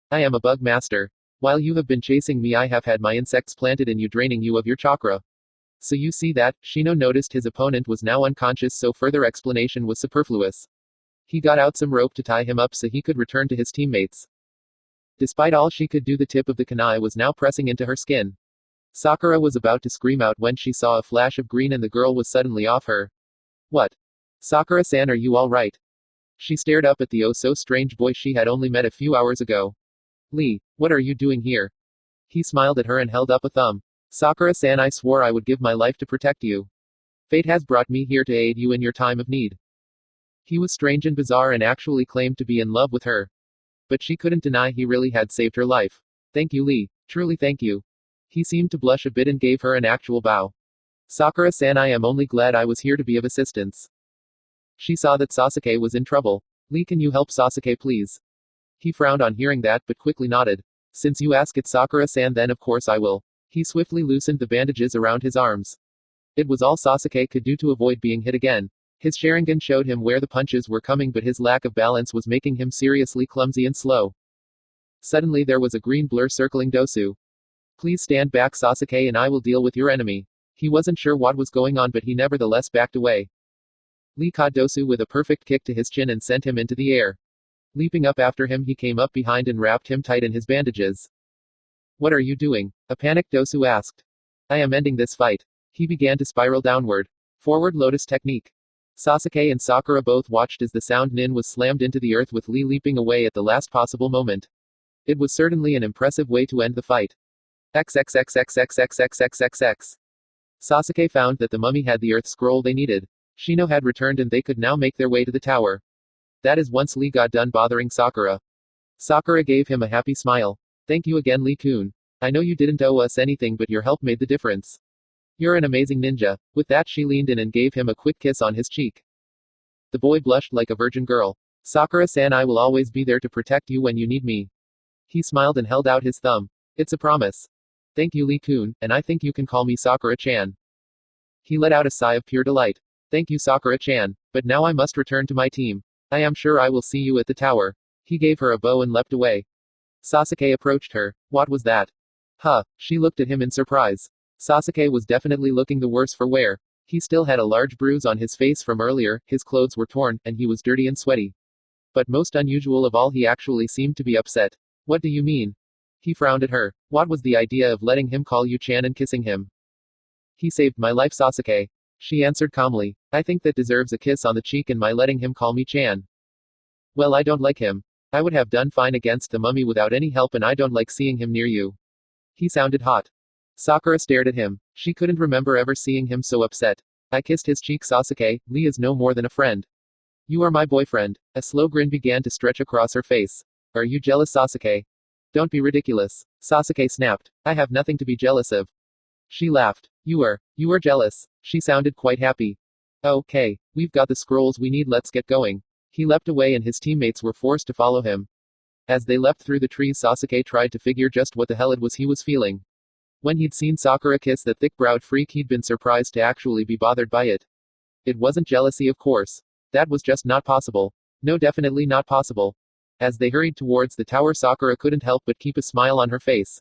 I am a bug master. While you have been chasing me, I have had my insects planted in you, draining you of your chakra. So you see that? Shino noticed his opponent was now unconscious, so further explanation was superfluous. He got out some rope to tie him up so he could return to his teammates. Despite all she could do, the tip of the kunai was now pressing into her skin. Sakura was about to scream out when she saw a flash of green and the girl was suddenly off her. What? Sakura-san, are you alright? She stared up at the oh-so-strange boy she had only met a few hours ago. Lee, what are you doing here? He smiled at her and held up a thumb. Sakura-san, I swore I would give my life to protect you. Fate has brought me here to aid you in your time of need. He was strange and bizarre and actually claimed to be in love with her. But she couldn't deny he really had saved her life. Thank you, Lee. Truly thank you. He seemed to blush a bit and gave her an actual bow. Sakura-san, I am only glad I was here to be of assistance. She saw that Sasuke was in trouble. Lee, can you help Sasuke please? He frowned on hearing that but quickly nodded. Since you ask it, Sakura-san, then of course I will. He swiftly loosened the bandages around his arms. It was all Sasuke could do to avoid being hit again. His Sharingan showed him where the punches were coming, but his lack of balance was making him seriously clumsy and slow. Suddenly there was a green blur circling Dosu. Please stand back, Sasuke, and I will deal with your enemy. He wasn't sure what was going on, but he nevertheless backed away. Lee caught Dosu with a perfect kick to his chin and sent him into the air. Leaping up after him, he came up behind and wrapped him tight in his bandages. What are you doing? A panicked Dosu asked. I am ending this fight. He began to spiral downward. Forward lotus technique. Sasuke and Sakura both watched as the sound nin was slammed into the earth with Lee leaping away at the last possible moment. It was certainly an impressive way to end the fight. XXXXXXXXXX. Sasuke found that the mummy had the earth scroll they needed. Shino had returned and they could now make their way to the tower. That is once Lee got done bothering Sakura. Sakura gave him a happy smile. Thank you again, Lee-kun. I know you didn't owe us anything, but your help made the difference. You're an amazing ninja. With that, she leaned in and gave him a quick kiss on his cheek. The boy blushed like a virgin girl. Sakura-san, I will always be there to protect you when you need me. He smiled and held out his thumb. It's a promise. Thank you, Lee-kun, and I think you can call me Sakura-chan. He let out a sigh of pure delight. Thank you, Sakura-chan, but now I must return to my team. I am sure I will see you at the tower. He gave her a bow and leapt away. Sasuke approached her. What was that? Huh, she looked at him in surprise. Sasuke was definitely looking the worse for wear. He still had a large bruise on his face from earlier, his clothes were torn, and he was dirty and sweaty. But most unusual of all, he actually seemed to be upset. What do you mean? He frowned at her. What was the idea of letting him call you Chan and kissing him? He saved my life, Sasuke. She answered calmly. I think that deserves a kiss on the cheek and my letting him call me Chan. Well, I don't like him. I would have done fine against the mummy without any help, and I don't like seeing him near you. He sounded hot. Sakura stared at him. She couldn't remember ever seeing him so upset. I kissed his cheek, Sasuke. Lee is no more than a friend. You are my boyfriend. A slow grin began to stretch across her face. Are you jealous, Sasuke? Don't be ridiculous. Sasuke snapped. I have nothing to be jealous of. She laughed. You are jealous. She sounded quite happy. Okay, we've got the scrolls we need, let's get going. He leapt away and his teammates were forced to follow him. As they leapt through the trees, Sasuke tried to figure just what the hell it was he was feeling. When he'd seen Sakura kiss the thick-browed freak, he'd been surprised to actually be bothered by it. It wasn't jealousy, of course. That was just not possible. No, definitely not possible. As they hurried towards the tower, Sakura couldn't help but keep a smile on her face.